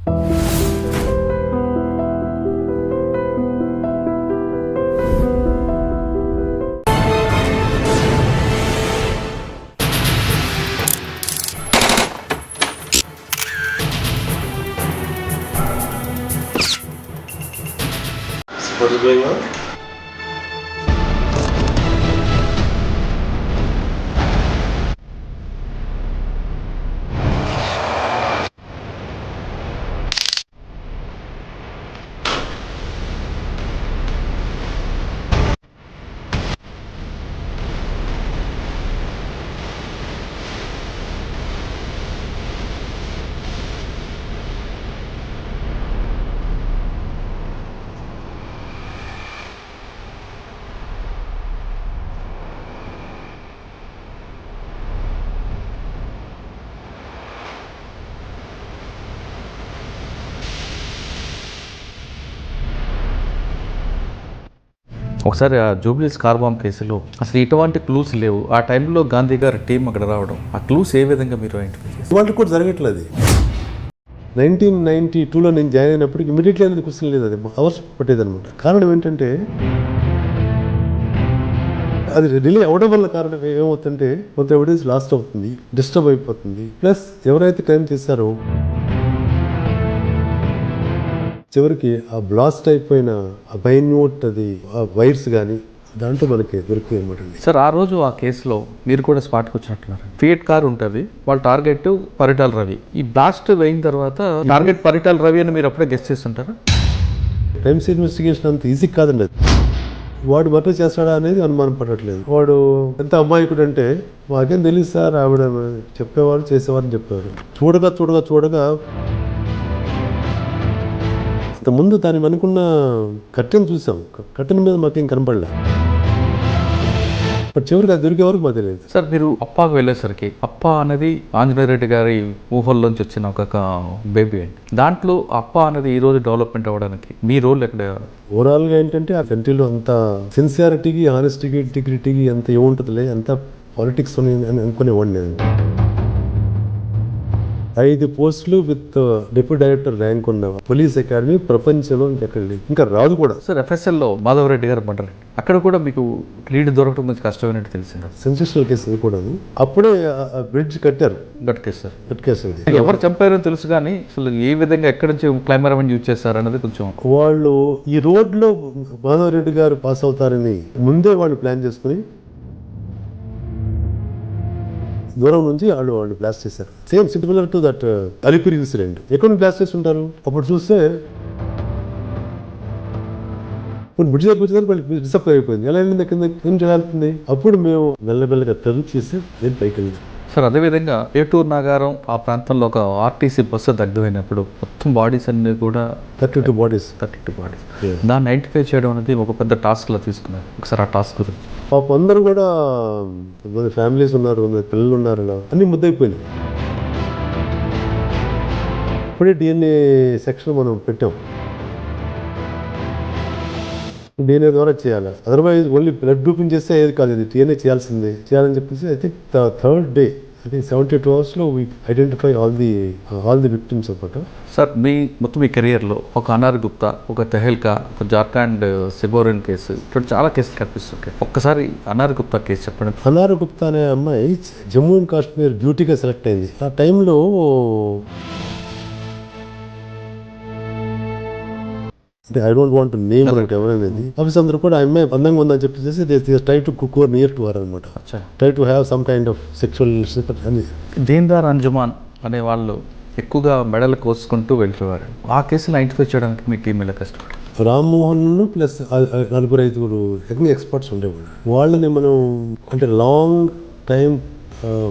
What is going on? ఒకసారి ఆ జూబ్లీస్ car bomb కేసులో అసలు ఇటువంటి క్లూస్ లేవు. ఆ టైంలో గాంధీ గారి టీం అక్కడ రావడం, ఆ క్లూస్ ఏ విధంగా మీరు ఐడెంటిఫై చేస్తారు? వాళ్ళకి కూడా జరగట్లేదు. 1992లో నేను జాయిన్ అయినప్పటికి ఇమీడియట్లీ అనేది క్వశ్చన్ లేదు, అది అవర్స్ పట్టేది అనమాట. కారణం ఏంటంటే అది రిలే అవ్వడం వల్ల కారణం ఏమవుతుందంటే కొంత ఎవిడెన్స్ లాస్ట్ అవుతుంది, డిస్టర్బ్ అయిపోతుంది. ప్లస్ ఎవరైతే క్రైమ్ చేశారో చివరికి ఆ బ్లాస్ట్ అయిపోయిన ఆ మైన్యూట్ అది ఆ వైర్స్ కానీ దాంట్లో మనకి దొరికింది అనమాట. సార్ ఆ రోజు ఆ కేసులో మీరు కూడా స్పాట్కి వచ్చినట్లున్నారు. ఫియట్ కార్ ఉంటుంది, వాళ్ళ టార్గెట్ పరిటాల రవి. ఈ బ్లాస్ట్ అయిన తర్వాత టార్గెట్ పరిటాల రవి అని మీరు అప్పుడే గెస్ట్ చేస్తుంటారా? క్రైమ్స్ ఇన్వెస్టిగేషన్ అంత ఈజీ కాదండి అది. వాడు మర్డర్ చేస్తాడా అనేది అనుమానం పడట్లేదు. వాడు ఎంత అమాయకుడు అంటే మాకేం తెలియదు సార్, ఆవిడ చెప్పేవారు చేసేవారని చెప్పేవారు. చూడగా చూడగా చూడగా ముందు దాన్ని అనుకున్న కట్టెను చూసాం, కట్టెన మీద మాకేం కనపడలే. బట్ చివరికి అది దొరికే వరకు మాకు తెలియదు. సార్ మీరు అప్పాకు వెళ్ళేసరికి అప్ప అనేది ఆంజనేయ రెడ్డి గారి ఊహల్లోంచి వచ్చిన ఒక బేబీ అండి. దాంట్లో అప్ప అనేది ఈ రోజు డెవలప్మెంట్ అవ్వడానికి మీ రోల్ ఎక్కడ? ఓవరాల్గా ఏంటంటే ఆ కంట్రీలో అంత సిన్సియారిటీకి, ఆనెస్టీకి, ఇంటిగ్రిటీకి ఎంత ఏముంటుందిలే, అంత పాలిటిక్స్ అని అనుకునేవాడిని నేను. 5 పోస్టులు విత్ డిప్యూటీ డైరెక్టర్ ర్యాంక్ ఉన్న పోలీస్ అకాడమీ ప్రపంచంలో ఎక్కడ లేదు, ఇంకా రాదు కూడా. సార్ ఎఫ్ఎస్ఎల్లో మాధవరెడ్డి గారు మర్డర్, అక్కడ కూడా మీకు లీడ్ దొరకడం కొంచెం కష్టమైనట్టు తెలిసింది. సెన్సేషనల్ కేసు కూడా. అప్పుడే బ్రిడ్జ్ కట్టారు. గట్ కేసు సార్, గట్ కేసు అది. ఎవరు చంపారో తెలుసు కానీ అసలు ఏ విధంగా ఎక్కడి నుంచి క్లైమరామని యూజ్ చేస్తారు అనేది కొంచెం. వాళ్ళు ఈ రోడ్లో మాధవరెడ్డి గారు పాస్ అవుతారని ముందే వాళ్ళు ప్లాన్ చేసుకుని దూరం నుంచి వాళ్ళు బ్లాస్ట్ చేశారు. Same similar to that Alipiri incident. ఎక్కడ బ్లాస్ట్ చేసి ఉంటారు? అప్పుడు చూస్తే బ్రిడ్జ్ దగ్గర కూర్చొని వాళ్ళు డిసప్పాయింట్ అయిపోయింది. ఎలా వెళ్ళింది, కింద ఏం చేయాల్సింది? అప్పుడు మేము మెల్లమెల్లగా తెరువు చేసి నేను పైకి వెళ్ళింది. సార్ అదేవిధంగా ఏటూరు నాగారం ఆ ప్రాంతంలో ఒక ఆర్టీసీ బస్సు దగ్ధమైనప్పుడు మొత్తం బాడీస్ అన్ని కూడా 32 బాడీస్. దాన్ని ఐడెంటిఫై చేయడం అనేది ఒక పెద్ద టాస్క్లో తీసుకున్నారు. ఒకసారి ఆ టాస్క్ గురించి. పాప అందరూ కూడా ఫ్యామిలీస్ ఉన్నారు, పిల్లలు ఉన్నారు, అన్ని ముద్దయిపోయినాయి. ఇప్పుడే డిఎన్ఏ సెక్షన్ మనం పెట్టాం. డిఎన్ఏ ద్వారా చేయాలి, అదర్వైజ్ ఓన్లీ బ్లడ్ గ్రూపింగ్ చేస్తే ఏది కాదు, ఇది డిఎన్ఏ చేయాలని చెప్పేసి I think third day, I think 72 అవర్స్లో we identify all the victims అనమాట. సార్ మొత్తం మీ కెరియర్లో ఒక అనార్ గుప్తా, ఒక తెహల్కా, ఒక జార్ఖండ్ సిబోరిన్ కేసు, ఇటువంటి చాలా కేసులు కనిపిస్తుంటాయి. ఒక్కసారి అనార్ గుప్తా కేసు చెప్పండి. అనార్ గుప్తా అనే అమ్మాయి జమ్మూ అండ్ కాశ్మీర్ డ్యూటీగా సెలెక్ట్ అయింది. ఆ టైంలో అంటే ఐ డోంట్ వాంట్ నేమ్ అంటే ఎవరైనా ఆఫీస్ అందరూ కూడా ఆ అమ్మాయి అందంగా ఉందని చెప్పేసి try to cook near to her అనమాట. Try to have some kind of sexual అని. దీన్దార్ అంజుమాన్ అనే వాళ్ళు ఎక్కువగా మెడలు కోసుకుంటూ వెళ్ళేవారు. ఆ కేసును ఐడెంటిఫై చేయడానికి మీ టీం ఎలా కష్టపడి? రామ్మోహన్ ప్లస్ 4-5 ఎక్స్పర్ట్స్ ఉండేవాళ్ళు. వాళ్ళని మనం అంటే long time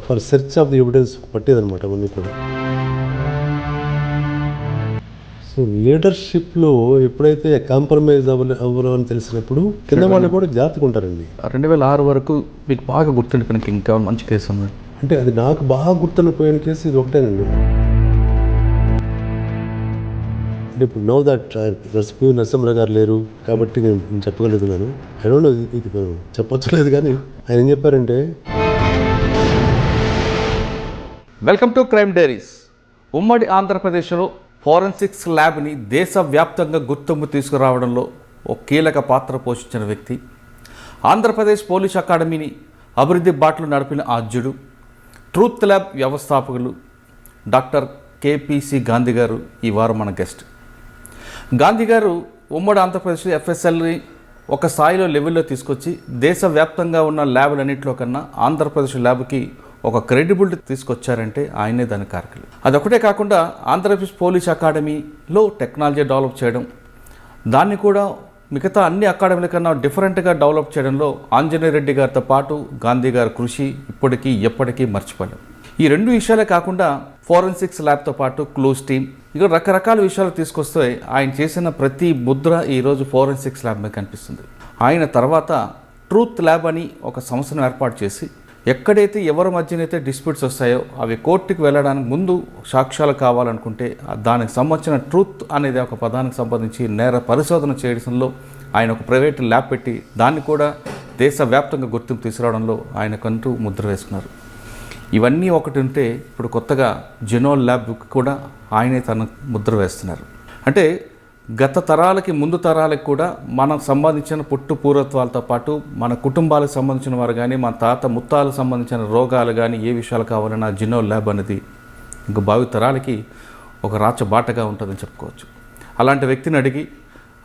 for search of the evidence పట్టేదనమాట అవన్నీ కూడా. సో లీడర్షిప్లో ఎప్పుడైతే కాంప్రమైజ్ అవ్వరు అని తెలిసినప్పుడు కింద వాళ్ళు కూడా జాగ్రత్తగా ఉంటారండి. 2006 వరకు మీకు బాగా గుర్తుండిపోయిన ఇంకా మంచి కేసు ఉంది అంటే అది నాకు బాగా గుర్తుండిపోయిన కేసు ఇది ఒకటేనండి. అంటే ఇప్పుడు నో దట్ పివి నరసింహరావు గారు లేరు కాబట్టి నేను చెప్పగలుగుతున్నాను. ఐ డోంట్ నో ఇది చెప్పొచ్చలేదు, కానీ ఆయన ఏం చెప్పారంటే, వెల్కమ్ టు క్రైమ్ డైరీస్. ఉమ్మడి ఆంధ్రప్రదేశ్లో ఫోరెన్సిక్స్ ల్యాబ్ని దేశవ్యాప్తంగా గుర్తింపు తీసుకురావడంలో ఒక కీలక పాత్ర పోషించిన వ్యక్తి, ఆంధ్రప్రదేశ్ పోలీస్ అకాడమీని అభివృద్ధి బాటలు నడిపిన ఆద్యుడు, ట్రూత్ ల్యాబ్ వ్యవస్థాపకులు డాక్టర్ కేపీసీ గాంధీ గారు ఈ వారం మన గెస్ట్. గాంధీ గారు ఉమ్మడి ఆంధ్రప్రదేశ్ ఎఫ్ఎస్ఎల్ని ఒక స్థాయిలో లెవెల్లో తీసుకొచ్చి దేశవ్యాప్తంగా ఉన్న ల్యాబులన్నింటిలో కన్నా ఆంధ్రప్రదేశ్ ల్యాబ్కి ఒక క్రెడిబిలిటీ తీసుకొచ్చారంటే ఆయనే దాని కారకులు. అదొకటే కాకుండా ఆంధ్రప్రదేశ్ పోలీస్ అకాడమీలో టెక్నాలజీ డెవలప్ చేయడం, దాన్ని కూడా మిగతా అన్ని అకాడమీల కన్నా డిఫరెంట్గా డెవలప్ చేయడంలో ఆంజనేయ రెడ్డి గారితో పాటు గాంధీ గారి కృషి ఇప్పటికీ ఎప్పటికీ మర్చిపోలేం. ఈ రెండు విషయాలే కాకుండా ఫోరెన్సిక్స్ ల్యాబ్తో పాటు క్లూస్ టీమ్, ఇక రకరకాల విషయాలు తీసుకొస్తే ఆయన చేసిన ప్రతి ముద్ర ఈరోజు ఫోరెన్సిక్స్ ల్యాబ్ మీద కనిపిస్తుంది. ఆయన తర్వాత ట్రూత్ ల్యాబ్ అని ఒక సంస్థను ఏర్పాటు చేసి ఎక్కడైతే ఎవరి మధ్యనైతే డిస్ప్యూట్స్ వస్తాయో అవి కోర్టుకు వెళ్ళడానికి ముందు సాక్ష్యాలు కావాలనుకుంటే దానికి సంబంధించిన ట్రూత్ అనేది ఒక పదానికి సంబంధించి నేర పరిశోధన చేయడంలో ఆయన ఒక ప్రైవేట్ ల్యాబ్ పెట్టి దాన్ని కూడా దేశవ్యాప్తంగా గుర్తింపు తీసుకురావడంలో ఆయనకంటూ ముద్ర వేసుకున్నారు. ఇవన్నీ ఒకటి ఉంటే ఇప్పుడు కొత్తగా జెనోమ్ ల్యాబ్ కూడా ఆయనే తన ముద్ర వేస్తున్నారు. అంటే గత తరాలకి ముందు తరాలకు కూడా మనకు సంబంధించిన పుట్టు పూర్వత్వాలతో పాటు మన కుటుంబాలకు సంబంధించిన వారు కానీ మన తాత ముత్తాలకు సంబంధించిన రోగాలు కానీ ఏ విషయాలు కావాలన్నా జెనోమ్ ల్యాబ్ అనేది ఇంక భావి తరాలకి ఒక రాచబాటగా ఉంటుందని చెప్పుకోవచ్చు. అలాంటి వ్యక్తిని అడిగి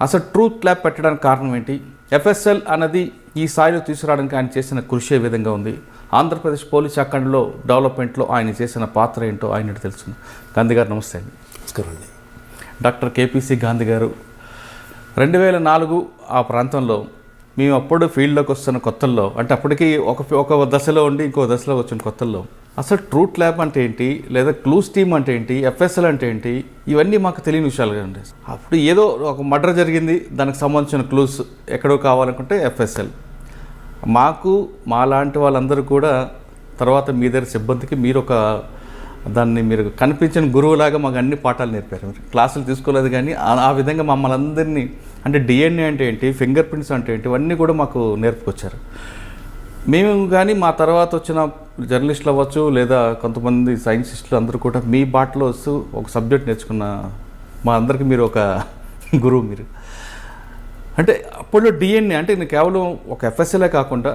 అసలు ట్రూత్ ల్యాబ్ పెట్టడానికి కారణం ఏంటి, ఎఫ్ఎస్ఎల్ అన్నది ఈ స్థాయిలో తీసుకురావడానికి ఆయన చేసిన కృషి ఏ విధంగా ఉంది, ఆంధ్రప్రదేశ్ పోలీస్ అకాడమీలో డెవలప్మెంట్లో ఆయన చేసిన పాత్ర ఏంటో ఆయన తెలుసుకుంది. గాంధీ గారు నమస్తే అండి. నమస్కారం అండి. డాక్టర్ కేపీసీ గాంధీ గారు 2004 ఆ ప్రాంతంలో మేము అప్పుడు ఫీల్డ్లోకి వస్తున్న కొత్తల్లో, అంటే అప్పటికి ఒక దశలో ఉండి ఇంకో దశలో వచ్చిన కొత్తల్లో అసలు ట్రూత్ ల్యాబ్ అంటే ఏంటి, లేదా క్లూస్ టీమ్ అంటే ఏంటి, ఎఫ్ఎస్ఎల్ అంటే ఏంటి, ఇవన్నీ మాకు తెలియని విషయాలుగా ఉండేది. అప్పుడు ఏదో ఒక మర్డర్ జరిగింది, దానికి సంబంధించిన క్లూస్ ఎక్కడో కావాలనుకుంటే ఎఫ్ఎస్ఎల్. మాలాంటి వాళ్ళందరూ కూడా తర్వాత మీ దగ్గర సిబ్బందికి మీరు కనిపించిన గురువులాగా మాకు అన్ని పాఠాలు నేర్పారు. క్లాసులు తీసుకోలేదు కానీ ఆ విధంగా మమ్మల్ని అందరినీ, అంటే డిఎన్ఏ అంటే ఏంటి, ఫింగర్ ప్రింట్స్ అంటే ఏంటి, ఇవన్నీ కూడా మాకు నేర్పుకొచ్చారు. మేము కానీ మా తర్వాత వచ్చిన జర్నలిస్టులు అవ్వచ్చు లేదా కొంతమంది సైంటిస్టులు అందరూ కూడా మీ బాటలో వస్తూ ఒక సబ్జెక్ట్ నేర్చుకున్న మా అందరికీ మీరు ఒక గురువు. మీరు అంటే అప్పుడు డిఎన్ఏ అంటే కేవలం ఒక ఎఫ్ఎస్ఎలే కాకుండా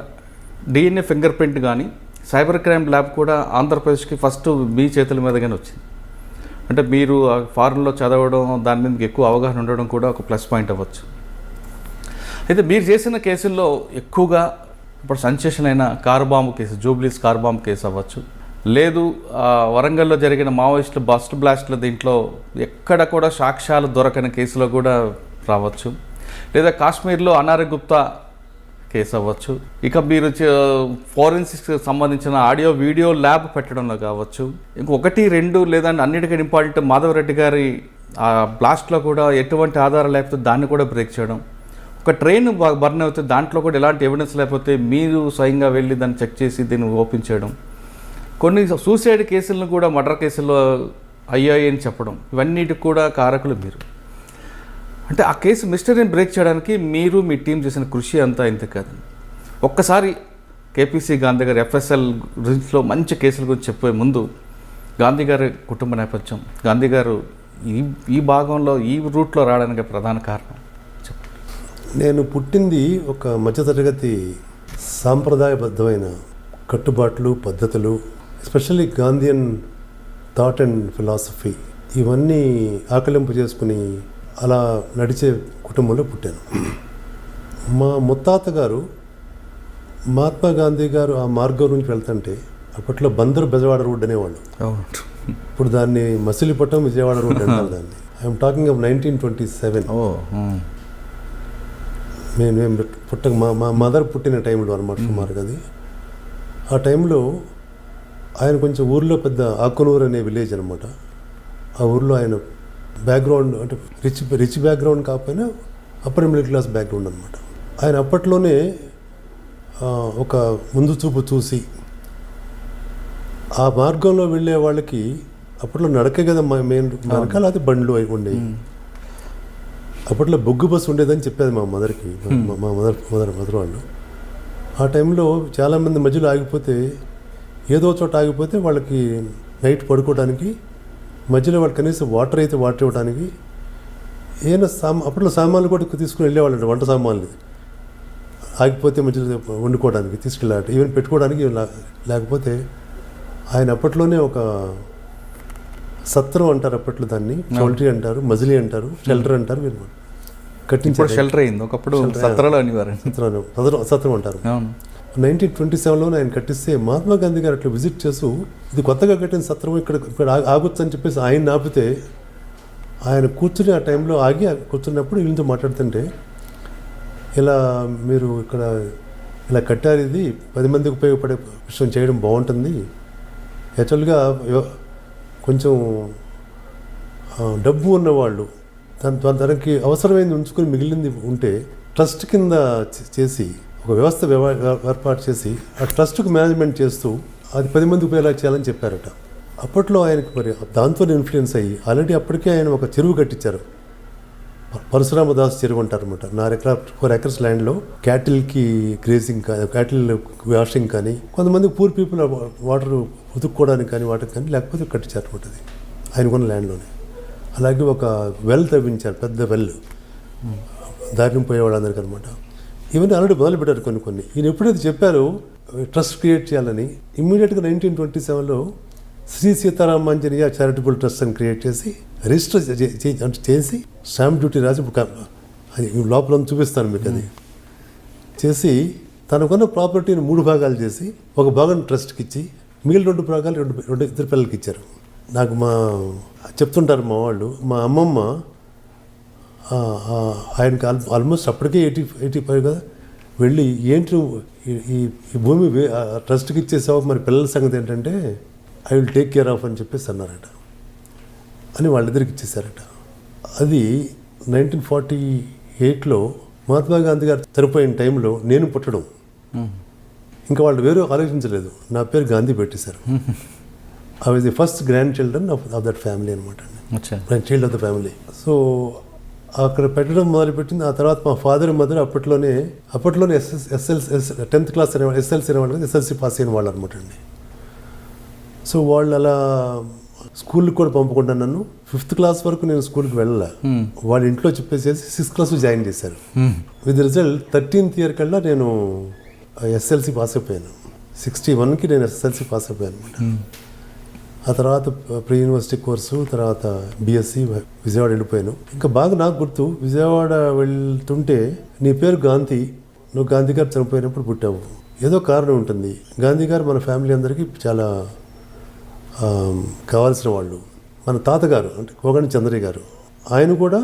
డిఎన్ఏ ఫింగర్ ప్రింట్ కానీ సైబర్ క్రైమ్ ల్యాబ్ కూడా ఆంధ్రప్రదేశ్కి ఫస్ట్ మీ చేతుల మీదగానే వచ్చింది. అంటే మీరు ఫారెన్లో చదవడం, దాని మీద ఎక్కువ అవగాహన ఉండడం కూడా ఒక ప్లస్ పాయింట్ అవ్వచ్చు. అయితే మీరు చేసిన కేసుల్లో ఎక్కువగా ఇప్పుడు సెన్సేషన్ అయిన కారు బాంబు కేసు, జూబ్లీస్ కారు బాంబు కేసు అవ్వచ్చు, లేదు వరంగల్లో జరిగిన మావోయిస్టులు బస్ట్ బ్లాస్ట్లు, దీంట్లో ఎక్కడ కూడా సాక్ష్యాలు దొరకని కేసులో కూడా రావచ్చు, లేదా కాశ్మీర్లో అనారి గుప్తా కేసు అవ్వచ్చు, ఇక మీరు ఫోరెన్సిక్స్ సంబంధించిన ఆడియో వీడియో ల్యాబ్ పెట్టడంలో కావచ్చు, ఇంకొకటి రెండు లేదంటే అన్నిటికంటే ఇంపార్టెంట్ మాధవరెడ్డి గారి ఆ బ్లాస్ట్లో కూడా ఎటువంటి ఆధారం లేకపోతే దాన్ని కూడా బ్రేక్ చేయడం, ఒక ట్రైన్ బర్న్ అవుతుంది దాంట్లో కూడా ఎలాంటి ఎవిడెన్స్ లేకపోతే మీరు స్వయంగా వెళ్ళి దాన్ని చెక్ చేసి దీన్ని ఓపెన్ చేయడం, కొన్ని సూసైడ్ కేసులను కూడా మర్డర్ కేసుల్లో అయ్యాయి అని చెప్పడం, ఇవన్నిటికి కూడా కారకులు మీరు. అంటే ఆ కేసు మిస్టరీని బ్రేక్ చేయడానికి మీరు మీ టీం చేసిన కృషి అంతా ఇంత కాదండి. ఒక్కసారి కేపీసీ గాంధీ గారి ఎఫ్ఎస్ఎల్ గురించిలో మంచి కేసుల గురించి చెప్పే ముందు గాంధీ గారి కుటుంబ నేపథ్యం, గాంధీ గారు ఈ భాగంలో ఈ రూట్లో రావడానికి ప్రధాన కారణం చెప్పండి. నేను పుట్టింది ఒక మధ్యతరగతి సాంప్రదాయబద్ధమైన కట్టుబాట్లు, పద్ధతులు, especially Gandhian thought and philosophy, ఇవన్నీ ఆకలింపు చేసుకుని అలా నడిచే కుటుంబంలో పుట్టాను. మా ముత్తాత గారు మహాత్మా గాంధీ గారు ఆ మార్గం నుంచి వెళ్తుంటే అప్పట్లో బందరు బెజవాడ రోడ్ అనేవాళ్ళు. ఇప్పుడు దాన్ని మసిలీపట్నం విజయవాడ రోడ్ అంటారు దాన్ని. I'm talking of 1927. మేము మా మదర్ పుట్టిన టైంలో అనమాట సుమారుగా అది. ఆ టైంలో ఆయన కొంచెం ఊర్లో పెద్ద ఆకునూరు అనే విలేజ్ అనమాట. ఆ ఊర్లో ఆయన బ్యాక్గ్రౌండ్ అంటే రిచ్ బ్యాక్గ్రౌండ్ కాకపోయినా అప్పర్ మిడిల్ క్లాస్ బ్యాక్గ్రౌండ్ అనమాట. ఆయన అప్పట్లోనే ఒక ముందు చూపు చూసి ఆ మార్గంలో వెళ్ళే వాళ్ళకి అప్పట్లో నడకే కదా మెయిన్ వెనకాల, అది బండ్లు ఉండేవి. అప్పట్లో బొగ్గు బస్సు ఉండేదని చెప్పేది మా మదర్కి, మా మదర్ వాళ్ళు. ఆ టైంలో చాలామంది మధ్యలో ఆగిపోతే, ఏదో చోట ఆగిపోతే వాళ్ళకి నైట్ పడుకోవడానికి మధ్యలో వాడు కనీసం వాటర్ ఇవ్వడానికి ఏమైనా అప్పట్లో సామాన్లు కూడా తీసుకుని వెళ్ళేవాళ్ళు, వంట సామాన్లు ఆగిపోతే మధ్యలో వండుకోవడానికి తీసుకెళ్ళాడు, ఈవెన్ పెట్టుకోవడానికి లేకపోతే ఆయన అప్పట్లోనే ఒక సత్రం అంటారు అప్పట్లో, దాన్ని పౌల్ట్రీ అంటారు, మజిలీ అంటారు, షెల్టర్ అంటారు, మీరు కట్టించారు. షెల్టర్ అయింది ఒకప్పుడు, సత్రం అంటారు. 1927లో ఆయన కట్టిస్తే మహాత్మా గాంధీ గారు అట్లా విజిట్ చేస్తూ ఇది కొత్తగా కట్టిన సత్రం, ఇక్కడ ఆగొచ్చు అని చెప్పేసి ఆయన ఆపితే ఆయన కూర్చుని ఆ టైంలో ఆగి కూర్చున్నప్పుడు వీళ్ళతో మాట్లాడుతుంటే, ఇలా మీరు ఇక్కడ ఇలా కట్టారు, ఇది 10 మందికి ఉపయోగపడే విషయం చేయడం బాగుంటుంది. యాక్చువల్గా కొంచెం డబ్బు ఉన్నవాళ్ళు తనకి అవసరమైంది ఉంచుకొని మిగిలింది ఉంటే ట్రస్ట్ కింద చేసి ఒక వ్యవస్థ ఏర్పాటు చేసి ఆ ట్రస్ట్కు మేనేజ్మెంట్ చేస్తూ అది 10 మంది ఉపయోగాలు చేయాలని చెప్పారట. అప్పట్లో ఆయనకు మరి దాంతో ఇన్ఫ్లుయెన్స్ అయ్యి ఆల్రెడీ అప్పటికే ఆయన ఒక చెరువు కట్టించారు, పరశురామదాస్ చెరువు అంటారు అనమాట. 4 ఎకర్స్ ల్యాండ్లో క్యాటిల్కి గ్రేజింగ్ కానీ, క్యాటిల్ వాషింగ్ కానీ, కొంతమంది పూర్ పీపుల్ వాటర్ ఉతుక్కోవడానికి కానీ వాటికి కానీ లేకపోతే కట్టించారు అనమాట. అది ఆయనకున్న ల్యాండ్లోనే. అలాగే ఒక వెల్ తవ్వించారు, పెద్ద వెల్, దారిని పోయేవాళ్ళందరికీ అనమాట. ఇవన్నీ ఆల్రెడీ మొదలుపెట్టారు కొన్ని. ఈయన ఎప్పుడైతే చెప్పారో ట్రస్ట్ క్రియేట్ చేయాలని, ఇమ్మీడియట్గా 1927లో శ్రీ సీతారామాంజనేయ చారిటబుల్ ట్రస్ట్ అని క్రియేట్ చేసి రిజిస్టర్ చేసి స్టాంప్ డ్యూటీ రాసి లోపల చూపిస్తాను మీకు, అది చేసి తనకున్న ప్రాపర్టీని 3 భాగాలు చేసి ఒక భాగం ట్రస్ట్కి ఇచ్చి మిగిలిన 2 భాగాలు ఇద్దరు పిల్లలకి ఇచ్చారు. నాకు చెప్తుంటారు మా వాళ్ళు, మా అమ్మమ్మ ఆయనకి ఆల్మోస్ట్ అప్పటికే 85 కదా, వెళ్ళి ఏంటి ఈ భూమి ట్రస్ట్కి ఇచ్చేసావు, మరి పిల్లల సంగతి ఏంటంటే I will take care of అని చెప్పేసి అన్నారట, అని వాళ్ళిద్దరికి ఇచ్చేసారట. అది 1948లో మహాత్మా గాంధీ గారు చనిపోయిన టైంలో నేను పుట్టడం, ఇంకా వాళ్ళు వేరే ఆలోచించలేదు, నా పేరు గాంధీ పెట్టేశారు. I was the first grand children of that family అనమాట అండి, grand child of the family. So అక్కడ పెట్టడం మొదలుపెట్టింది. ఆ తర్వాత మా ఫాదర్ మదర్ అప్పట్లోనే టెన్త్ క్లాస్ అనేవాళ్ళు, ఎస్ఎల్సీ అనేవాళ్ళు, ఎస్ఎల్సీ పాస్ అయిన వాళ్ళు అనమాట అండి. సో వాళ్ళు అలా స్కూల్కి కూడా పంపకుండా నన్ను 5th క్లాస్ వరకు నేను స్కూల్కి వెళ్ళాల, వాళ్ళ ఇంట్లో చెప్పేసేసి 6th క్లాస్ జాయిన్ చేశారు. విత్ రిజల్ట్ 13th ఇయర్ కల్లా నేను ఎస్ఎల్సీ పాస్ అయిపోయాను. 61కి నేను ఎస్ఎల్సీ పాస్ అయిపోయాను అనమాట. ఆ తర్వాత ప్రీ యూనివర్సిటీ కోర్సు, తర్వాత బీఎస్సీ విజయవాడ వెళ్ళిపోయాను. ఇంకా బాగా నాకు గుర్తు, విజయవాడ వెళ్తుంటే నీ పేరు గాంధీ, నువ్వు గాంధీ గారు చనిపోయినప్పుడు పుట్టావు, ఏదో కారణం ఉంటుంది. గాంధీ గారు మన ఫ్యామిలీ అందరికీ చాలా కావాల్సిన వాళ్ళు. మన తాతగారు అంటే కోగండి చంద్రయ్య గారు, ఆయన కూడా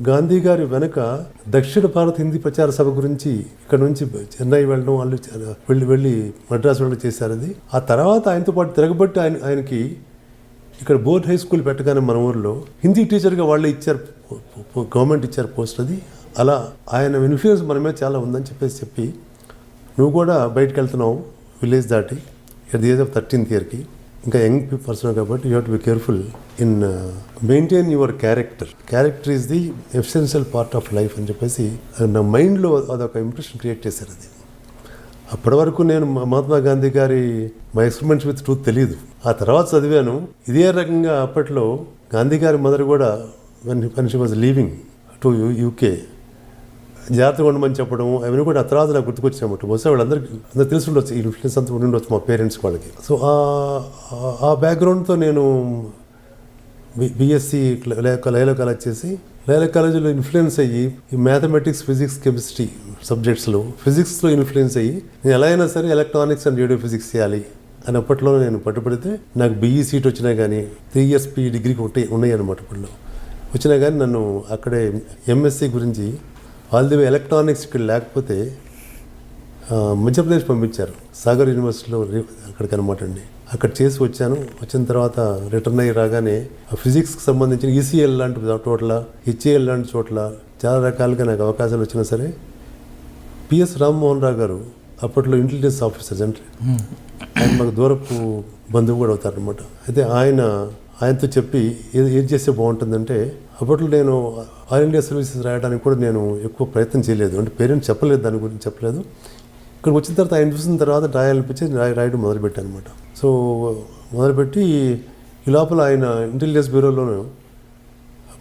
గాంధీ గారి వెనక దక్షిణ భారత హిందీ ప్రచార సభ గురించి ఇక్కడ నుంచి చెన్నై వెళ్ళడం, వాళ్ళు వెళ్ళి మద్రాసు వెళ్ళడం చేశారు. అది ఆ తర్వాత ఆయనతో పాటు తిరగబట్టి ఆయనకి ఇక్కడ బోర్డ్ హై స్కూల్ పెట్టగానే మన ఊరిలో హిందీ టీచర్గా వాళ్ళే ఇచ్చారు, గవర్నమెంట్ ఇచ్చారు పోస్ట్. అది అలా ఆయన ఇన్ఫ్లుయెన్స్ మన మీద చాలా ఉందని చెప్పి నువ్వు కూడా బయటకు వెళ్తున్నావు విలేజ్ దాటి at the age of 13th ఇయర్కి, ఇంకా యంగ్ పర్సన్ కాబట్టి you have to be careful in maintain your character is the essential part of life అని చెప్పేసి నా మైండ్లో అదొక ఇంప్రెషన్ క్రియేట్ చేశారు. అది అప్పటి వరకు నేను మహాత్మా గాంధీ గారి మై ఎక్స్పెరిమెంట్స్ విత్ ట్రూత్ తెలియదు. ఆ తర్వాత చదివాను. ఇదే రకంగా అప్పట్లో గాంధీ గారి మదర్ కూడా when she was leaving to UK జాగ్రత్తగా ఉండమని చెప్పడం, అవన్నీ కూడా ఆ తర్వాత నాకు గుర్తుకొచ్చినమాట. బహుశా వాళ్ళందరికీ తెలిసి ఉండొచ్చు, ఈ ఇన్ఫ్లుయెన్స్ అంతా ఉండి ఉండొచ్చు మా పేరెంట్స్ వాళ్ళకి. సో ఆ బ్యాక్గ్రౌండ్తో నేను బీఎస్సీ లైలా కాలేజ్ చేసి, లైలా కాలేజీలో ఇన్ఫ్లుయెన్స్ అయ్యి ఈ మ్యాథమెటిక్స్, ఫిజిక్స్, కెమిస్ట్రీ సబ్జెక్ట్స్లో ఫిజిక్స్లో ఇన్ఫ్లుయెన్స్ అయ్యి నేను ఎలా అయినా సరే ఎలక్ట్రానిక్స్ అండ్ రేడియో ఫిజిక్స్ చేయాలి అని అప్పట్లో నేను పట్టుబడితే నాకు బీఈ సీట్ వచ్చినా కానీ 3 years డిగ్రీకి ఉన్నాయి అనమాట. అప్పట్లో వచ్చినా కానీ నన్ను అక్కడే ఎంఎస్సీ గురించి ఆల్ ది వే ఎలక్ట్రానిక్స్ ఇక్కడ లేకపోతే మధ్యప్రదేశ్ పంపించారు, సాగర్ యూనివర్సిటీలో అక్కడికి అనమాట అండి. అక్కడ చేసి వచ్చాను. వచ్చిన తర్వాత రిటర్న్ అయ్యి రాగానే ఫిజిక్స్కి సంబంధించిన ఈసీఎల్ లాంటి చోట్ల, హెచ్ఏఎల్ లాంటి చోట్ల చాలా రకాలుగా నాకు అవకాశాలు వచ్చినా సరే పిఎస్ రామ్మోహన్ రావు గారు అప్పట్లో ఇంటెలిజెన్స్ ఆఫీసర్ అంటే ఆయన మాకు దూరపు బంధువు కూడా అవుతారనమాట. అయితే ఆయనతో చెప్పి ఏం చేస్తే బాగుంటుందంటే, అప్పట్లో నేను ఆల్ ఇండియా సర్వీసెస్ రాయడానికి కూడా నేను ఎక్కువ ప్రయత్నం చేయలేదు, అంటే పేరెంట్స్ చెప్పలేదు, దాని గురించి చెప్పలేదు. ఇక్కడికి వచ్చిన తర్వాత ఆయన చూసిన తర్వాత రాయాలనిపించి రాయడం మొదలుపెట్టాను అనమాట. సో మొదలుపెట్టి ఈ లోపల ఆయన ఇంటెలిజెన్స్ బ్యూరోలోనూ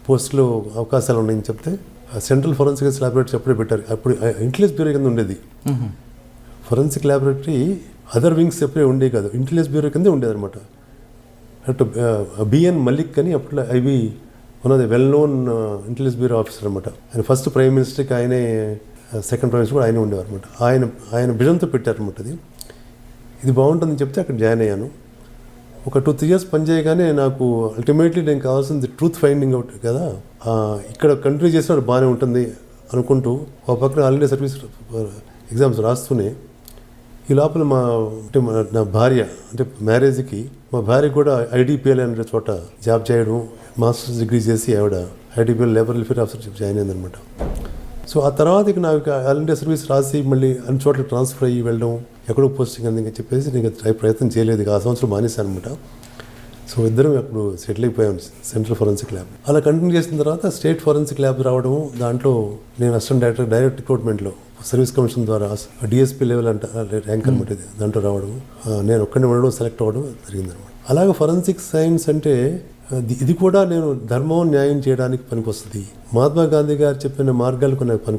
పోస్టులు అవకాశాలు ఉన్నాయని చెప్తే సెంట్రల్ ఫోరెన్సిక్ ల్యాబొరేటరీ అప్పుడే పెట్టారు. అప్పుడు ఇంటెలిజెన్స్ బ్యూరో కింద ఉండేది. ఫోరెన్సిక్ ల్యాబొరేటరీ అదర్ వింగ్స్ ఎప్పుడే ఉండేవి కాదు, ఇంటెలిజెన్స్ బ్యూరో కిందే ఉండేది అనమాట. అటు బిఎన్ మలిక్ అని అప్పుడు IB one of the well known intelligence bureau officer అనమాట. ఆయన ఫస్ట్ ప్రైమ్ మినిస్టర్కి ఆయనే, సెకండ్ ప్రైమ్ మినిస్టర్ కూడా ఆయనే ఉండేవారు అనమాట. ఆయన విజన్తో పెట్టారనమాట. ఇది బాగుంటుందని చెప్తే అక్కడ జాయిన్ అయ్యాను. ఒక 2-3 years పనిచేయగానే నాకు అల్టిమేట్లీ నేను కావాల్సింది ట్రూత్ ఫైండింగ్ అవుట్ కదా. ఇక్కడ కంటిన్యూ చేసినప్పుడు బాగానే ఉంటుంది అనుకుంటూ ఒక పక్కన ఆల్ ఇండియా సర్వీస్ ఎగ్జామ్స్ రాస్తూనే ఈ లోపల నా భార్య అంటే మ్యారేజ్కి మా భార్య కూడా ఐడిపిఎల్ అనే చోట జాబ్ చేయడం, మాస్టర్స్ డిగ్రీ చేసి ఆవిడ IDPL labour welfare officer join అయిందనమాట. సో ఆ తర్వాత ఇక నాకు ఆల్ ఇండియా సర్వీస్ రాసి మళ్ళీ అన్ని చోట్ల ట్రాన్స్ఫర్ అయ్యి వెళ్ళడం, ఎక్కడో పోస్టింగ్ అందని చెప్పేసి నేను ప్రయత్నం చేయలేదు. ఆ సంవత్సరం మానేశాను అనమాట. సో ఇద్దరం అప్పుడు సెటిల్ అయిపోయాం సెంట్రల్ ఫోరెన్సిక్ ల్యాబ్. అలా కంటిన్యూ చేసిన తర్వాత స్టేట్ ఫోరెన్సిక్ ల్యాబ్ రావడం, దాంట్లో నేను అసిస్టెంట్ డైరెక్ట్ రిక్రూట్మెంట్లో సర్వీస్ కమిషన్ ద్వారా డిఎస్పీ లెవెల్ ర్యాంక్ అనమాట. ఇది దాంట్లో రావడం, నేను ఒక్కడిని ఉండడం, సెలెక్ట్ అవ్వడం జరిగిందనమాట. అలాగే ఫోరెన్సిక్ సైన్స్ అంటే ఇది కూడా నేను ధర్మం న్యాయం చేయడానికి పనికొస్తుంది, మహాత్మా గాంధీ గారు చెప్పిన మార్గాలకు నాకు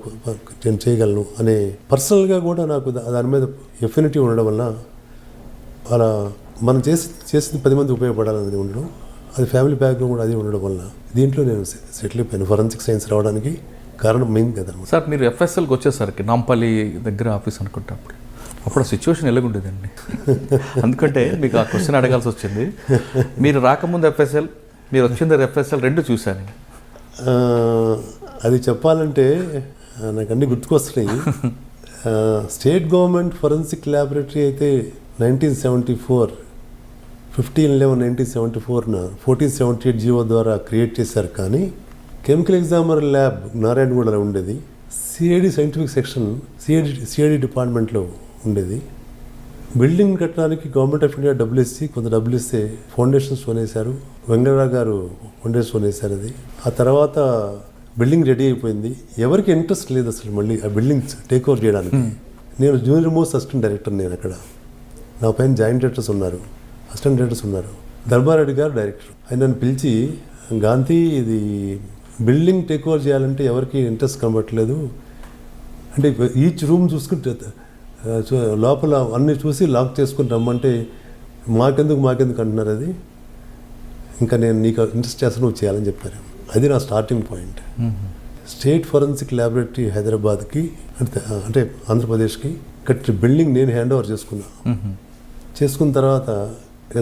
నేను చేయగలను అనే పర్సనల్గా కూడా నాకు దాని మీద ఎఫినిటీ ఉండడం వల్ల, అలా మనం చేసింది 10 మంది ఉపయోగపడాలనేది ఉండడం, అది ఫ్యామిలీ బ్యాక్గ్రౌండ్ కూడా అది ఉండడం వల్ల దీంట్లో నేను సెటిల్ అయిపోయాను. ఫోరెన్సిక్ సైన్స్ రావడానికి కారణం మెయిన్ కదా సార్. మీరు ఎఫ్ఎస్ఎల్కి వచ్చేసరికి నాంపల్లి దగ్గర ఆఫీస్ అనుకుంటే అప్పుడు సిచ్యువేషన్ ఎలాగుండేదండి? ఎందుకంటే మీకు ఆ క్వశ్చన్ అడగాల్సి వచ్చింది. మీరు రాకముందు ఎఫ్ఎస్ఎల్, మీరు వచ్చింది ఎఫ్ఎస్ఎల్, రెండు చూశాను. అది చెప్పాలంటే నాకు అన్నీ గుర్తుకొస్తున్నాయి. స్టేట్ గవర్నమెంట్ ఫోరెన్సిక్ ల్యాబొరేటరీ అయితే 1974 15/11/1974 1478 జీవో ద్వారా క్రియేట్ చేశారు. కానీ కెమికల్ ఎగ్జామినర్ ల్యాబ్ నారాయణగూడలో ఉండేది. సిఐడి సైంటిఫిక్ సెక్షన్ సిఐడి డిపార్ట్మెంట్లో ఉండేది. బిల్డింగ్ కట్టడానికి గవర్నమెంట్ ఆఫ్ ఇండియా డబ్బులు ఇచ్చి, కొంత డబ్బులు ఇస్తే ఫౌండేషన్ స్టోన్ వేశారు. వెంకటరావు గారు ఫౌండేషన్ స్టోన్ వేశారు. అది ఆ తర్వాత బిల్డింగ్ రెడీ అయిపోయింది. ఎవరికి ఇంట్రెస్ట్ లేదు అసలు మళ్ళీ ఆ బిల్డింగ్ టేక్ ఓవర్ చేయడానికి. నేను జూనియర్ మోస్ట్ అసిస్టెంట్ డైరెక్టర్. నేను అక్కడ నా పైన జాయింట్ డైరెక్టర్స్ ఉన్నారు, అసిస్టెంట్ డైరెక్టర్స్ ఉన్నారు. ధర్మారెడ్డి గారు డైరెక్టర్. ఆయన నన్ను పిలిచి, గాంధీ ఇది బిల్డింగ్ టేక్ ఓవర్ చేయాలంటే ఎవరికి ఇంట్రెస్ట్ కనబట్టలేదు, అంటే ఈచ్ రూమ్ చూసుకుంటే లోపల అన్నీ చూసి లాక్ చేసుకుని రమ్మంటే మాకెందుకు అంటున్నారు. అది ఇంకా నేను నీకు ఇంట్రెస్ట్ చేస్తాను, నువ్వు చేయాలని చెప్పారు. అది నా starting point. State forensic laboratory హైదరాబాద్కి అంటే ఆంధ్రప్రదేశ్కి కట్టి బిల్డింగ్ నేను హ్యాండ్ ఓవర్ చేసుకున్న తర్వాత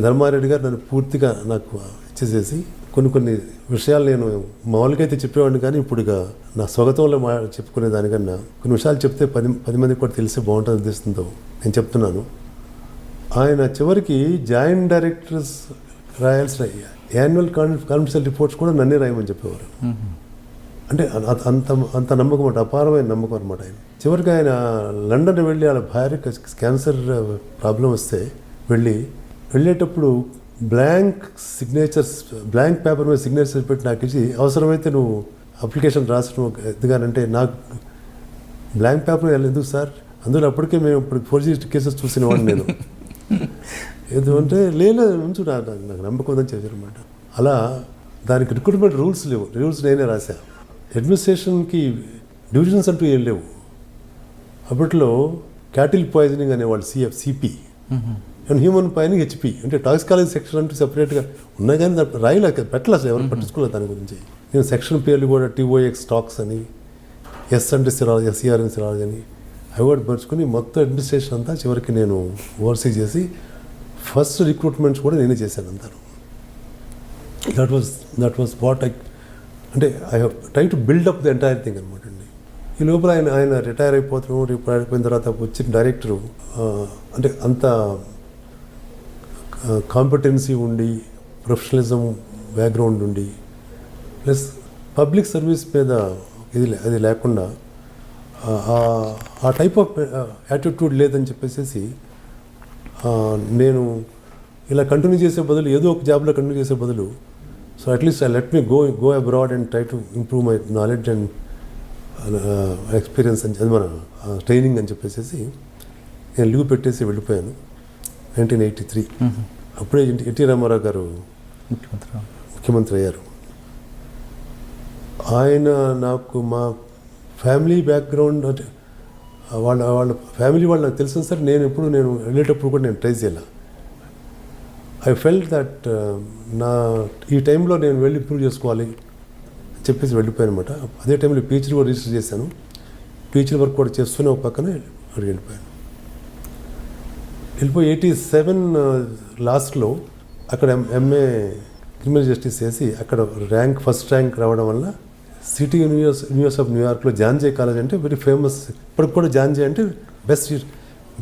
ధర్మారెడ్డి గారు నన్ను పూర్తిగా నాకు ఇచ్చేసేసి కొన్ని విషయాలు నేను మామూలుగా అయితే చెప్పేవాడిని, కానీ ఇప్పుడు ఇక నా స్వగతంలో చెప్పుకునే దానికన్నా కొన్ని విషయాలు చెప్తే 10 మందికి కూడా తెలిసి బాగుంటుంది ఉద్దేశంతో నేను చెప్తున్నాను. ఆయన చివరికి జాయింట్ డైరెక్టర్స్ రాయాల్సిన యాన్యువల్ కాన్ఫిడెన్షియల్ రిపోర్ట్స్ కూడా నన్నే రాయమని చెప్పేవారు. అంటే అంత నమ్మకం అన్నమాట, అపారమైన నమ్మకం అనమాట. ఆయన చివరికి ఆయన లండన్ వెళ్ళి వాళ్ళ భార్యకి క్యాన్సర్ ప్రాబ్లం వస్తే వెళ్ళేటప్పుడు బ్లాంక్ పేపర్ మీద సిగ్నేచర్స్ పెట్టి నాకు ఇచ్చి, అవసరమైతే నువ్వు అప్లికేషన్ రాసిన ఎందుకనంటే, నాకు బ్లాంక్ పేపర్ ఎందుకు సార్, అందులో అప్పటికే మేము ఇప్పుడు 4G కేసెస్ చూసిన వాడిని నేను, ఎందుకంటే లేదు ఉంచు నాకు నమ్మకం ఉందని చెప్పారనమాట. అలా దానికి రిక్రూట్మెంట్ రూల్స్ లేవు, రూల్స్ నేనే రాశా. అడ్మినిస్ట్రేషన్కి డివిజన్స్ అంటూ ఏం లేవు. అప్పట్లో క్యాటిల్ పాయిజనింగ్ అనేవాళ్ళు CP and human poisoning HP, అంటే టాక్సికాలజీ సెక్షన్ అంటూ సెపరేట్గా ఉన్నాయి, కానీ రాయలేక పెట్టలేదు, అసలు ఎవరు పట్టించుకోలేదు దాని గురించి. నేను సెక్షన్ పేర్లు కూడా TOX టాక్స్ అని, ఎస్ అంటే సిరాలజీ, SCR అని సిరాలజీ అని అవి కూడా పరుచుకుని మొత్తం అడ్మినిస్ట్రేషన్ అంతా చివరికి నేను ఓవర్సీ చేసి ఫస్ట్ రిక్రూట్మెంట్స్ కూడా నేనే చేశాను అంతా. దట్ వాస్ వాట్ అంటే I have try to build up the entire thing అనమాట అండి. ఈ లోపల ఆయన రిటైర్ అయిపోయిన తర్వాత వచ్చిన డైరెక్టరు అంటే అంత కాంపిటెన్సీ ఉండి, ప్రొఫెషనలిజం బ్యాక్గ్రౌండ్ ఉండి, ప్లస్ పబ్లిక్ సర్వీస్ మీద అది లేకుండా ఆ టైప్ ఆఫ్ యాటిట్యూడ్ లేదని చెప్పేసి నేను ఇలా కంటిన్యూ చేసే బదులు, ఏదో ఒక జాబ్లో కంటిన్యూ చేసే బదులు, so at least let me go abroad and try to improve my knowledge and experience అని, అది మన ట్రైనింగ్ అని చెప్పేసి నేను లీవ్ పెట్టేసి వెళ్ళిపోయాను 1983. అప్పుడే ఎన్టీ రామారావు గారు ముఖ్యమంత్రి అయ్యారు. ఆయన నాకు మా ఫ్యామిలీ బ్యాక్గ్రౌండ్ అంటే వాళ్ళ ఫ్యామిలీ వాళ్ళు నాకు తెలిసిన సార్ నేను వెళ్ళేటప్పుడు కూడా నేను ట్రై చేయాల. ఐ ఫెల్ట్ దట్ ఈ టైంలో నేను వెళ్ళి ఇంప్రూవ్ చేసుకోవాలి అని చెప్పేసి వెళ్ళిపోయాను అనమాట. అదే టైంలో పిహెచ్డీ కూడా రిజిస్టర్ చేశాను. పిహెచ్డీ వర్క్ కూడా చేస్తూనే ఒక పక్కనే అక్కడికి వెళ్ళిపోయి 87 లాస్ట్లో అక్కడ ఎంఏ క్రిమినల్ జస్టిస్ చేసి అక్కడ ఫస్ట్ ర్యాంక్ రావడం వల్ల సిటీ యూనివర్సిటీ ఆఫ్ న్యూయార్క్లో జాన్జే కాలేజ్ అంటే వెరీ ఫేమస్. ఇప్పటికి కూడా జాన్జే అంటే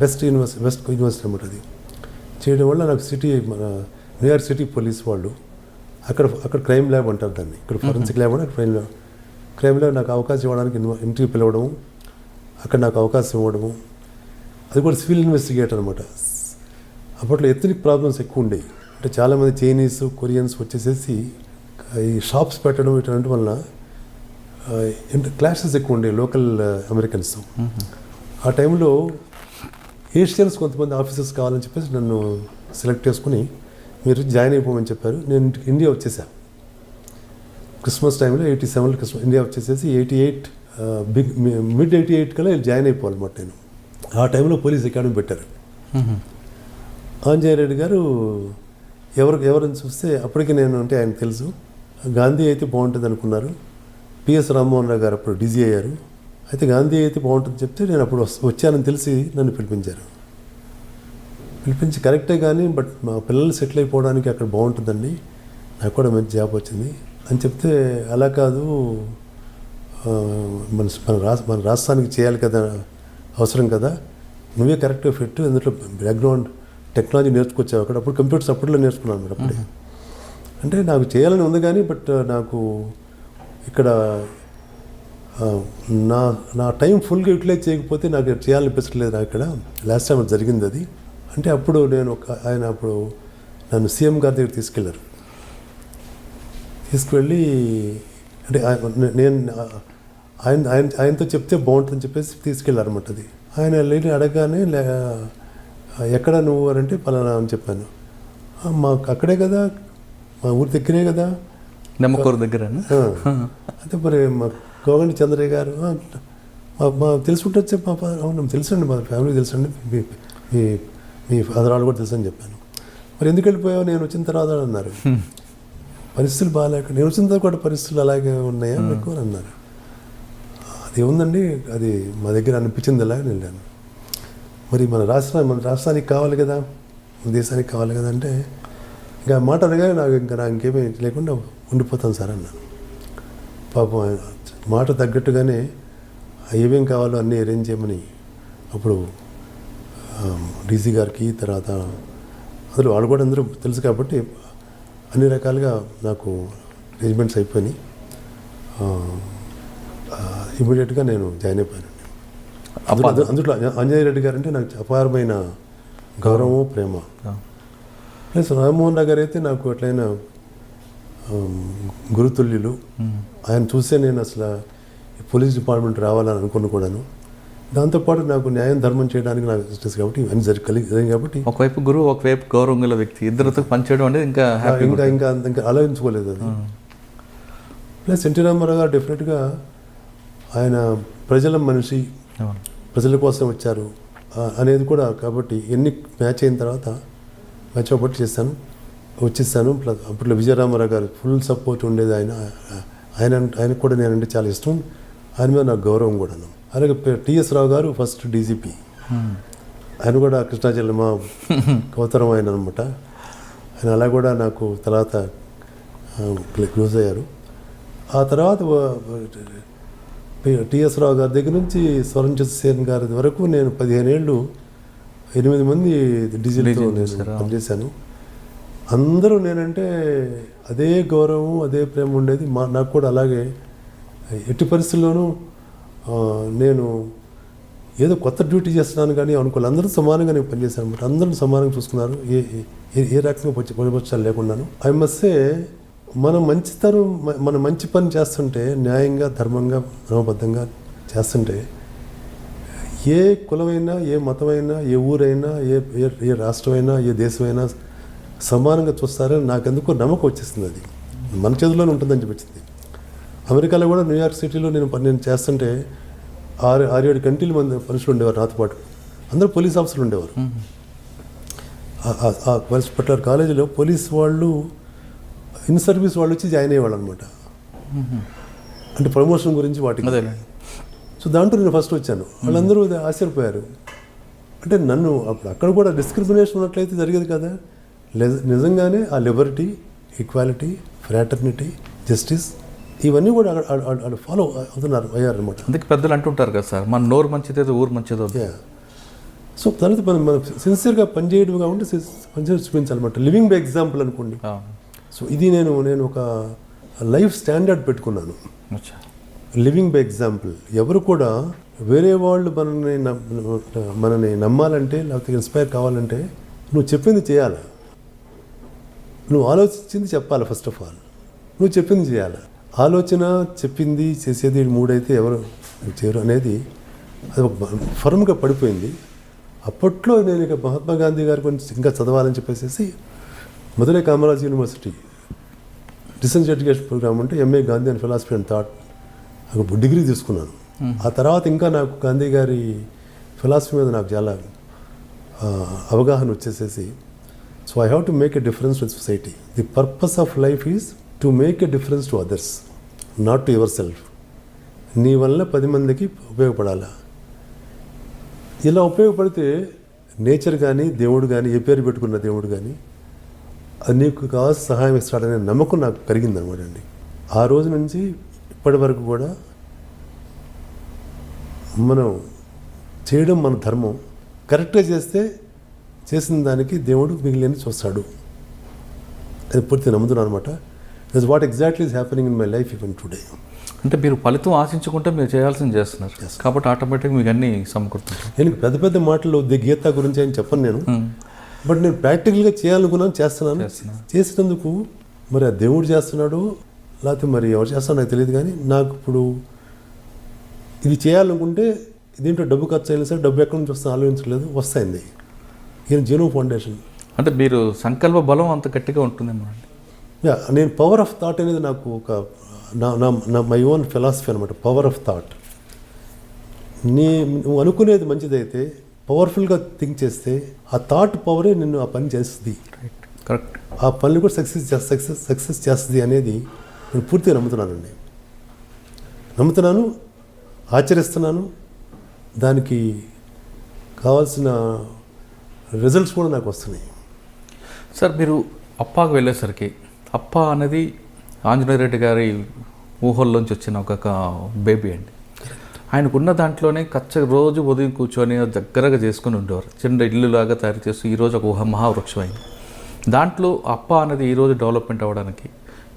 బెస్ట్ యూనివర్సిటీ అనమాట. అది చేయడం వల్ల నాకు మన న్యూయార్క్ సిటీ పోలీస్ వాళ్ళు అక్కడ క్రైమ్ ల్యాబ్ అంటారు దాన్ని, ఇక్కడ ఫోరెన్సిక్ ల్యాబ్ అంటే క్రైమ్ ల్యాబ్ నాకు అవకాశం ఇవ్వడానికి ఇంటర్వ్యూ పిలవడము, అక్కడ నాకు అవకాశం ఇవ్వడము. అది కూడా సివిల్ ఇన్వెస్టిగేటర్ అనమాట. అప్పట్లో ఎథనిక్ ప్రాబ్లమ్స్ ఎక్కువ ఉండేవి. అంటే చాలామంది చైనీస్ కొరియన్స్ వచ్చేసేసి ఈ షాప్స్ పెట్టడం ఇటువంటి వల్ల క్లాషెస్ ఎక్కువ ఉండేవి లోకల్ అమెరికన్స్. ఆ టైంలో ఏషియన్స్ కొంతమంది ఆఫీసర్స్ కావాలని చెప్పేసి నన్ను సెలెక్ట్ చేసుకుని మీరు జాయిన్ అయిపోమని చెప్పారు. నేను ఇండియా వచ్చేసాను క్రిస్మస్ టైంలో 87లో ఇండియా వచ్చేసేసి 88 మిడ్ 88 కల్లా జాయిన్ అయిపోవాలన్నమాట. నేను ఆ టైంలో పోలీస్ అకాడమీ పెట్టారు. ఆంజనేయ రెడ్డి గారు ఎవరిని చూస్తే అప్పటికి నేను అంటే ఆయన తెలుసు, గాంధీ అయితే బాగుంటుంది అనుకున్నారు. పిఎస్ రామ్మోహన్ రావు గారు అప్పుడు డీజీ అయ్యారు. అయితే గాంధీ అయితే బాగుంటుంది చెప్తే నేను అప్పుడు వచ్చానని తెలిసి నన్ను పిలిపించి కరెక్టే కానీ బట్ మా పిల్లలు సెటిల్ అయిపోవడానికి అక్కడ బాగుంటుందండి, నాకు కూడా మంచి జాబ్ వచ్చింది అని చెప్తే, అలా కాదు మన రాష్ట్రానికి చేయాలి కదా, అవసరం కదా, నువ్వే కరెక్ట్గా ఫిట్, అందులో బ్యాక్గ్రౌండ్ టెక్నాలజీ నేర్చుకొచ్చావు అక్కడ. అప్పుడు కంప్యూటర్స్ అప్పట్లో నేర్చుకున్నాను అన్నమాట. అప్పుడే అంటే నాకు చేయాలని ఉంది కానీ బట్ నాకు ఇక్కడ నా టైం ఫుల్గా యూటిలైజ్ చేయకపోతే నాకు చేయాలనిపించట్లేదు. నాకు ఇక్కడ లాస్ట్ టైం జరిగింది అది. అంటే అప్పుడు ఆయన అప్పుడు నన్ను సీఎం గారి దగ్గర తీసుకువెళ్ళి అంటే నేను ఆయనతో చెప్తే బాగుంటుందని చెప్పేసి తీసుకెళ్ళారన్నమాట. అది ఆయన లేని అడగగానే ఎక్కడ నువ్వు అని అంటే పలానా అని చెప్పాను. మాకు అక్కడే కదా, మా ఊరి దగ్గరే కదా, నమ్మకూరు దగ్గర. అంటే మరి మా కోగండి చంద్రయ్య గారు మా తెలుసుంటే అవును తెలుసండి, మా ఫ్యామిలీ తెలుసండి, మీ ఫాదర్ వాళ్ళు కూడా తెలుసని చెప్పాను. మరి ఎందుకు వెళ్ళిపోయావు నేను వచ్చిన తర్వాత అన్నారు. పరిస్థితులు బాగాలేక నేను వచ్చిన తర్వాత కూడా పరిస్థితులు అలాగే ఉన్నాయా మీకు అని అన్నారు. అది ఉందండి, అది మా దగ్గర అనిపించింది అలాగే వెళ్ళాను. మరి మన రాష్ట్రానికి కావాలి కదా, మన దేశానికి కావాలి కదా అంటే ఇంకా మాట అనగా నాకు ఇంకేమీ లేకుండా ఉండిపోతాను సార్ అన్నాను. పాపం మాట తగ్గట్టుగానే ఏమేం కావాలో అన్నీ అరేంజ్ చేయమని అప్పుడు డీసీ గారికి, తర్వాత అందులో వాళ్ళు కూడా అందరూ తెలుసు కాబట్టి అన్ని రకాలుగా నాకు అరేంజ్మెంట్స్ అయిపోయినాయి. ఇమీడియట్గా నేను జాయిన్ అయిపోయాను. అందులో ఆంజనేయ రెడ్డి గారు అంటే నాకు అపారమైన గౌరవం, ప్రేమ. ప్లస్ రామ్మోహన్ రావు గారు అయితే నాకు అట్లయినా గురుతుల్యులు. ఆయన చూస్తే నేను అసలు పోలీస్ డిపార్ట్మెంట్ రావాలని అనుకుని కూడాను. దాంతోపాటు నాకు న్యాయం ధర్మం చేయడానికి నాకు ఇష్టం కాబట్టి ఇవన్నీ జరిగింది కాబట్టి ఒకవైపు గురువు, ఒకవైపు గౌరవం గల వ్యక్తి, ఇద్దరితో పనిచేయడం అనేది ఇంకా ఇంకా ఆలోచించుకోలేదు అది. ప్లస్ ఎన్టీ రామారావు గారు డెఫినెట్గా ఆయన ప్రజల మనిషి, ప్రజల కోసం వచ్చారు అనేది కూడా కాబట్టి ఎన్ని మ్యాచ్ అయిన తర్వాత మ్యాచ్ అవ్వబట్టి వచ్చేసాను. అప్పట్లో విజయరామారావు గారు ఫుల్ సపోర్ట్ ఉండేది. ఆయనకు కూడా నేనంటే చాలా ఇష్టం, ఆయన మీద నాకు గౌరవం కూడాను. అలాగే టిఎస్ రావు గారు ఫస్ట్ డీజీపీ, ఆయన కూడా కృష్ణా జిల్లా మా కౌతరం ఆయన అనమాట. ఆయన అలా కూడా నాకు తర్వాత క్లోజ్ అయ్యారు. ఆ తర్వాత టిఎస్ రావు గారి దగ్గర నుంచి స్వరంజిత్ సేన్ గారి వరకు నేను 15 ఏళ్ళు 8 మంది డీజీలతో నేను పనిచేశాను. అందరూ నేనంటే అదే గౌరవం, అదే ప్రేమ ఉండేది. నాకు కూడా అలాగే ఎట్టి పరిస్థితుల్లోనూ నేను ఏదో కొత్త డ్యూటీ చేస్తున్నాను కానీ అనుకోవాలి. అందరూ సమానంగా నేను పనిచేశాను అనమాట. అందరూ సమానంగా చూసుకున్నారు, ఏ రకంగా పొరపక్షాలు లేకున్నాను. ఐ మస్ట్ సే మనం మంచి పని చేస్తుంటే, న్యాయంగా, ధర్మంగా, క్రమబద్ధంగా చేస్తుంటే ఏ కులమైనా, ఏ మతమైనా, ఏ ఊరైనా, ఏ రాష్ట్రమైనా, ఏ దేశమైనా సమానంగా చూస్తారని నాకెందుకో నమ్మకం వచ్చేసింది. అది మన చేతిలోనే ఉంటుందని చెప్పించింది. అమెరికాలో కూడా న్యూయార్క్ సిటీలో నేను చేస్తుంటే 6-7 కంట్రీల మంది మనుషులు ఉండేవారు నాతో పాటు. అందరూ పోలీస్ ఆఫీసర్లు ఉండేవారు. ఆ పర్టికులర్ కాలేజీలో పోలీస్ వాళ్ళు ఇన్ సర్వీస్ వాళ్ళు వచ్చి జాయిన్ అయ్యేవాళ్ళు అనమాట. అంటే ప్రమోషన్ గురించి వాటికి. సో దాంట్లో నేను ఫస్ట్ వచ్చాను. వాళ్ళందరూ ఆశ్చర్యపోయారు. అంటే నన్ను అక్కడ కూడా డిస్క్రిమినేషన్ ఉన్నట్లయితే జరిగేది కదా. నిజంగానే ఆ లిబర్టీ, ఈక్వాలిటీ, ఫ్రాటర్నిటీ, జస్టిస్ ఇవన్నీ కూడా వాళ్ళు ఫాలో అయ్యారనమాట. అందుకే పెద్దలు అంటుంటారు కదా సార్, మన నోరు మంచిదేదో ఊరు మంచిదో. సో తర్వాత మనం సిన్సియర్గా పనిచేయడంగా ఉంటే పనిచేసి చూపించాలన్నమాట. లివింగ్ బై ఎగ్జాంపుల్ అనుకోండి. సో ఇది నేను ఒక లైఫ్ స్టాండర్డ్ పెట్టుకున్నాను. Living by example. ఎవరు కూడా వేరే వాళ్ళు మనని నమ్మాలంటే లేకపోతే ఇన్స్పైర్ కావాలంటే నువ్వు చెప్పింది చేయాలి. నువ్వు ఆలోచించింది చెప్పాలి. ఫస్ట్ ఆఫ్ ఆల్ నువ్వు చెప్పింది చేయాలి. ఆలోచన, చెప్పింది, చేసేది మూడైతే ఎవరు చేయరు అనేది అది ఒక ఫర్మ్గా పడిపోయింది. అప్పట్లో నేను ఇక మహాత్మా గాంధీ గారి గురించి ఇంకా చదవాలని చెప్పేసి Madurai Kamaraj university distance education program అంటే MA Gandhi and philosophy and thought ఒక డిగ్రీ తీసుకున్నాను. ఆ తర్వాత ఇంకా నాకు గాంధీ గారి ఫిలాసఫీ మీద నాకు చాలా అవగాహన వచ్చేసేసి so I have to make a difference to society. The purpose of life is to make a difference to others, not to your self. నీ వల్ల 10 మందికి ఉపయోగపడాలా. ఇలా ఉపయోగపడితే నేచర్ కానీ దేవుడు కానీ ఏ పేరు పెట్టుకున్న దేవుడు కానీ అది నీకు కావాల్సిన సహాయం ఇస్తాడనే నమ్మకం నాకు కలిగింది అనమాట అండి. ఆ రోజు నుంచి ఇప్పటి వరకు కూడా మనం చేయడం మన ధర్మం. కరెక్ట్గా చేస్తే చేసిన దానికి దేవుడు మిగిలిన చూస్తాడు. అది పూర్తి నమ్ముతున్నాను అనమాట. That's what exactly is happening in my life even today. అంటే మీరు ఫలితం ఆశించుకుంటే మీరు చేయాల్సింది చేస్తున్నారు కాబట్టి ఆటోమేటిక్గా మీకు అన్నీ సమకూరుతుంది. నేను పెద్ద పెద్ద మాటలు గీత గురించి అని చెప్పను నేను. బట్ నేను ప్రాక్టికల్గా చేయాలనుకున్నాను, చేస్తున్నాను. చేసినందుకు మరి ఆ దేవుడు చేస్తున్నాడు లేకపోతే మరి ఎవరు చేస్తారో నాకు తెలియదు. కానీ నాకు ఇప్పుడు ఇది చేయాలనుకుంటే దీంట్లో డబ్బు ఖర్చు అయినా సరే డబ్బు ఎక్కడి నుంచి వస్తాను ఆలోచించలేదు, వస్తాయింది. ఈయన జీనో ఫౌండేషన్. అంటే మీరు సంకల్ప బలం అంత గట్టిగా ఉంటుందేమో అండి. నేను పవర్ ఆఫ్ థాట్ అనేది నాకు ఒక నా మై ఓన్ ఫిలాసఫీ అనమాట. Power of thought. నువ్వు అనుకునేది మంచిదైతే పవర్ఫుల్గా థింక్ చేస్తే ఆ థాట్ పవరే నిన్ను ఆ పని చేస్తుంది. కరెక్ట్. ఆ పనులు కూడా సక్సెస్ చేస్తుంది అనేది నేను పూర్తిగా నమ్ముతున్నానండి. నమ్ముతున్నాను, ఆచరిస్తున్నాను. దానికి కావాల్సిన రిజల్ట్స్ కూడా నాకు వస్తున్నాయి. సార్ మీరు అప్పాకు వెళ్ళేసరికి అప్ప అనేది ఆంజనేయ రెడ్డి గారి ఊహల్లోంచి వచ్చిన ఒక బేబీ అండి. ఆయనకున్న దాంట్లోనే రోజు ఉదయం కూర్చొని దగ్గరగా చేసుకుని ఉండేవారు. చిన్న ఇల్లులాగా తయారు చేస్తూ ఈరోజు ఒక మహావృక్షం అయింది. దాంట్లో అప్ప అనేది ఈరోజు డెవలప్మెంట్ అవ్వడానికి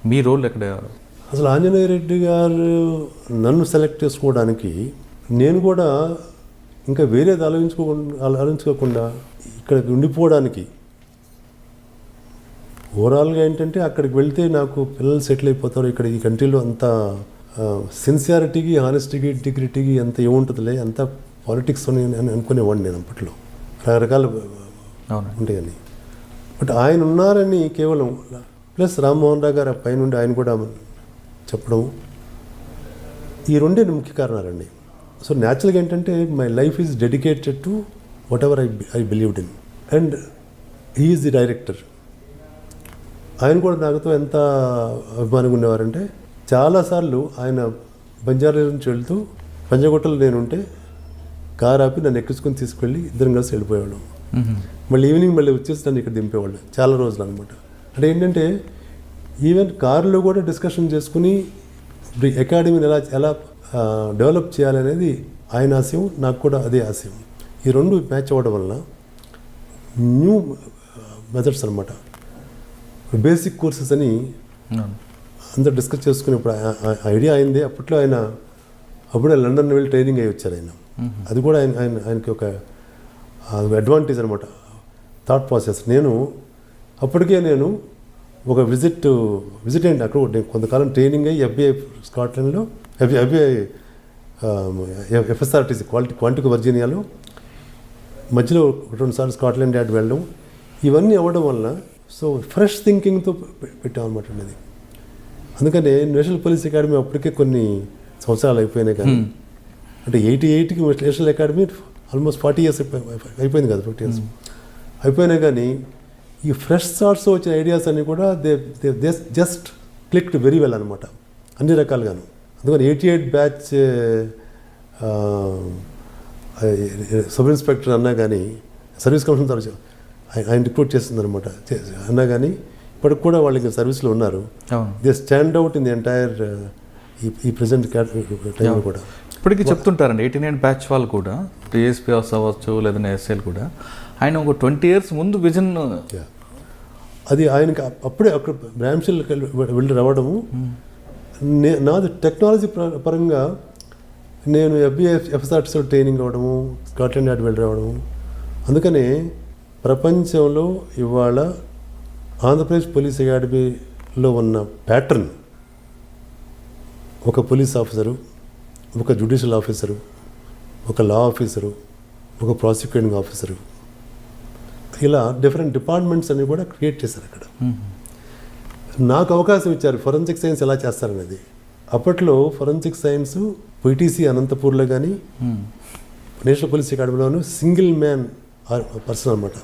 మీ రోల్ ఎక్కడ? అసలు ఆంజనేయ రెడ్డి గారు నన్ను సెలెక్ట్ చేసుకోవడానికి నేను కూడా ఇంకా వేరేది ఆలోచించుకోకుండా ఇక్కడ ఉండిపోవడానికి ఓవరాల్గా ఏంటంటే అక్కడికి వెళ్తే నాకు పిల్లలు సెటిల్ అయిపోతారు. ఇక్కడ ఈ కంట్రీలో అంత సిన్సియారిటీకి, హానెస్టీకి, ఇంటిగ్రిటీకి అంత ఏముంటుందిలే, అంత పాలిటిక్స్ అని అనుకునేవాడిని నేను అప్పట్లో. రకరకాల ఉంటాయని. బట్ ఆయన ఉన్నారని కేవలం ప్లస్ రామ్మోహన్ రావు గారు పైనుండి ఆయన కూడా చెప్పడం, ఈ రెండే ముఖ్య కారణాలండి. సో న్యాచురల్గా ఏంటంటే my life is dedicated to what ever I believed in and he is the director. ఆయన కూడా నాకుతో ఎంత అభిమానంగా ఉండేవారంటే చాలాసార్లు ఆయన బంజారా నుంచి వెళ్తూ పంజగుట్టలో నేనుంటే కారు ఆపి నన్ను ఎక్కించుకొని తీసుకెళ్ళి ఇద్దరం కలిసి వెళ్ళిపోయేవాళ్ళం. మళ్ళీ ఈవినింగ్ మళ్ళీ వచ్చేసి నన్ను ఇక్కడ దింపేవాళ్ళు చాలా రోజులు అనమాట. అంటే ఏంటంటే ఈవెన్ కారులో కూడా డిస్కషన్ చేసుకుని అకాడమీని ఎలా డెవలప్ చేయాలనేది ఆయన ఆశయం, నాకు కూడా అదే ఆశయం. ఈ రెండు మ్యాచ్ అవ్వడం వలన న్యూ మెథడ్స్ అనమాట, బేసిక్ కోర్సెస్ అని అందరూ డిస్కస్ చేసుకుని ఇప్పుడు ఐడియా అయింది. అప్పట్లో అప్పుడే లండన్ వెళ్ళి ట్రైనింగ్ అయ్యి వచ్చారు ఆయన. అది కూడా ఆయనకి ఒక అడ్వాంటేజ్ అనమాట, థాట్ ప్రాసెస్. అప్పటికే నేను ఒక విజిట్ అయింది అక్కడ. కొంతకాలం ట్రైనింగ్ అయ్యి ఎఫ్బిఐ స్కాట్లాండ్లో, ఎఫ్బిఐ ఎఫ్ఎస్ఆర్టీసీ క్వాంటికో వర్జీనియాలో, మధ్యలో 2 సార్లు స్కాట్లాండ్ యార్డ్ వెళ్ళడం, ఇవన్నీ అవ్వడం వలన సో ఫ్రెష్ థింకింగ్తో పెట్టామన్నమాట అనేది. అందుకని నేషనల్ పోలీస్ అకాడమీ అప్పటికే కొన్ని సంవత్సరాలు అయిపోయినాయి కానీ, అంటే 88కి నేషనల్ అకాడమీ ఆల్మోస్ట్ 40 years అయిపోయింది కదా, 40 years అయిపోయినా కానీ ఈ ఫ్రెష్ థాట్స్ వచ్చిన ఐడియాస్ అన్నీ కూడా they just clicked very well అనమాట, అన్ని రకాలుగాను. అందుకని 88 బ్యాచ్ సబ్ ఇన్స్పెక్టర్ అన్నా కానీ, సర్వీస్ కమిషన్ తరచు ఆయన రిక్రూట్ చేస్తుందన్నమాట అన్నా కానీ, ఇప్పటికి కూడా వాళ్ళకి సర్వీస్లో ఉన్నారు. They stand out in the entire ఈ ప్రజెంట్ టైంలో కూడా. ఇప్పటికీ చెప్తుంటారండి 89 బ్యాచ్ వాళ్ళు కూడా, డిఎస్పీ అవ్వచ్చు లేదంటే ఎస్ఐలు కూడా, ఆయన ఒక 20 years ముందు విజన్. అది ఆయనకి అప్పుడే అక్కడ బ్రాంచ్లు వెళ్ళి రావడము. నాది టెక్నాలజీ పరంగా నేను FBI FSRTCలో ట్రైనింగ్ అవ్వడము, స్కాట్లాండ్ యార్డ్ వెళ్ళి రావడము. అందుకనే ప్రపంచంలో ఇవాళ ఆంధ్రప్రదేశ్ పోలీస్ అకాడమీలో ఉన్న ప్యాటర్న్, ఒక పోలీస్ ఆఫీసరు, ఒక జ్యుడిషియల్ ఆఫీసరు, ఒక లా ఆఫీసరు, ఒక ప్రాసిక్యూటింగ్ ఆఫీసరు, ఇలా డిఫరెంట్ డిపార్ట్మెంట్స్ అన్ని కూడా క్రియేట్ చేశారు అక్కడ. నాకు అవకాశం ఇచ్చారు ఫోరెన్సిక్ సైన్స్ ఎలా చేస్తారనేది. అప్పట్లో ఫోరెన్సిక్ సైన్స్ PTC అనంతపూర్లో కానీ నేషనల్ పోలీస్ అకాడమీలోనూ సింగిల్ మ్యాన్ పర్సన్ అనమాట.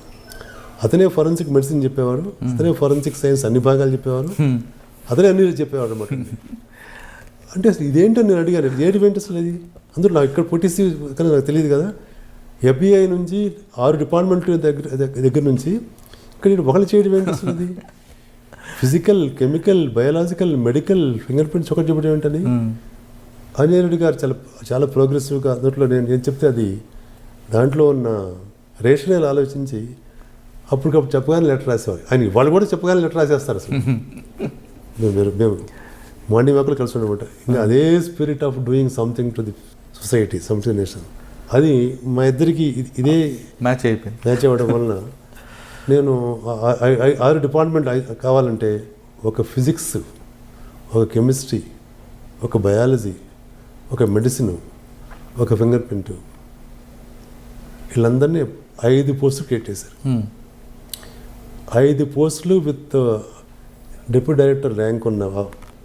అతనే ఫోరెన్సిక్ మెడిసిన్ చెప్పేవారు, అతనే ఫోరెన్సిక్ సైన్స్ అన్ని భాగాలు చెప్పేవారు, అతనే అన్ని చెప్పేవారు అనమాట. అంటే అసలు ఇదేంటని నేను అడిగాను, ఏంటి అసలు ఇది? అందులో నాకు ఇక్కడ PTC కానీ నాకు తెలియదు కదా. FBI నుంచి 6 డిపార్ట్మెంట్ల దగ్గర నుంచి ఇక్కడ ఒకళ్ళు చేయడం ఏంటి అసలు? ఇది physical, chemical, biological, medical, finger prints ఒకటి చెప్పడం ఏంటని. ఆంజనేయ రెడ్డి గారు చాలా చాలా ప్రోగ్రెసివ్గా దాంట్లో నేను చెప్తే అది దాంట్లో ఉన్న రేషనల్ ఆలోచించి అప్పటికప్పుడు చెప్పగానే లెటర్ రాసేవారు. ఆయన వాళ్ళు కూడా చెప్పగానే లెటర్ రాసేస్తారు అసలు. మేము మార్నింగ్ వాక్లో కలిసి ఉండమాట. ఇంకా అదే spirit of doing something to the society, something nation, అది మా ఇద్దరికి ఇదే మ్యాచ్ అయిపోయింది. మ్యాచ్ అవ్వడం వలన నేను 6 డిపార్ట్మెంట్ కావాలంటే ఒక ఫిజిక్స్, ఒక కెమిస్ట్రీ, ఒక బయాలజీ, ఒక మెడిసిన్, ఒక ఫింగర్ ప్రింట్, వీళ్ళందరినీ 5 పోస్టులు క్రియేట్ చేశారు. 5 పోస్టులు విత్ డిప్యూటీ డైరెక్టర్ ర్యాంక్ ఉన్న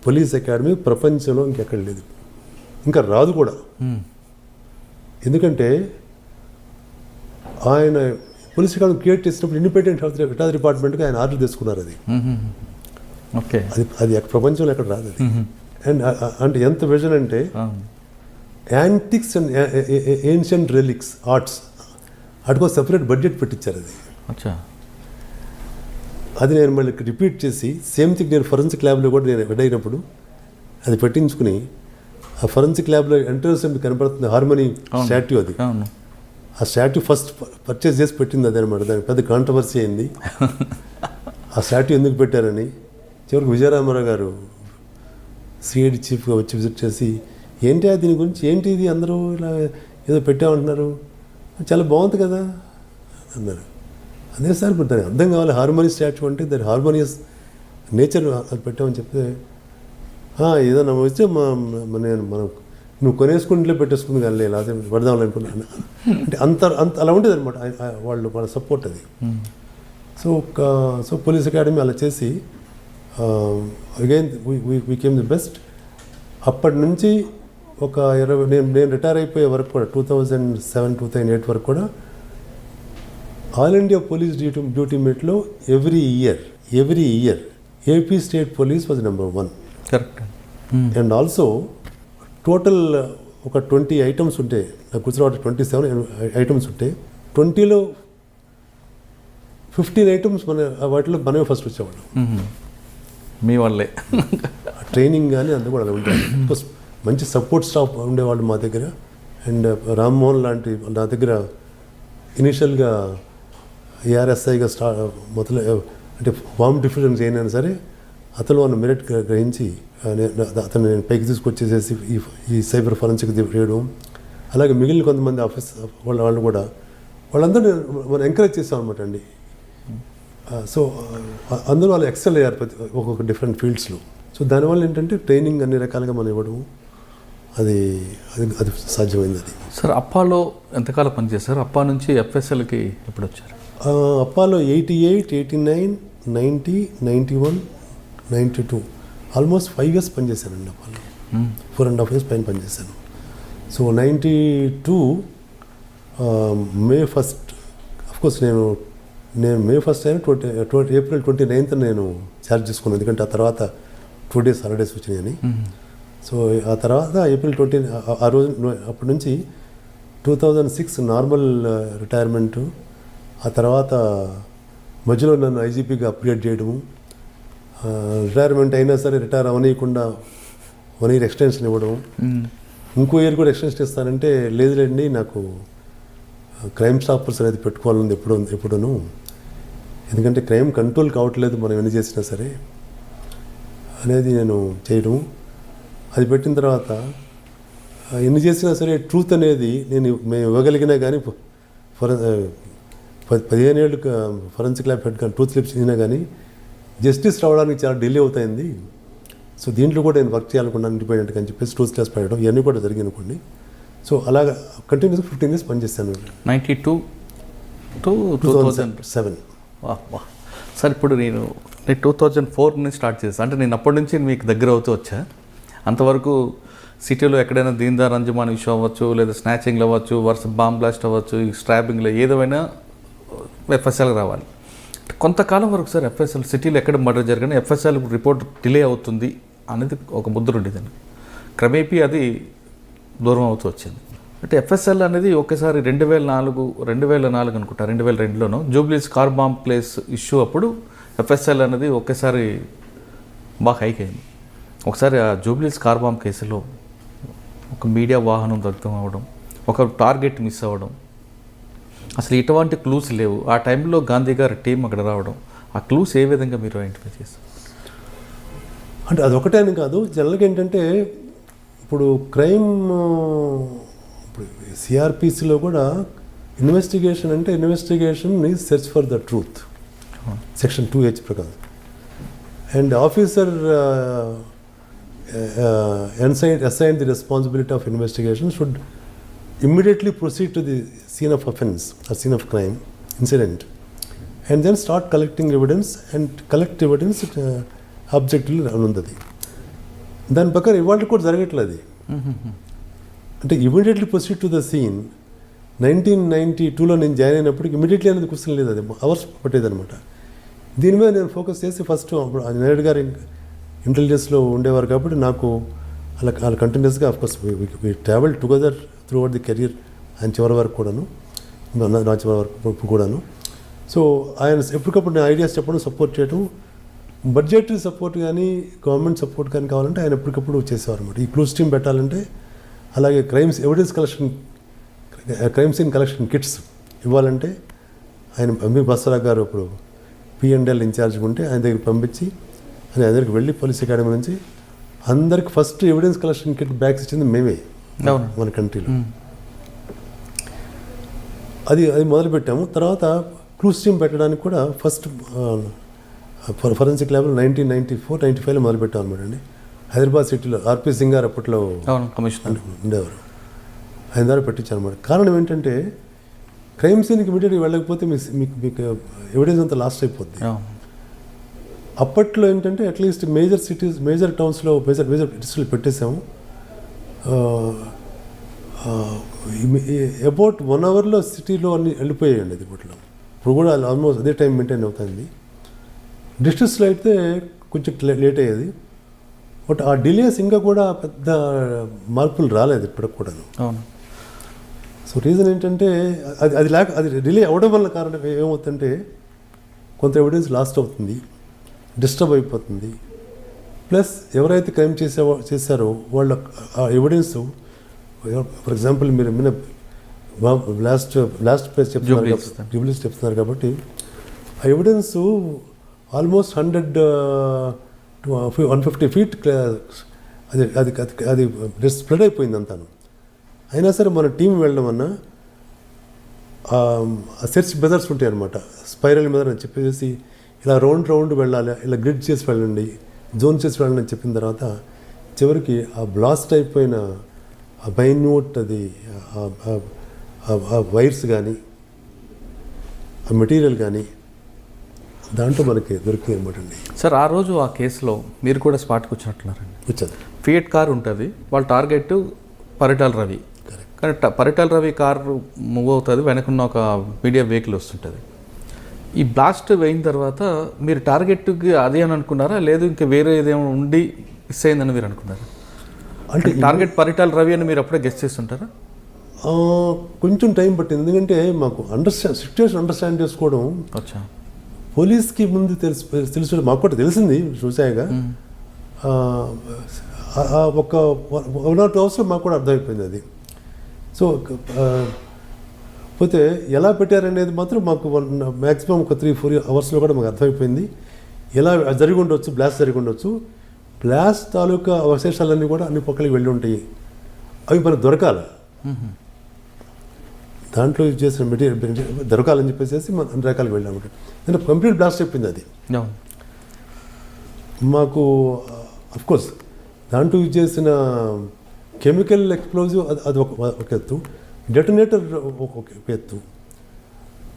పోలీస్ అకాడమీ ప్రపంచంలో ఇంకెక్కడ లేదు, ఇంకా రాదు కూడా. ఎందుకంటే ఆయన పోలీస్ అకాడమీ క్రియేట్ చేసినప్పుడు ఇండిపెండెంట్ హెల్త్ డిపార్ట్మెంట్కి ఆయన ఆర్డర్ తీసుకున్నారు. అది ఓకే, అది ప్రపంచంలో ఎక్కడ రాదు అది. అండ్ అంటే ఎంత విజన్ అంటే antiques and ancient relics arts అటుకో సెపరేట్ బడ్జెట్ పెట్టించారు. అది నేను మళ్ళీ రిపీట్ చేసి సేమ్ థింగ్ నేను ఫోరెన్సిక్ ల్యాబ్లో కూడా నేను అయినప్పుడు అది పెట్టించుకుని, ఆ ఫోరెన్సిక్ ల్యాబ్లో ఎంట్రన్స్ కనపడుతుంది హార్మోనీ స్టాట్యూ. అది ఆ స్టాట్యూ ఫస్ట్ పర్చేస్ చేసి పెట్టింది అది అనమాట. దానికి పెద్ద కాంట్రవర్సీ అయింది ఆ స్టాట్యూ ఎందుకు పెట్టారని. చివరికి విజయరామారావు గారు CID చీఫ్గా వచ్చి విజిట్ చేసి, ఏంటి దీని గురించి, ఏంటి ఇది అందరూ ఇలా ఏదో పెట్టామంటున్నారు, చాలా బాగుంది కదా అన్నారు. అదే సార్ మరి దానికి అర్థం కావాలి, హార్మోనియస్ స్టాట్యూ అంటే దాని హార్మోనియస్ నేచర్ అది పెట్టామని చెప్తే, ఏదో నమ్మ వచ్చి మనం నువ్వు కొనేసుకుంటే పెట్టేసుకుంది కానీ లేదా పెడదామని అనుకున్నాను. అంటే అంత అలా ఉంటుంది అనమాట వాళ్ళ సపోర్ట్ అది. సో పోలీస్ అకాడమీ అలా చేసి again we came the best. అప్పటి నుంచి ఒక 20 నేను రిటైర్ అయిపోయే వరకు కూడా 2007-2008 వరకు కూడా ఆల్ ఇండియా పోలీస్ డ్యూటీ మీట్లో every year AP state police was number 1. Correct. And also total ఒక 20 ఐటమ్స్ ఉంటే, నాకు గుర్తురావడం 27 ఐటమ్స్ ఉంటే 20లో 15 ఐటమ్స్ వాటిలో మనమే ఫస్ట్ వచ్చేవాళ్ళం. మీ వాళ్ళే ట్రైనింగ్ కానీ అంతా కూడా అలా ఉంటుంది. మంచి సపోర్ట్ స్టాఫ్ ఉండేవాళ్ళు మా దగ్గర. అండ్ రామ్మోహన్ లాంటి నా దగ్గర ఇనీషియల్గా ARSIగా మొదలు అంటే బాంబ్ డిఫెన్స్ అయినా సరే అతను ఉన్న మెరిట్ గ్రహించి అతను నేను పైకి తీసుకొచ్చేసేసి ఈ సైబర్ ఫోరెన్సిక్ చేయడం. అలాగే మిగిలిన కొంతమంది ఆఫీస్ వాళ్ళు కూడా వాళ్ళందరూ మనం ఎంకరేజ్ చేస్తాం అనమాట అండి. సో అందులో వాళ్ళు ఎక్సెల్ అయ్యారు ఒక్కొక్క డిఫరెంట్ ఫీల్డ్స్లో. సో దానివల్ల ఏంటంటే ట్రైనింగ్ అన్ని రకాలుగా మనం ఇవ్వడము అది సాధ్యమైంది. అది సార్ అప్పాలో ఎంతకాలం పనిచేశారు? అప్పా నుంచి FSLకి ఎప్పుడు వచ్చారు? అప్పాలో 88, 89, 90, 91, 92 ఆల్మోస్ట్ 5 years పనిచేశానండి వాళ్ళు. 4.5 years పైన పనిచేశాను. సో 92 May 1st అఫ్కోర్స్ నేను May 1st అయినా April 29th నేను ఛార్జ్ చేసుకున్నాను, ఎందుకంటే ఆ తర్వాత 2 days హాలిడేస్ వచ్చినాయని. సో ఆ తర్వాత April 20 ఆ రోజు అప్పటి నుంచి 2006 నార్మల్ రిటైర్మెంటు. ఆ తర్వాత మధ్యలో నన్ను ఐజీపీగా అప్గ్రేడ్ చేయడము, రిటైర్మెంట్ అయినా సరే రిటైర్ అవనీయకుండా 1 year ఎక్స్టెన్షన్ ఇవ్వడం, ఇంకో ఇయర్ కూడా ఎక్స్టెన్షన్ ఇస్తానంటే లేదులేండి నాకు క్రైమ్ స్టాపర్స్ అనేది పెట్టుకోవాలని ఎప్పుడూను, ఎందుకంటే క్రైమ్ కంట్రోల్ కావట్లేదు మనం ఎన్ని చేసినా సరే అనేది నేను చేయడం. అది పెట్టిన తర్వాత ఎన్ని చేసినా సరే ట్రూత్ అనేది మేము ఇవ్వగలిగినా కానీ 15 ఏళ్ళు ఫోరెన్సిక్ ల్యాబ్ హెడ్ కానీ ట్రూత్ స్లిప్స్ ఇచ్చినా కానీ జస్టిస్ రావడానికి చాలా డిలే అవుతాయింది. సో దీంట్లో కూడా నేను వర్క్ చేయాలనుకున్నాను ఇండిపెండెంట్గా అని చెప్పేసి ట్రూత్ క్లాస్ పెట్టడం ఇవన్నీ కూడా జరిగింది అనుకోండి. సో అలాగా కంటిన్యూస్గా 15 years పనిచేస్తాను. 92 to 2007. సార్ ఇప్పుడు నేను 2004 నుంచి స్టార్ట్ చేస్తాను, అంటే నేను అప్పటి నుంచి మీకు దగ్గర అవుతూ వచ్చా. అంతవరకు సిటీలో ఎక్కడైనా దీన్దార్ అంజమాన్ ఇష్యూ అవ్వచ్చు, లేదా స్నాచింగ్లు అవ్వచ్చు, వరుస బాంబ్ బ్లాస్ట్ అవ్వచ్చు, ఈ స్ట్రాబింగ్లో ఏదైనా ఎఫ్ఎస్ఎల్ రావాలి. కొంతకాలం వరకు సార్ ఎఫ్ఎస్ఎల్ సిటీలో ఎక్కడ మర్డర్ జరిగినా ఎఫ్ఎస్ఎల్ రిపోర్ట్ డిలే అవుతుంది అనేది ఒక ముద్ర ఉండేదండి. క్రమేపీ అది దూరం అవుతూ వచ్చింది. అంటే ఎఫ్ఎస్ఎల్ అనేది ఒకేసారి 2004 అనుకుంటా, 2002లోనో జూబ్లీస్ కార్ బాంబ్ ప్లేస్ ఇష్యూ అప్పుడు ఎఫ్ఎస్ఎల్ అనేది ఒకేసారి బాగా హైక్ అయింది. ఒకసారి ఆ జూబ్లీస్ కార్ బాంబ్ కేసులో ఒక మీడియా వాహనం దగ్ధం అవ్వడం, ఒక టార్గెట్ మిస్ అవ్వడం, అసలు ఇటువంటి క్లూస్ లేవు. ఆ టైంలో గాంధీ గారి టీం అక్కడ రావడం, ఆ క్లూస్ ఏ విధంగా మీరు ఐడెంటిఫై చేస్తారు? అంటే అదొకటే అని కాదు, జనరల్గా ఏంటంటే ఇప్పుడు క్రైమ్ ఇప్పుడు సిఆర్పిసిలో కూడా ఇన్వెస్టిగేషన్ అంటే investigation is search for the truth, section 2H ప్రకారం. And officer assigned the responsibility of investigation should immediately proceed to the scene of offense or scene of crime incident and then start collecting evidence and collect evidence objectively అనుంది. దాని ప్రకారం ఇవాళ కూడా జరగట్లేదు. అంటే immediately proceed to the scene 1992లో నేను join అయినప్పటికి ఇమీడియట్లీ అనేది క్వశ్చన్ లేదు, అది అవర్స్ పట్టేదనమాట. దీని మీద నేను ఫోకస్ చేసి ఫస్ట్ అప్పుడు నాయుడు గారు ఇంటెలిజెన్స్లో ఉండేవారు కాబట్టి నాకు అలా కంటిన్యూస్గా of course we travel together through out the career, ఆయన చివరి వరకు కూడాను, నా చివరి వరకు కూడాను. సో ఆయన ఎప్పటికప్పుడు నేను ఐడియాస్ చెప్పడం, సపోర్ట్ చేయడం, బడ్జెటరీ సపోర్ట్ కానీ గవర్నమెంట్ సపోర్ట్ కానీ కావాలంటే ఆయన ఎప్పటికప్పుడు చేసేవారు అనమాట. ఈ క్లూస్ టీమ్ పెట్టాలంటే, అలాగే క్రైమ్ సీన్ కలెక్షన్ కిట్స్ ఇవ్వాలంటే ఆయన ఎంబీ బసవరావు గారు ఇప్పుడు P&L ఇన్ఛార్జ్ ఉంటే ఆయన దగ్గరికి పంపించి ఆయన దగ్గరికి వెళ్ళి పోలీస్ అకాడమీ నుంచి అందరికి first evidence collection kit bags ఇచ్చింది మేమే మన కంట్రీలో. అది మొదలుపెట్టాము. తర్వాత క్లూస్ టీమ్ పెట్టడానికి కూడా ఫస్ట్ ఫోరెన్సిక్ ల్యాబ్లో 1994-95లో మొదలుపెట్టాం అనమాట అండి. హైదరాబాద్ సిటీలో RP సింగ్ గారు అప్పట్లో కమిషనర్ ఉండేవారు, ఆయన ద్వారా పెట్టించారు అనమాట. కారణం ఏంటంటే క్రైమ్ సీన్కి ఇమీడియట్గా వెళ్ళకపోతే మీకు ఎవిడెన్స్ అంతా లాస్ట్ అయిపోద్ది. అప్పట్లో ఏంటంటే అట్లీస్ట్ మేజర్ సిటీస్, మేజర్ టౌన్స్లో, మేజర్ సిటీస్లో పెట్టేసాము. అబౌట్ 1 hourలో సిటీలో అన్ని వెళ్ళిపోయాయండి. అది ఇప్పట్లో ఇప్పుడు కూడా ఆల్మోస్ట్ అదే టైం మెయింటైన్ అవుతుంది. డిస్ట్రిక్ట్స్లో అయితే కొంచెం లేట్ అయ్యేది, బట్ ఆ డిలేస్ ఇంకా కూడా పెద్ద మార్పులు రాలేదు ఇప్పటికి కూడా. సో రీజన్ ఏంటంటే అది డిలే అవ్వడం వల్ల కారణం ఏమవుతుందంటే కొంత ఎవిడెన్స్ లాస్ట్ అవుతుంది, డిస్టర్బ్ అయిపోతుంది. ప్లస్ ఎవరైతే క్రైమ్ చేశారో వాళ్ళ ఆ ఎవిడెన్స్, ఫర్ ఎగ్జాంపుల్ మీరు ఏమైనా లాస్ట్ ప్లేస్ చెప్తున్నారు కాబట్టి ఆ ఎవిడెన్స్ ఆల్మోస్ట్ 100-150 feet అది స్ప్రెడ్ అయిపోయింది అంతాను. అయినా సరే మన టీం వెళ్ళడం అన్నా సెర్చ్ మెథడ్స్ ఉంటాయి అనమాట, స్పైరల్ మెథడ్ అని చెప్పేసి ఇలా రౌండ్ వెళ్ళాలి, ఇలా గ్రిడ్ చేసి వెళ్ళండి, జోన్ చేసి వెళ్ళండి అని చెప్పిన తర్వాత చివరికి ఆ బ్లాస్ట్ అయిపోయిన ఆ మైన్యూట్ అది ఆ వైర్స్ కానీ ఆ మెటీరియల్ కానీ దాంట్లో మనకి దొరికింది అనమాట అండి. సార్ ఆ రోజు ఆ కేసులో మీరు కూడా స్పాట్కి వచ్చినట్టున్నారండి. వచ్చాను. ఫియట్ కార్ ఉంటుంది, వాళ్ళ టార్గెట్ పరిటాల రవి. కానీ పరిటాల రవి కారు మూవ్ అవుతుంది, వెనకున్న ఒక మీడియా వెహికల్ వస్తుంటుంది. ఈ బ్లాస్ట్ అయిన తర్వాత మీరు టార్గెట్కి అదే అని అనుకున్నారా, లేదు ఇంకా వేరే ఏదేమో ఉండి మిస్ అయిందని మీరు అనుకున్నారా? అంటే టార్గెట్ పరిటాల రవి అని మీరు అప్పుడే గెస్ట్ చేస్తుంటారా? కొంచెం టైం పట్టింది, ఎందుకంటే మాకు సిచ్యువేషన్ అండర్స్టాండ్ చేసుకోవడం. అచ్చా. పోలీస్కి ముందు తెలుసు, మాకు కూడా తెలిసింది చూసాక. ఒక 1 or 2 hours మాకు కూడా అర్థమైపోయింది అది. సో పోతే ఎలా పెట్టారనేది మాత్రం మాకు మ్యాక్సిమం ఒక 3-4 hours కూడా మాకు అర్థమైపోయింది. ఎలా జరిగి ఉండొచ్చు, బ్లాస్ట్ జరిగి ఉండొచ్చు. బ్లాస్ట్ తాలూకా అవశేషాలన్నీ కూడా అన్ని పక్కలకి వెళ్ళి ఉంటాయి, అవి మనకు దొరకాలి. దాంట్లో యూజ్ చేసిన మెటీరియల్ దొరకాలని చెప్పేసి మనం అన్ని రకాలకు వెళ్ళాము. నేను కంప్లీట్ బ్లాస్ట్ చెప్పింది అది మాకు. అఫ్కోర్స్ దాంట్లో యూజ్ చేసిన కెమికల్ ఎక్స్ప్లోజివ్ అది ఒక ఎత్తు, డెటనేటర్ ఒక ఎత్తు,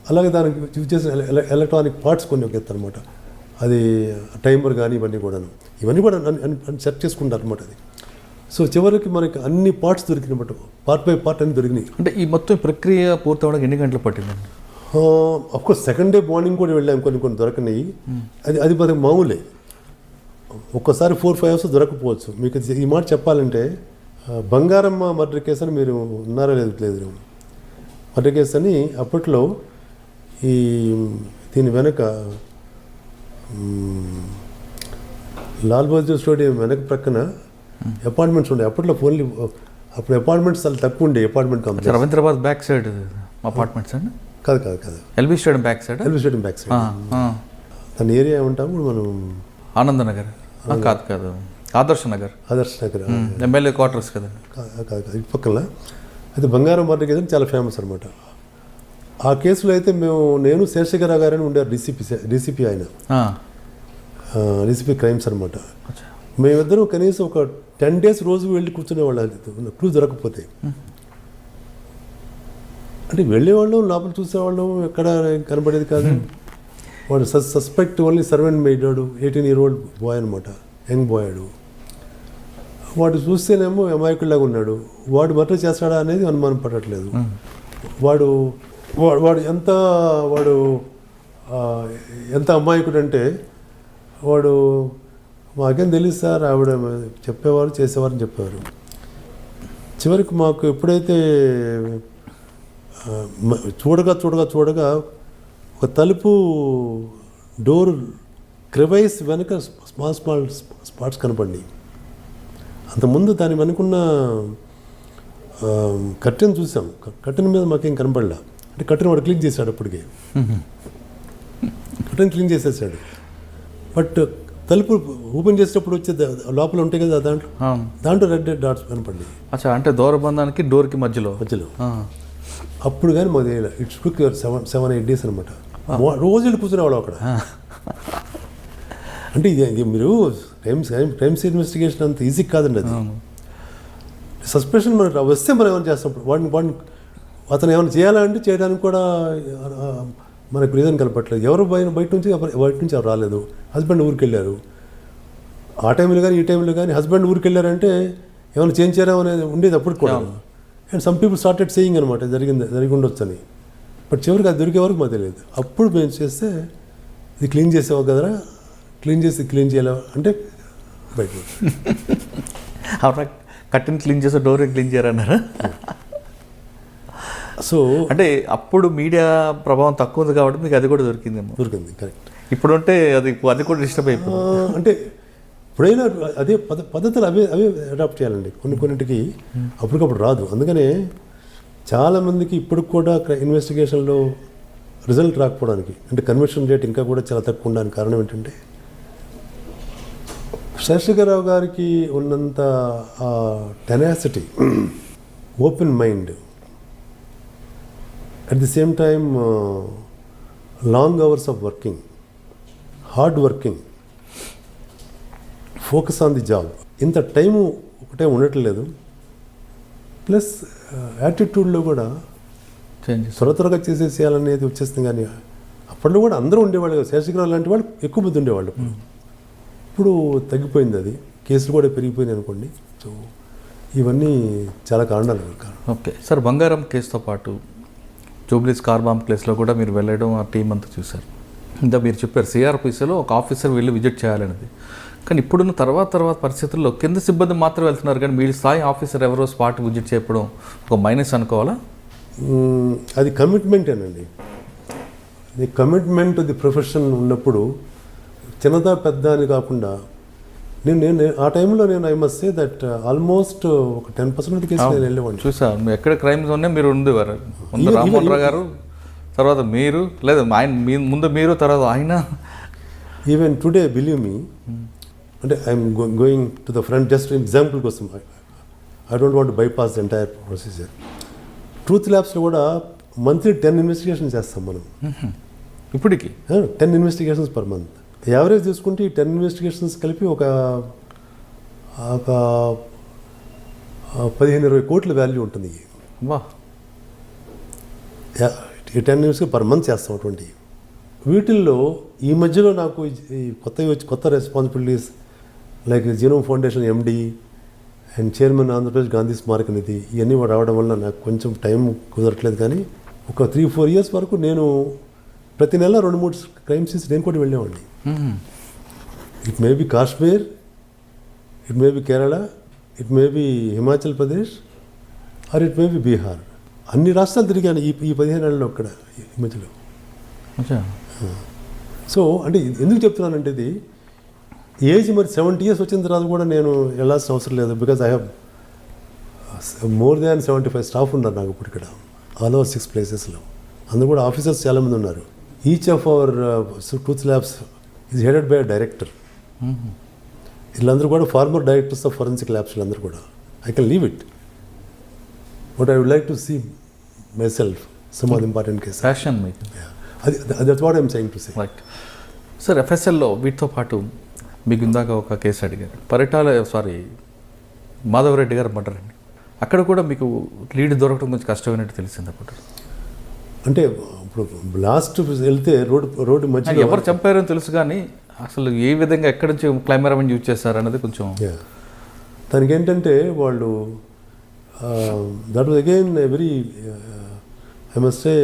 అలాగే దానికి యూజ్ చేసిన ఎలక్ట్రానిక్ పార్ట్స్ కొన్ని ఒక ఎత్తు అనమాట. అది టైమర్ కానీ ఇవన్నీ కూడా సెట్ చేసుకుంటారు అనమాట అది. సో చివరికి మనకి అన్ని పార్ట్స్ దొరికినమాట, పార్ట్ బై పార్ట్ అన్ని దొరికినాయి. అంటే ఈ మొత్తం ప్రక్రియ పూర్తవడానికి ఎన్ని గంటలు పట్టిందండి? అఫ్కోర్స్ సెకండ్ డే మార్నింగ్ కూడా వెళ్ళాము, కొన్ని దొరకనాయి. అది మనకి మామూలే. ఒక్కసారి 4-5 hours దొరకపోవచ్చు. మీకు ఈ మాట చెప్పాలంటే బంగారమ్మ మర్డర్ కేసు అని మీరు ఉన్నారా లేదు మర్డర్ కేసు అని అప్పట్లో ఈ దీని వెనక లాల్ బహదూర్ స్టేడియం వెనక ప్రక్కన అపార్ట్మెంట్స్ ఉండే. అప్పట్లో అప్పుడు అపార్ట్మెంట్స్ చాలా తక్కువ ఉండే. Apartment complex Ravindrabad back side apartments అండి? కాదు ఎల్బీ స్టేడియం బ్యాక్ సైడ్. దాని ఏరియా ఏమంటాము మనం? ఆనందనగర్ కాదు, ఆదర్శ నగర్. ఎమ్మెల్యే క్వార్టర్స్ కదండి. కాదు ఇటు పక్కన. అయితే బంగారం మర్డర్ కేసు చాలా ఫేమస్ అనమాట. ఆ కేసులో అయితే నేను శేషగిరావు గారని ఉండారు డీసీపీ ఆయన, డీసీపీ క్రైమ్స్ అనమాట. మేమిద్దరం కనీసం ఒక 10 days రోజు వెళ్ళి కూర్చునేవాళ్ళం క్లూ దొరకకపోతే. అంటే వెళ్ళేవాళ్ళం, లోపల చూసేవాళ్ళం, ఎక్కడ కనబడేది కాదు. వాడు సస్పెక్ట్ ఓన్లీ సర్వెంట్ మేడాడు, 18-year-old బాయ్ అనమాట, యంగ్ బాయ్. వాడు చూస్తేనేమో అమాయకుడిలాగా ఉన్నాడు. వాడు మర్డర్ చేస్తాడా అనేది అనుమానం పడట్లేదు. వాడు ఎంత అమాయకుడు అంటే వాడు మాకేం తెలియదు సార్, ఆవిడ చెప్పేవారు చేసేవారని చెప్పేవారు. చివరికి మాకు ఎప్పుడైతే చూడగా ఒక తలుపు డోర్ క్రివైస్ వెనక స్మాల్ స్పాట్స్ కనపడినాయి. అంతకుముందు దాని వెనుకున్న కర్టెన్ చూసాం. కర్టెన్ మీద మాకేం కనపడలా. అంటే కర్టెన్ వాడు క్లీన్ చేశాడు, అప్పటికే కర్టెన్ క్లీన్ చేసేసాడు. బట్ తలుపు ఓపెన్ చేసేటప్పుడు వచ్చే లోపల ఉంటాయి కదా, దాంట్లో రెడ్ డాట్స్ కనపడి. అంటే దూరబంధానికి డోర్కి మధ్యలో. అప్పుడు కానీ మాకు తెలియదు. ఇట్స్ టుక్ 7-8 days అనమాట. రోజు వెళ్ళి కూర్చునేవాళ్ళం అక్కడ. అంటే ఇది మీరు క్రైమ్స్ ఇన్వెస్టిగేషన్ అంత ఈజీ కాదండి అది. సస్పెషన్ మనకు వస్తే మనం ఏమైనా చేస్తాం. వాడిని అతను ఏమైనా చేయాలంటే చేయడానికి కూడా మనకు రీజన్ కనపట్లేదు. ఎవరు బయట నుంచి ఎవరు రాలేదు. హస్బెండ్ ఊరికి వెళ్ళారు. ఆ టైంలో కానీ ఈ టైంలో కానీ హస్బెండ్ ఊరికి వెళ్ళారంటే ఏమైనా చేంజ్ చేయడం అనేది ఉండేది అప్పుడు కూడా. And some people started saying అనమాట జరిగి ఉండొచ్చు అని. బట్ చివరికి అది దొరికే వరకు మాకు తెలియదు. అప్పుడు మేము చేస్తే ఇది క్లీన్ చేసేవారు కదరా, క్లీన్ చేయాలి అంటే బయట కట్టెన్ క్లీన్ చేసే డోర్ క్లీన్ చేయరన్నారా? సో అంటే అప్పుడు మీడియా ప్రభావం తక్కువ ఉంది కాబట్టి మీకు అది కూడా దొరికింది. కరెక్ట్. ఇప్పుడు ఉంటే అది కూడా డిస్టర్బ్ అయిపోయింది. అంటే ఇప్పుడైనా అదే పద్ధతులు అవే అడాప్ట్ చేయాలండి. కొన్నింటికి అప్పటికప్పుడు రాదు. అందుకనే చాలామందికి ఇప్పుడు కూడా ఇన్వెస్టిగేషన్లో రిజల్ట్ రాకపోవడానికి, అంటే కన్వర్షన్ రేట్ ఇంకా కూడా చాలా తక్కువ ఉండడానికి కారణం ఏంటంటే శేషగిరావు గారికి ఉన్నంత tenacity, open mind, at the same time long hours of working, hard working, focus on the job. ఇంత టైము ఒకటే ఉండట్లేదు. ప్లస్ యాటిట్యూడ్లో కూడా త్వరగా చేసేసేయాలనేది వచ్చేస్తుంది. కానీ అప్పట్లో కూడా అందరూ ఉండేవాళ్ళు కదా, శేషగిరిరావు లాంటి వాళ్ళు ఎక్కువ మంది ఉండేవాళ్ళు. ఇప్పుడు తగ్గిపోయింది అది, కేసులు కూడా పెరిగిపోయినాయి అనుకోండి. సో ఇవన్నీ చాలా కారణాలు. ఓకే సార్, బంగారం కేసుతో పాటు జూబ్లీస్ కార్ బాంబ్ కేసులో కూడా మీరు వెళ్ళడం ఆ టీం అంతా చూశారు. ఇంత మీరు చెప్పారు సిఆర్పిసిలో ఒక ఆఫీసర్ వెళ్ళి విజిట్ చేయాలనేది. కానీ ఇప్పుడున్న తర్వాత పరిస్థితుల్లో కింద సిబ్బంది మాత్రం వెళ్తున్నారు, కానీ మీ స్థాయి ఆఫీసర్ ఎవరో స్పాట్ విజిట్ చేయడం ఒక మైనస్ అనుకోవాలా? అది కమిట్మెంటేనండి. ది కమిట్మెంట్ ది ప్రొఫెషన్ ఉన్నప్పుడు చిన్నదా పెద్ద అని కాకుండా నేను ఆ టైంలో I must say that almost ఒక 10% కేసు నేను వెళ్ళేవాడిని. చూసాను ఎక్కడ క్రైమ్స్ ఉన్నాయి మీరు ఉండేవారు. ముందు రామ్మోహన్ రావు గారు, తర్వాత మీరు, లేదా ఆయన ముందు మీరు, తర్వాత ఆయన. ఈవెన్ టుడే బిలీవ్ మీ, అంటే I'm going to the front just example కోసం, I don't want bypass the entire procedure. Truth ల్యాబ్స్లో కూడా మంత్లీ 10 ఇన్వెస్టిగేషన్స్ చేస్తాం మనం. ఇప్పటికి 10 ఇన్వెస్టిగేషన్స్ పర్ మంత్. యావరేజ్ తీసుకుంటే ఈ 10 ఇన్వెస్టిగేషన్స్ కలిపి ఒక 15-20 కోట్ల వాల్యూ ఉంటుంది. వా, ఈ 10 ఇన్వెస్టిగేషన్ పర్ మంత్ చేస్తాం. అటువంటి వీటిల్లో ఈ మధ్యలో నాకు ఈ కొత్త responsibilities like genome foundation MD and chairman Andhra Pradesh Gandhi స్మారక నిధి, ఇవన్నీ రావడం వల్ల నాకు కొంచెం టైం కుదరట్లేదు. కానీ ఒక 3-4 ఇయర్స్ వరకు నేను ప్రతి నెల 2-3 క్రైమ్ సీన్స్ నేను కూడా వెళ్ళేవాడిని. It may be Kashmir, it may be Kerala, it may be Himachal Pradesh, or it may be Bihar. అన్ని రాష్ట్రాలు తిరిగాను ఈ 15 ఏళ్ళలో అక్కడ ఈ మధ్యలో. సో అంటే ఎందుకు చెప్తున్నానంటే ఇది ఏజ్ మరి 70 ఇయర్స్ వచ్చిన తర్వాత కూడా నేను వెళ్ళాల్సిన అవసరం లేదు. Because I have more than 75 staff ఉన్నారు నాకు ఇప్పుడు ఇక్కడ, ఆల్ ఓవర్ 6 ప్లేసెస్లో. అందరూ కూడా ఆఫీసర్స్ చాలామంది ఉన్నారు. Each of our Truth Labs is headed by a director. వీళ్ళందరూ కూడా former directors of forensic labs. వీళ్ళందరూ కూడా I can leave it, but I would like to see myself some of the important cases. Fashion మీకు that's what I'm saying to say. Right sir, ఎఫ్ఎస్ఎల్లో వీటితో పాటు మీకు ఇందాక ఒక case అడిగారు, మాధవరెడ్డి గారు మర్డర్ అండి. అక్కడ కూడా మీకు లీడ్ దొరకడం కొంచెం కష్టమైనట్టు తెలిసింది అప్పుడు. అంటే ఇప్పుడు లాస్ట్ వెళ్తే రోడ్డు మధ్య ఎవరు చంపారని తెలుసు, కానీ అసలు ఏ విధంగా ఎక్కడి నుంచి క్లైమరామెన్ యూజ్ చేశారు అనేది కొంచెం. దానికి ఏంటంటే వాళ్ళు that was again very I must say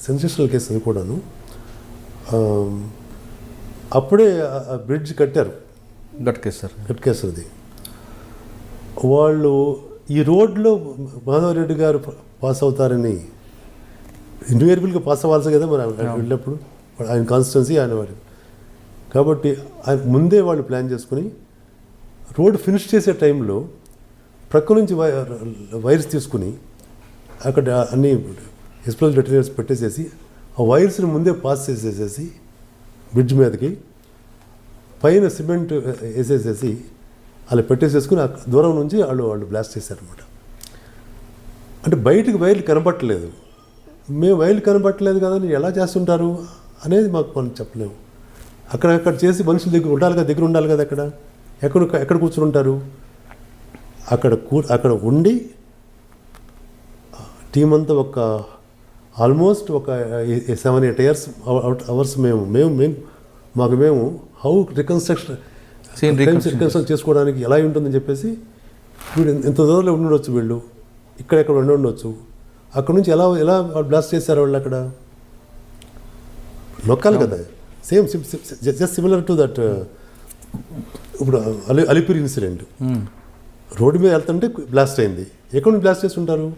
sensational case అది కూడాను. అప్పుడే బ్రిడ్జ్ కట్టారు, గట్కేసారు అది. వాళ్ళు ఈ రోడ్లో మాధవరెడ్డి గారు పాస్ అవుతారని ఇన్వేరియబుల్గా పాస్ అవ్వాల్సి కదా మరి వెళ్ళినప్పుడు, ఆయన కాన్స్టిట్యున్సీ ఆయన వాడు కాబట్టి ఆయన ముందే వాళ్ళు ప్లాన్ చేసుకుని రోడ్ ఫినిష్ చేసే టైంలో ప్రక్క నుంచి వైర్స్ తీసుకుని అక్కడ అన్ని ఎక్స్ప్లోజివ్ డెటోనేటర్స్ పెట్టేసేసి ఆ వైర్స్ని ముందే పాస్ చేసేసేసి బ్రిడ్జ్ మీదకి పైన సిమెంట్ వేసేసేసి అలా పెట్టేసేసుకుని దూరం నుంచి వాళ్ళు బ్లాస్ట్ చేశారనమాట. అంటే బయటకు వైర్లు కనపట్టలేదు, మేము వైర్లు కనపట్టలేదు కదా ఎలా చేస్తుంటారు అనేది మాకు మనం చెప్పలేము. అక్కడ చేసి మనుషుల దగ్గర ఉండాలి కదా, ఎక్కడ కూర్చుని ఉంటారు. అక్కడ ఉండి టీం అంతా ఆల్మోస్ట్ ఒక 7-8 అవర్స్ మేము హౌ రికన్స్ట్రక్షన్ చేసుకోవడానికి ఎలా ఉంటుందని చెప్పేసి, వీడు ఎంత దూరంలో ఉండొచ్చు, వీళ్ళు ఇక్కడెక్కడ ఉండొచ్చు, అక్కడ నుంచి ఎలా బ్లాస్ట్ చేశారు వాళ్ళు అక్కడ నొక్కాలి కదా. Same just similar to that. ఇప్పుడు అలిపిరి ఇన్సిడెంట్, రోడ్డు మీద వెళ్తుంటే బ్లాస్ట్ అయింది. ఎక్కడ నుంచి బ్లాస్ట్ చేస్తుంటారు?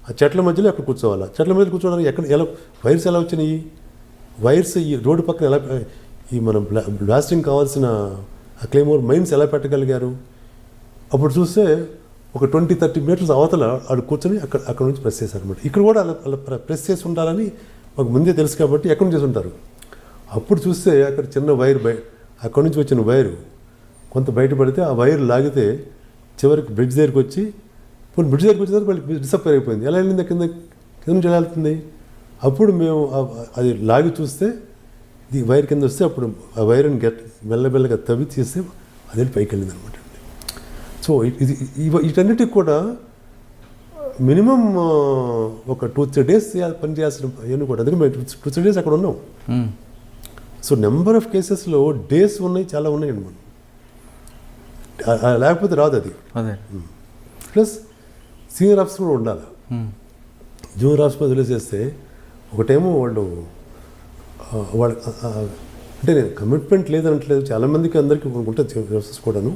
ఆ చెట్ల మధ్యలో అక్కడ కూర్చోవాలి. చెట్ల మధ్యలో కూర్చోవడానికి ఎలా వైర్స్ ఎలా వచ్చినాయి? వైర్స్ ఈ రోడ్డు పక్కన ఎలా ఈ మనం బ్లాస్టింగ్ కావాల్సిన క్లెయిమోర్ మైన్స్ ఎలా పెట్టగలిగారు? అప్పుడు చూస్తే ఒక 20-30 మీటర్స్ అవతల ఆడు కూర్చొని అక్కడ నుంచి ప్రెస్ చేశారు అనమాట. ఇక్కడ కూడా అలా ప్రెస్ చేసి ఉండాలని మాకు ముందే తెలుసు కాబట్టి ఎక్కడ నుంచి ఉంటారు. అప్పుడు చూస్తే అక్కడ చిన్న వైర్ అక్కడి నుంచి వచ్చిన వైరు కొంత బయటపడితే ఆ వైర్ లాగితే చివరికి బ్రిడ్జ్ దగ్గరికి వచ్చి బ్రిడ్జ్ దగ్గరికి వచ్చిన తర్వాత మళ్ళీ డిసప్పేర్ అయిపోయింది. ఎలా వెళ్ళింది? కింద నుంచి ఎలా వెళ్తుంది? అప్పుడు మేము అది లాగి చూస్తే ఈ వైర్ కింద వస్తే అప్పుడు ఆ వైర్ని మెల్లమెల్లగా తవ్వి తీస్తే అది పైకి వెళ్ళింది అనమాట. సో వీటన్నిటికి కూడా మినిమం ఒక 2-3 డేస్ పని చేయాల్సిన అవన్నీ కూడా, అందుకే మేము 2-3 డేస్ అక్కడ ఉన్నాం. సో నెంబర్ ఆఫ్ కేసెస్లో డేస్ ఉన్నాయి, చాలా ఉన్నాయండి మనం, లేకపోతే రాదు అది. అదే ప్లస్ సీనియర్ ఆఫీసర్ కూడా ఉండాలి. జూనియర్ ఆఫీసర్ వదిలేసేస్తే ఒకటేమో వాళ్ళు అంటే నేను కమిట్మెంట్ లేదనట్లేదు, చాలామందికి అందరికీ ఉంటుంది వ్యవస్థ కూడాను.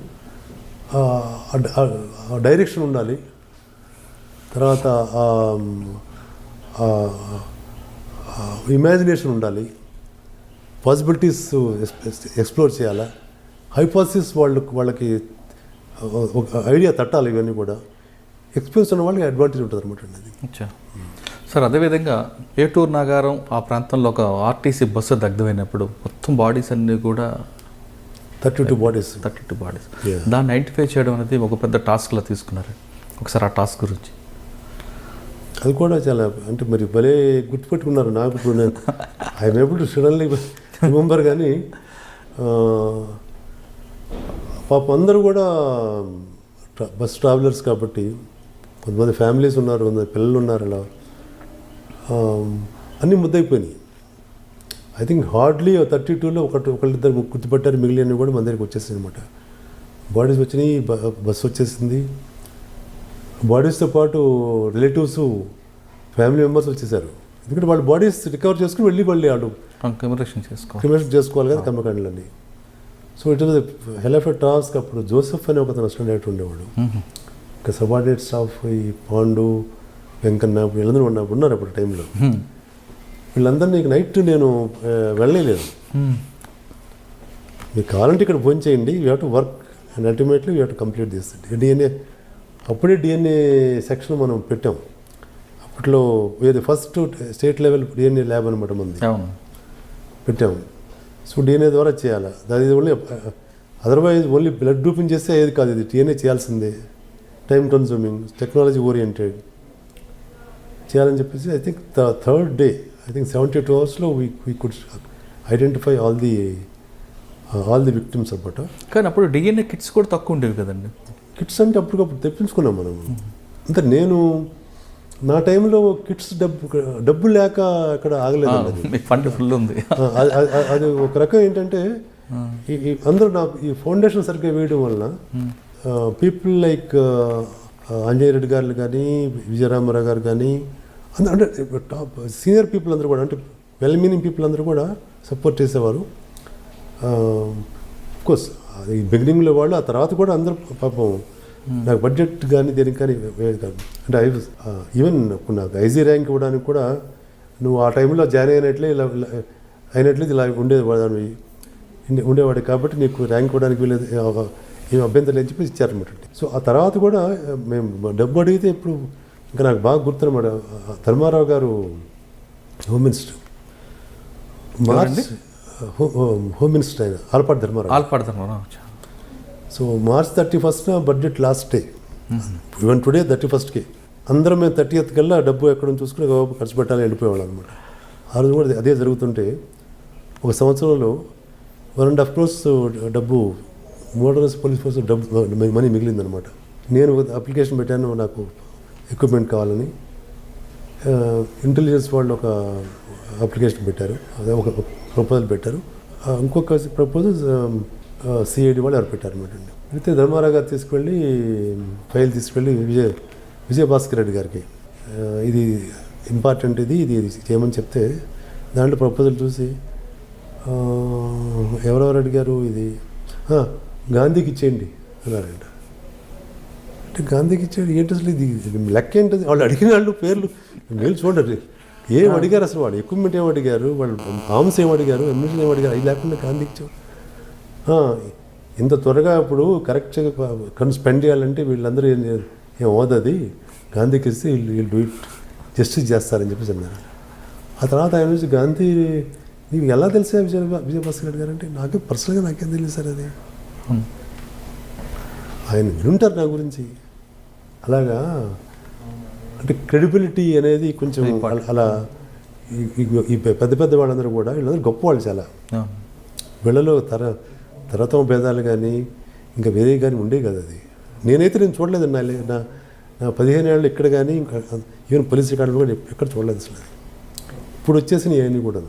డైరెక్షన్ ఉండాలి, తర్వాత ఇమాజినేషన్ ఉండాలి, పాసిబిలిటీస్ ఎక్స్ప్లోర్ చేయాలా, హైపోథసిస్ వాళ్ళకి ఒక ఐడియా తట్టాలి. ఇవన్నీ కూడా ఎక్స్పీరియన్స్ ఉన్న వాళ్ళకి అడ్వాంటేజ్ ఉంటుంది అనమాట అండి అది. సార్, అదేవిధంగా ఏటూరు నాగారం ఆ ప్రాంతంలో ఒక ఆర్టీసీ బస్సు దగ్ధమైనప్పుడు మొత్తం బాడీస్ అన్నీ కూడా 32 బాడీస్ దాన్ని ఐడెంటిఫై చేయడం అనేది ఒక పెద్ద టాస్క్లా తీసుకున్నారు. ఒకసారి ఆ టాస్క్ గురించి. అది కూడా చాలా అంటే మరి భలే గుర్తుపెట్టుకున్నారు. నాకు ఇప్పుడు నేను I'm able to suddenly remember, కానీ పాపం అందరూ కూడా బస్ ట్రావెలర్స్ కాబట్టి, కొంతమంది ఫ్యామిలీస్ ఉన్నారు, కొంతమంది పిల్లలు ఉన్నారు, అలా అన్నీ ముద్దయిపోయినాయి. ఐ థింక్ హార్డ్లీ 32లో ఒకళ్ళిద్దరు గుర్తుపట్టారు, మిగిలిన కూడా మన దగ్గరికి వచ్చేసాయి అనమాట. బాడీస్ వచ్చినాయి, బస్సు వచ్చేసింది. బాడీస్తో పాటు రిలేటివ్స్, ఫ్యామిలీ మెంబర్స్ వచ్చేసారు. ఎందుకంటే వాళ్ళ బాడీస్ రికవర్ చేసుకుని వెళ్ళి వాళ్ళు కమ్యూనికేషన్ చేసుకోవాలి కదా కర్మకాండలన్నీ. So it was hell of a task. అప్పుడు జోసెఫ్ అనే ఒక అసిస్టెంట్ డైరెక్టర్ ఉండేవాడు. ఇంకా సబార్డినేట్ స్టాఫ్ ఈ పాండు, వెంకన్న వీళ్ళందరూ ఉన్నారు అప్పుడు టైంలో. వీళ్ళందరినీ నైట్ నేను వెళ్ళలేదు. మీకు కావాలంటే ఇక్కడ ఫోన్ చేయండి, you have to work and ultimately you have to complete this DNA. అప్పుడే డిఎన్ఏ సెక్షన్ మనం పెట్టాం. అప్పట్లో ఏది first state level DNA lab అనమాట మంది పెట్టాము. సో డిఎన్ఏ ద్వారా చేయాలి. అది only otherwise only blood grouping చేస్తే ఏది కాదు, ఇది డిఎన్ఏ చేయాల్సిందే. టైం కన్సూమింగ్, టెక్నాలజీ ఓరియంటెడ్ చేయాలని చెప్పేసి I think third day, I think 72 అవర్స్లో we could identify all the victims అనమాట. కానీ అప్పుడు డిఎన్ఏ కిట్స్ కూడా తక్కువ ఉండేవి కదండి. కిట్స్ అంటే అప్పటికప్పుడు తెప్పించుకున్నాం మనం. అంటే నేను నా టైంలో కిట్స్ డబ్బు లేక అక్కడ ఆగలేదు. ఫండ్ ఫుల్ ఉంది. అది ఒక రకం ఏంటంటే అందరూ నాకు ఈ ఫౌండేషన్ సరిగ్గా వేయడం వలన పీపుల్ లైక్ అంజయ్ రెడ్డి గారు కానీ, విజయరామారావు గారు కానీ, అంటే టాప్ సీనియర్ పీపుల్ అందరూ కూడా, అంటే వెల్ మీనింగ్ పీపుల్ అందరూ కూడా సపోర్ట్ చేసేవారు. కోర్స్ ఈ బిగినింగ్లో వాళ్ళు, ఆ తర్వాత కూడా అందరూ పాపం నాకు బడ్జెట్ కానీ దేనికి కానీ కాదు. అంటే ఈవెన్ నాకు ఐజీ ర్యాంక్ ఇవ్వడానికి కూడా నువ్వు ఆ టైంలో జాయిన్ అయినట్లే ఇలా ఉండేవాడు కాబట్టి నీకు ర్యాంక్ ఇవ్వడానికి వీలేదు, ఏం అభ్యంతరం అని చెప్పి ఇచ్చారనమాట. సో ఆ తర్వాత కూడా మేము డబ్బు అడిగితే ఇప్పుడు ఇంకా నాకు బాగా గుర్తున్నమాట, ధర్మారావు గారు హోమ్ మినిస్టర్, హోమ్ మినిస్టర్ ఆయన all party Dharmarao. So March 31st budget last day, even today 31st అందరం మేము 30th కల్లా డబ్బు ఎక్కడ చూసుకుని ఖర్చు పెట్టాలని వెళ్ళిపోయేవాళ్ళం అనమాట. ఆ రోజు కూడా అదే జరుగుతుంటే ఒక సంవత్సరంలో 1.5 crores డబ్బు మోడర్నైజ్ పోలీస్ ఫోర్స్ డబ్బు మనీ మిగిలిందనమాట. నేను అప్లికేషన్ పెట్టాను, నాకు ఎక్విప్మెంట్ కావాలని. ఇంటెలిజెన్స్ వాళ్ళు ఒక అప్లికేషన్ పెట్టారు, అదే ఒక ప్రపోజల్ పెట్టారు. ఇంకొక ప్రపోజల్ సిఐడి వాళ్ళు ఎవరు పెట్టారనమాట. అయితే ధర్మారావు గారు తీసుకువెళ్ళి ఫైల్ తీసుకెళ్ళి విజయభాస్కర్ రెడ్డి గారికి ఇది ఇంపార్టెంట్, ఇది చేయమని చెప్తే దాంట్లో ప్రపోజల్ చూసి ఎవరెవరు అడిగారు, ఇది గాంధీకి ఇచ్చేయండి అన్నారంట. అంటే గాంధీకి ఇచ్చేయండి ఏంటి అసలు, ఇది లెక్క ఏంటది? వాళ్ళు అడిగిన వాళ్ళు పేర్లు మేలు చూడండి, ఏం అడిగారు అసలు, వాళ్ళు ఎక్విప్మెంట్ ఏం అడిగారు, వాళ్ళు ఆర్మ్స్ ఏం అడిగారు, ఎమ్యూనిషన్ ఏం అడిగారు, అవి లేకుండా గాంధీకి ఇచ్చావు. ఇంత త్వరగా ఇప్పుడు కరెక్ట్గా స్పెండ్ చేయాలంటే వీళ్ళందరూ ఏం అవుతుంది, గాంధీకి ఇస్తే వీళ్ళు డూ ఇట్ జస్టిస్ చేస్తారని చెప్పేసి అన్నారు. ఆ తర్వాత ఆయన నుంచి గాంధీ నీకు ఎలా తెలిసా విజయభాస్కర్ రెడ్డి గారు అంటే, నాకే పర్సనల్గా నాకేం తెలియదు సార్ అది, ఆయన వింటారు నా గురించి. అలాగా అంటే క్రెడిబిలిటీ అనేది కొంచెం అలా ఈ పెద్ద పెద్ద వాళ్ళందరూ కూడా వీళ్ళందరూ గొప్పవాళ్ళు చాలా. వీళ్ళలో తరతమ భేదాలు కానీ ఇంకా వేరే కానీ ఉండే కదా. అది నేను చూడలేదు. నా 15 ఏళ్ళు ఇక్కడ కానీ ఈవెన్ పోలీస్ రికార్డులు కూడా ఎక్కడ చూడలేదు అసలు. ఇప్పుడు వచ్చేసి ఇవన్నీ కూడా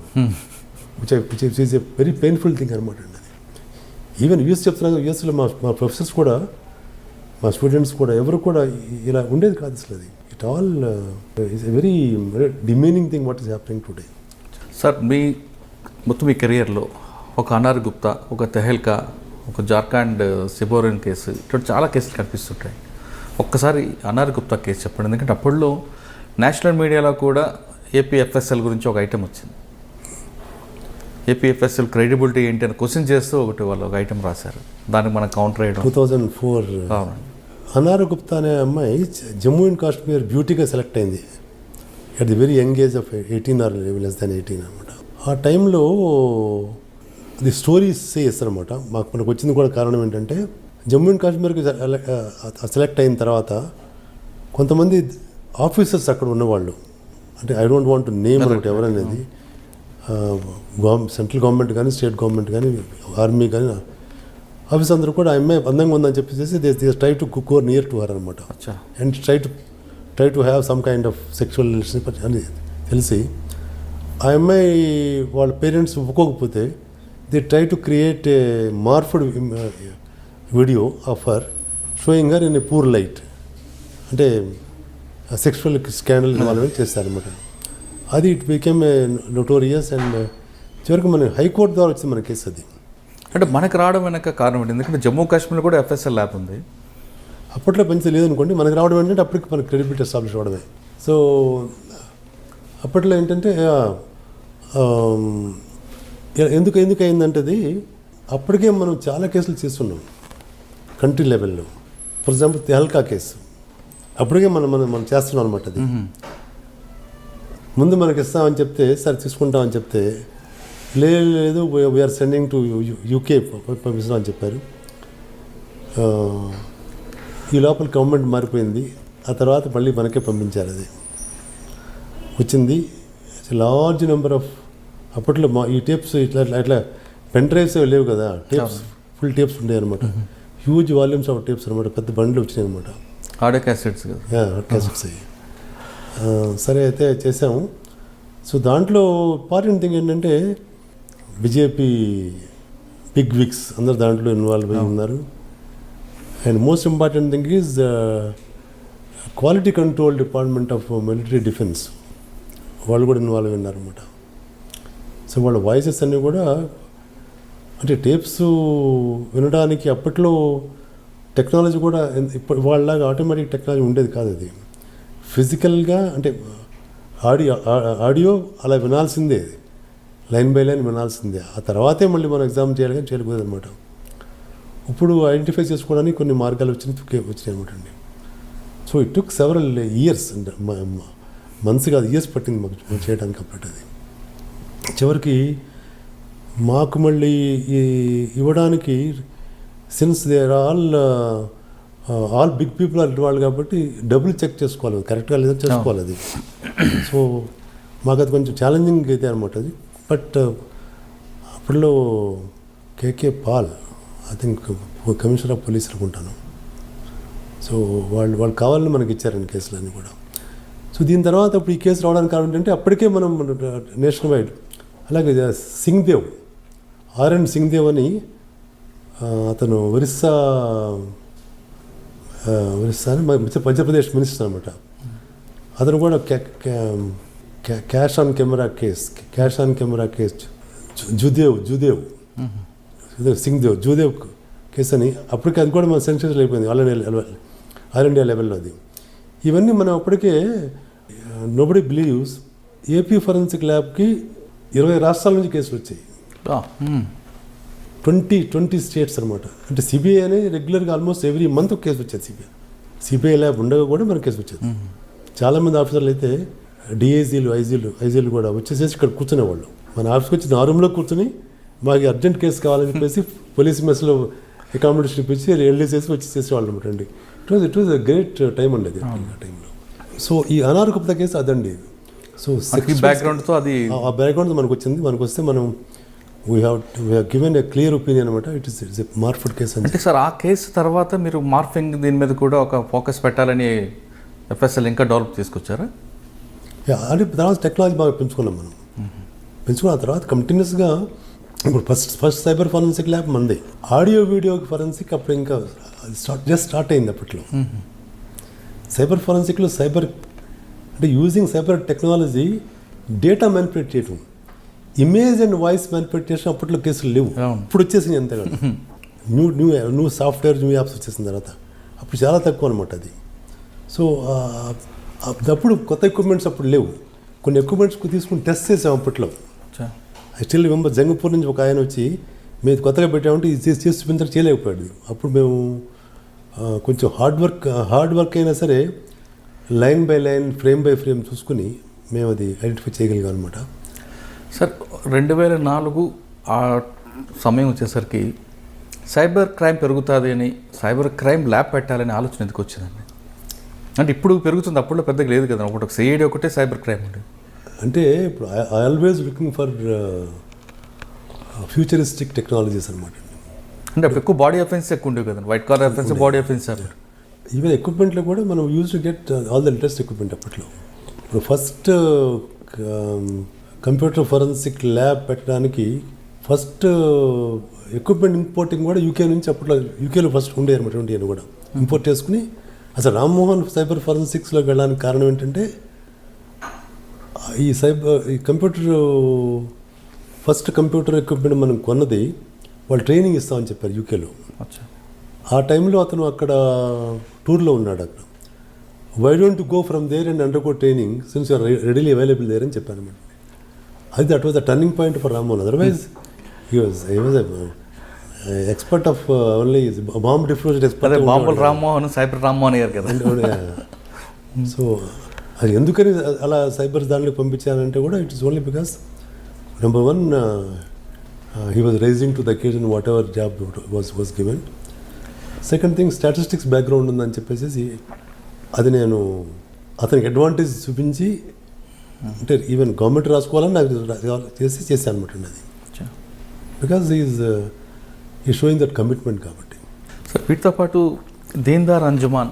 which is a very painful thing అనమాట అండి. అది ఈవెన్ యూఎస్ చెప్తున్నాను, యూఎస్లో మా ప్రొఫెసర్స్ కూడా, మా స్టూడెంట్స్ కూడా ఎవరు కూడా ఇలా ఉండేది కాదు అసలు. అది it all is a very demeaning thing what is happening today. Sir, మొత్తం మీ కెరియర్లో ఒక అనార్ గుప్తా, ఒక తెహల్కా, ఒక జార్ఖండ్ సిబోరిన్ కేసు, ఇటువంటి చాలా కేసులు కనిపిస్తుంటాయి. ఒక్కసారి అనార్ గుప్తా కేసు చెప్పండి. ఎందుకంటే అప్పట్లో నేషనల్ మీడియాలో కూడా ఏపీఎఫ్ఎస్ఎల్ గురించి ఒక ఐటెం వచ్చింది. ఏపీఎఫ్ఎస్ఎల్ క్రెడిబిలిటీ ఏంటి అని క్వశ్చన్ చేస్తూ వాళ్ళు ఒక ఐటెం రాశారు. దానికి మనం కౌంటర్ వేయడం 2004. అనార్ గుప్తా అనే అమ్మాయి జమ్మూ అండ్ కాశ్మీర్ బ్యూటీగా సెలెక్ట్ అయింది at the very young age of 18 or less than 18 అనమాట. ఆ టైంలో ది స్టోరీస్ చేస్తారనమాట. మనకు వచ్చింది కూడా కారణం ఏంటంటే, జమ్మూ అండ్ కాశ్మీర్కి సెలెక్ట్ అయిన తర్వాత కొంతమంది ఆఫీసర్స్ అక్కడ ఉన్నవాళ్ళు, అంటే I don't want to name అనమాట ఎవరనేది, సెంట్రల్ గవర్నమెంట్ కానీ స్టేట్ గవర్నమెంట్ కానీ ఆర్మీ కానీ ఆఫీస్ అందరూ కూడా ఆ అమ్మాయి అందంగా ఉందని చెప్పేసి they try to go near to her అనమాట. And try to have some kind of sexual relationship అని తెలిసి ఆ అమ్మాయి వాళ్ళ పేరెంట్స్ ఒప్పుకోకపోతే they try to create a morphed video of her showing her in a poor light, అంటే sexual scandal involvement చేస్తారనమాట. అది it became a notorious. And చివరికి మన హైకోర్టు ద్వారా వచ్చింది మన కేసు. అది అంటే మనకు రావడం వెనక కారణం ఏంటి? ఎందుకంటే జమ్మూ కాశ్మీర్లో కూడా ఎఫ్ఎస్ఎల్ ల్యాబ్ ఉంది. అప్పట్లో పెంచి లేదనుకోండి, మనకు రావడం ఏంటంటే అప్పటికి మనకు క్రెడిబిలిటీ ఎస్టాబ్లిష్ అవ్వడమే. సో అప్పట్లో ఏంటంటే ఎందుకు అయిందంటే అది అప్పటికే మనం చాలా కేసులు చేస్తున్నాం కంట్రీ లెవెల్లో. ఫర్ ఎగ్జాంపుల్ తెహల్కా కేసు అప్పటికే మనం చేస్తున్నాం అనమాట. అది ముందు మనకి ఇస్తామని చెప్తే, సరే తీసుకుంటామని చెప్తే, లేదు వీఆర్ సెండింగ్ టు యూకే పంపిస్తున్నాం అని చెప్పారు. ఈ లోపల గవర్నమెంట్ మారిపోయింది. ఆ తర్వాత మళ్ళీ మనకే పంపించారు. అది వచ్చింది లార్జ్ నెంబర్ ఆఫ్, అప్పట్లో ఈ టేప్స్ ఇట్లా పెన్ డ్రైవ్స్ లేవు కదా, టేప్స్ ఫుల్ టేప్స్ ఉండేవి అనమాట. హ్యూజ్ వాల్యూమ్స్ ఆఫ్ టేప్స్ అనమాట. పెద్ద బండ్లు వచ్చినాయి అనమాట. ఆడియో క్యాసెట్స్ అయ్యి. సరే అయితే చేసాము. సో దాంట్లో ఇంపార్టెంట్ థింగ్ ఏంటంటే బీజేపీ బిగ్ విక్స్ అందరు దాంట్లో ఇన్వాల్వ్ అయి ఉన్నారు. And most important thing is quality control department of military defence, వాళ్ళు కూడా ఇన్వాల్వ్ అయి ఉన్నారన్నమాట. సో వాళ్ళ వాయిసెస్ అన్నీ కూడా, అంటే టేప్స్ వినడానికి అప్పట్లో టెక్నాలజీ కూడా ఇప్పుడు వాళ్ళలాగా ఆటోమేటిక్ టెక్నాలజీ ఉండేది కాదు. అది ఫిజికల్గా, అంటే ఆడియో అలా వినాల్సిందే, లైన్ బై లైన్ వినాల్సిందే. ఆ తర్వాతే మళ్ళీ మనం ఎగ్జామ్ చేయాలి కానీ చేయలేకపోయేది అనమాట. ఇప్పుడు ఐడెంటిఫై చేసుకోవడానికి కొన్ని మార్గాలు వచ్చినాయి అనమాట అండి. So it took several years, అంటే మంత్స్ కాదు, ఇయర్స్ పట్టింది మాకు చేయడానికి. అప్పటి అది చివరికి మాకు మళ్ళీ ఇవ్వడానికి, since they are all big people or వాళ్ళు కాబట్టి డబ్బులు చెక్ చేసుకోవాలి, కరెక్ట్గా లేదా చేసుకోవాలి అది. సో మాకు అది కొంచెం ఛాలెంజింగ్ అయితే అనమాట అది. బట్ అప్పట్లో K K Paul, I think commissioner of police అనుకుంటాను. సో వాళ్ళు కావాలని మనకి ఇచ్చారండి కేసులన్నీ కూడా. సో దీని తర్వాత ఇప్పుడు ఈ కేసు రావడానికి కారణం ఏంటంటే, అప్పటికే మనం నేషనల్ వైడ్, అలాగే సింగ్దేవ్, ఆర్ఎన్ సింగ్దేవ్ అని అతను ఒరిస్సా అని మధ్యప్రదేశ్ మినిస్టర్ అనమాట. అతను కూడా cash on camera case Judeo Singhdeo case అని, అప్పటికే అది కూడా మన సెన్సేషన్ అయిపోయింది ఆల్ ఇండియా లెవెల్లో. అది ఇవన్నీ మనం అప్పటికే నోబడీ బిలీవ్స్ ఏపీ ఫోరెన్సిక్ ల్యాబ్కి 20 రాష్ట్రాల నుంచి కేసులు వచ్చాయి. 20 స్టేట్స్ అనమాట. అంటే సిబిఐ అనేది రెగ్యులర్గా ఆల్మోస్ట్ ఎవ్రీ మంత్ ఒక కేసు వచ్చేది. సిబిఐ ల్యాబ్ ఉండగా కూడా మనకు కేసు వచ్చేది. చాలామంది ఆఫీసర్లు అయితే డిఐజీలు ఐజీలు కూడా వచ్చేసేసి ఇక్కడ కూర్చునేవాళ్ళు. మన ఆఫీస్కి వచ్చి నా రూమ్లో కూర్చొని మాకు అర్జెంట్ కేసు కావాలని చెప్పేసి పోలీస్ మెస్లో అకామిడేషన్ ఇప్పించి వెళ్ళేసేసి వచ్చి చేసేవాళ్ళు అనమాట అండి. It was a great time అండి అది ఆ టైంలో. సో ఈ అనార్ గుప్తా కేసు అదండి. సో బ్యాక్గ్రౌండ్తో అది, ఆ బ్యాక్గ్రౌండ్ మనకు వచ్చింది. మనకు వస్తే మనం we have given a clear opinion అనమాట. It is morphed case. అంటే సార్, ఆ కేసు తర్వాత మీరు మార్ఫింగ్ దీని మీద కూడా ఒక ఫోకస్ పెట్టాలని ఎఫ్ఎస్ఎల్ ఇంకా డెవలప్ తీసుకొచ్చారా? అది తర్వాత టెక్నాలజీ బాగా పెంచుకున్నాం మనం. పెంచుకున్న తర్వాత కంటిన్యూస్గా ఇప్పుడు ఫస్ట్ సైబర్ ఫోరెన్సిక్ ల్యాబ్ మంది. ఆడియో వీడియో ఫోరెన్సిక్ అప్పుడు ఇంకా స్టార్ట్ అయింది అప్పట్లో. సైబర్ ఫోరెన్సిక్లో అంటే using cyber technology data manipulate చేయటం, ఇమేజ్ అండ్ వాయిస్ మ్యానిపులేట్ చేసిన అప్పట్లో కేసులు లేవు. ఇప్పుడు వచ్చేసింది అంతేగా. న్యూ సాఫ్ట్వేర్ న్యూ యాప్స్ వచ్చేసిన తర్వాత అప్పుడు చాలా తక్కువ అనమాట అది. సో అప్పుడు కొత్త ఎక్విప్మెంట్స్ అప్పుడు లేవు. కొన్ని ఎక్విప్మెంట్స్ తీసుకుని టెస్ట్ చేసాం అప్పట్లో. ఐ స్టిల్ రిమెంబర్ జంగపూర్ నుంచి ఒక ఆయన వచ్చి మేము కొత్తగా పెట్టామంటే ఇది చేసి చూపించడం చేయలేకపోయాడు. అప్పుడు మేము కొంచెం హార్డ్ వర్క్ అయినా సరే line by line frame by frame చూసుకుని మేము అది ఐడెంటిఫై చేయగలిగాం అనమాట. సార్ 2004 ఆ సమయం వచ్చేసరికి సైబర్ క్రైమ్ పెరుగుతుంది అని సైబర్ క్రైమ్ ల్యాబ్ పెట్టాలని ఆలోచన ఎందుకు వచ్చిందండి? అంటే ఇప్పుడు పెరుగుతుంది, అప్పుడులో పెద్దగా లేదు కదా. ఒకటి సిఐడి ఒకటే సైబర్ క్రైమ్ ఉండేది. అంటే ఇప్పుడు I always looking for futuristic technologies అనమాట. అంటే అప్పుడు ఎక్కువ బాడీ అఫెన్స్ ఎక్కువ ఉండేవి కదండి. White collar offence, body offence. Even ఎక్విప్మెంట్లో కూడా మనం use to get all the latest equipment అప్పట్లో. ఇప్పుడు ఫస్ట్ కంప్యూటర్ ఫోరెన్సిక్ ల్యాబ్ పెట్టడానికి ఫస్ట్ ఎక్విప్మెంట్ ఇంపోర్టింగ్ కూడా యూకే నుంచి అప్పట్లో యూకేలో ఫస్ట్ ఉండే అనమాట. 20 అని కూడా ఇంపోర్ట్ చేసుకుని అసలు రామ్మోహన్ సైబర్ ఫోరెన్సిక్స్లోకి వెళ్ళడానికి కారణం ఏంటంటే ఈ కంప్యూటర్ ఫస్ట్ కంప్యూటర్ ఎక్విప్మెంట్ మనం కొన్నది వాళ్ళు ట్రైనింగ్ ఇస్తామని చెప్పారు యూకేలో. ఆ టైంలో అతను అక్కడ టూర్లో ఉన్నాడు. అక్కడ why don't go from there and undergo training since you're readily available there అని చెప్పాను అనమాట. అది that was the turning point for Rammohan. Otherwise he was expert of only bomb diffusion expert. బాంబుల్ రామ్మోహన్, సైబర్ రామ్మోహన్ అయ్యారు కదా. సో అది ఎందుకని అలా సైబర్ దాంట్లో పంపించానంటే కూడా it is only because number 1 he was rising to the occasion whatever job was given. Second thing statistics background ఉందని చెప్పేసి అది నేను అతనికి అడ్వాంటేజ్ చూపించి అంటే ఈవెన్ గవర్నమెంట్ రాసుకోవాలని నాకు చేశాను అనమాట. అది బికాజ్ ఈ షోయింగ్ దట్ కమిట్మెంట్ కాబట్టి. సార్ వీటితో పాటు దీన్దార్ అంజుమాన్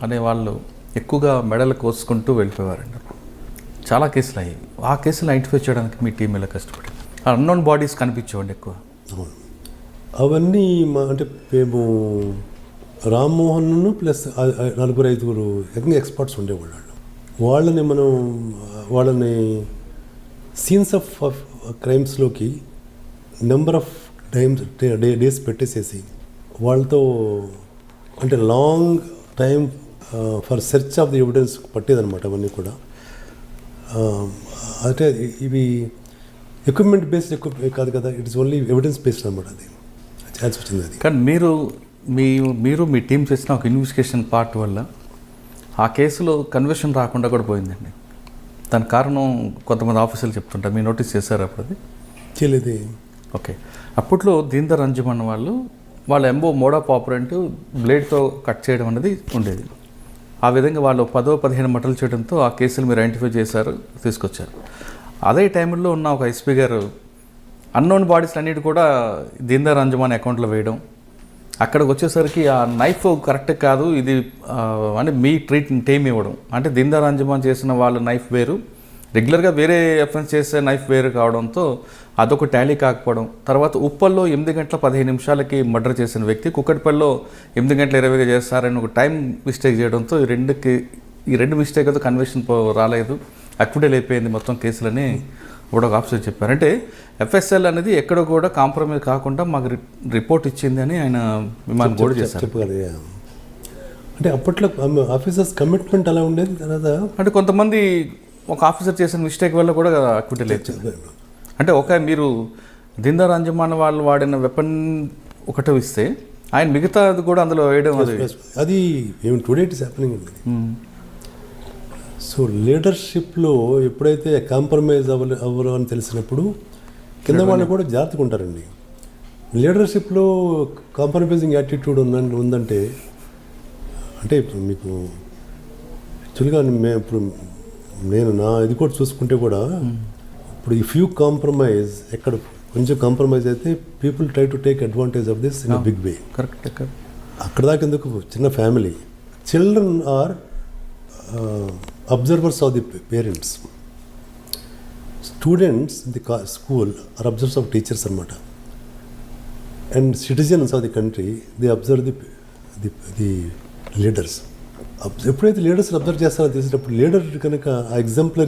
అనే వాళ్ళు ఎక్కువగా మెడలు కోసుకుంటూ వెళ్ళిపోయేవారండి. చాలా కేసులు అయ్యాయి. ఆ కేసులు ఐడెంటిఫై చేయడానికి మీ టీం ఎలా కష్టపడి అన్నోన్ బాడీస్ కనిపించేవండి ఎక్కువ. అవన్నీ అంటే మేము రామ్మోహన్ ప్లస్ 4-5 యంగ్ ఎక్స్పర్ట్స్ ఉండేవాళ్ళు. వాళ్ళని సీన్స్ ఆఫ్ క్రైమ్స్లోకి నెంబర్ ఆఫ్ డేస్ పెట్టేసేసి వాళ్ళతో అంటే long time for search of the evidence పట్టేదనమాట. అవన్నీ కూడా అంటే ఇవి ఎక్విప్మెంట్ బేస్డ్ కాదు కదా, it is only evidence based అనమాట. అది చేయాల్సి వచ్చింది. అది కానీ మీరు మీ టీం చేసిన ఒక ఇన్వెస్టిగేషన్ పార్ట్ వల్ల ఆ కేసులో కన్విక్షన్ రాకుండా కూడా పోయిందండి. దాని కారణం కొంతమంది ఆఫీసర్లు చెప్తుంటారు. మీరు నోటీస్ చేశారు అప్పుడు? అది చేయలేదు. ఓకే. అప్పట్లో దీన్దార్ అంజుమన్ వాళ్ళ ఎంబో మోడ్ ఆఫ్ ఆపరెంట్ బ్లేడ్తో కట్ చేయడం అనేది ఉండేది. ఆ విధంగా వాళ్ళు 10-15 మటలు చేయడంతో ఆ కేసులు మీరు ఐడెంటిఫై చేశారు, తీసుకొచ్చారు. అదే టైంలో ఉన్న ఒక ఎస్పీ గారు అన్నోన్ బాడీస్ అన్నిటి కూడా దీన్దార్ అంజుమాన్ అకౌంట్లో వేయడం, అక్కడికి వచ్చేసరికి ఆ నైఫ్ కరెక్ట్ కాదు ఇది అని మీ టీమ్ ఇవ్వడం. అంటే దీన్దార్ అంజుమాన్ చేసిన వాళ్ళ నైఫ్ వేరు, రెగ్యులర్గా వేరే ఎఫెన్స్ చేసే నైఫ్ వేరు కావడంతో అదొక టాలీ కాకపోవడం. తర్వాత ఉప్పల్లో 8:15 మర్డర్ చేసిన వ్యక్తి కుక్కటిపల్లిలో 8:20 చేస్తారని ఒక టైం మిస్టేక్ చేయడంతో ఈ రెండు మిస్టేక్ అయితే కన్విక్షన్ రాలేదు, అక్విటల్ అయిపోయింది మొత్తం కేసులని కూడా ఒక ఆఫీసర్ చెప్పారు. అంటే ఎఫ్ఎస్ఎల్ అనేది ఎక్కడ కూడా కాంప్రమైజ్ కాకుండా మాకు రిపోర్ట్ ఇచ్చింది అని ఆయన మిమ్మల్ని కూడా చేశారు. అంటే అప్పట్లో ఆఫీసర్స్ కమిట్మెంట్ అలా ఉండేది. తర్వాత అంటే కొంతమంది ఒక ఆఫీసర్ చేసిన మిస్టేక్ వల్ల కూడా అక్విటల్ వచ్చింది. అంటే మీరు దీన్దార్ అంజుమాన్ వాళ్ళు వాడిన వెపన్ ఒకటి ఇస్తే ఆయన మిగతాది కూడా అందులో వేయడం అది టుడే ఇట్ ఇస్ హ్యాపెనింగ్ అండి. సో లీడర్షిప్లో ఎప్పుడైతే కాంప్రమైజ్ అవ్వరు అని తెలిసినప్పుడు కింద వాళ్ళు కూడా జాగ్రత్తగా ఉంటారండి. లీడర్షిప్లో కాంప్రమైజింగ్ యాటిట్యూడ్ ఉందంటే అంటే ఇప్పుడు మీకు యాక్చువల్గా నేను నా ఇది కూడా చూసుకుంటే కూడా ఇప్పుడు ఇఫ్ యూ కాంప్రమైజ్ ఎక్కడ కొంచెం కాంప్రమైజ్ అయితే people try to take advantage of this in big way. Correct. అక్కడ దాకా ఎందుకు చిన్న family children are observers of the parents. Students in the school are observers of teachers అనమాట. And citizens of the country they observe the leaders. ఎప్పుడైతే leaders observe చేస్తారో తెలిసినప్పుడు leader కనుక example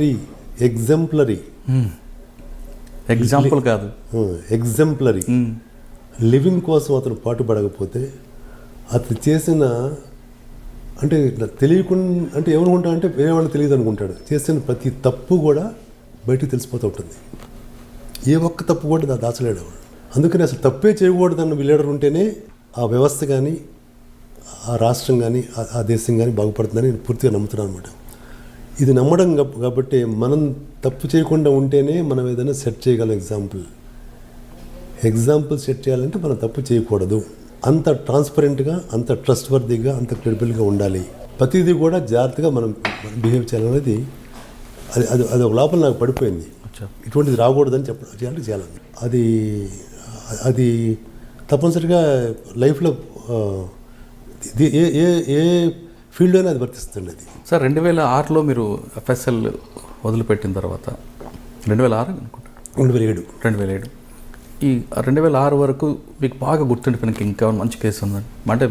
కాదు, ఎగ్జాంపులరీ లివింగ్ కోసం అతను పాటుపడకపోతే అతను చేసిన అంటే తెలియకుండా అంటే ఏమనుకుంటా అంటే వేరే వాళ్ళు తెలియదు అనుకుంటాడు. చేసిన ప్రతి తప్పు కూడా బయటికి తెలిసిపోతూ ఉంటుంది. ఏ ఒక్క తప్పు కూడా దాచలేడు వాడు. అందుకని అసలు తప్పే చేయకూడదన్న లీడర్ ఉంటేనే ఆ వ్యవస్థ కానీ ఆ రాష్ట్రం కానీ ఆ దేశం కానీ బాగుపడుతుందని నేను పూర్తిగా నమ్ముతున్నాను అనమాట. ఇది నమ్మడం కాబట్టి మనం తప్పు చేయకుండా ఉంటేనే మనం ఏదైనా సెట్ చేయగలం. ఎగ్జాంపుల్ సెట్ చేయాలంటే మనం తప్పు చేయకూడదు. అంత ట్రాన్స్పరెంట్గా, అంత ట్రస్ట్ వర్తీగా, అంత క్రెడిబుల్గా ఉండాలి. ప్రతిదీ కూడా జాగ్రత్తగా మనం బిహేవ్ చేయాలనేది అది ఒక లోపల నాకు పడిపోయింది. ఇటువంటిది రాకూడదని చేయాలి. అది తప్పనిసరిగా లైఫ్లో ఏ ఫీల్డ్ అయినా అది వర్తిస్తుంది. అది సార్ 2006లో మీరు ఎఫ్ఎస్ఎల్ వదిలిపెట్టిన తర్వాత 2007 ఈ 2006 వరకు మీకు బాగా గుర్తుండిపోయిన ఇంకా మంచి కేసు ఉందండి, అంటే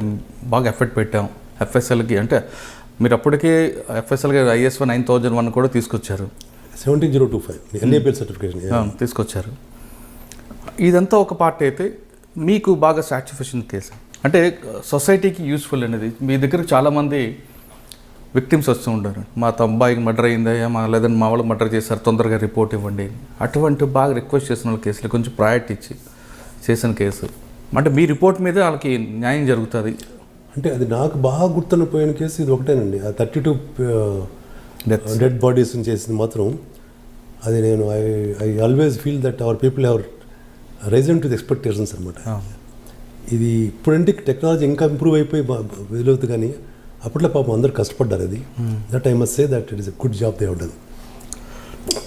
బాగా ఎఫర్ట్ పెట్టాం ఎఫ్ఎస్ఎల్కి. అంటే మీరు అప్పటికే ఎఫ్ఎస్ఎల్కి ISO 9001 కూడా తీసుకొచ్చారు, 17025 NABL సర్టిఫికేషన్ తీసుకొచ్చారు. ఇదంతా ఒక పార్ట్ అయితే మీకు బాగా సాటిస్ఫాక్షన్ కేసు అంటే సొసైటీకి యూస్ఫుల్ అనేది. మీ దగ్గరకు చాలామంది విక్టిమ్స్ వస్తూ ఉంటారు, మా అబ్బాయికి మర్డర్ అయిందయ్యా, లేదంటే మా వాళ్ళు మర్డర్ చేశారు, తొందరగా రిపోర్ట్ ఇవ్వండి. అటువంటి బాగా రిక్వెస్ట్ చేసిన వాళ్ళ కేసులు కొంచెం ప్రయారిటీ ఇచ్చి చేసిన కేసు అంటే మీ రిపోర్ట్ మీద వాళ్ళకి న్యాయం జరుగుతుంది. అంటే అది నాకు బాగా గుర్తుండిపోయిన కేసు ఇది ఒకటేనండి. ఆ 32 డెడ్ బాడీస్ని చేసింది మాత్రం అది నేను I always feel that our people have Ryzen to the expectations అనమాట. ఇది ఇప్పుడంటే టెక్నాలజీ ఇంకా ఇంప్రూవ్ అయిపోయి వదిలేదు, కానీ అప్పట్లో పాపం అందరూ కష్టపడ్డారు. అది that I must say that it is a good job they have done.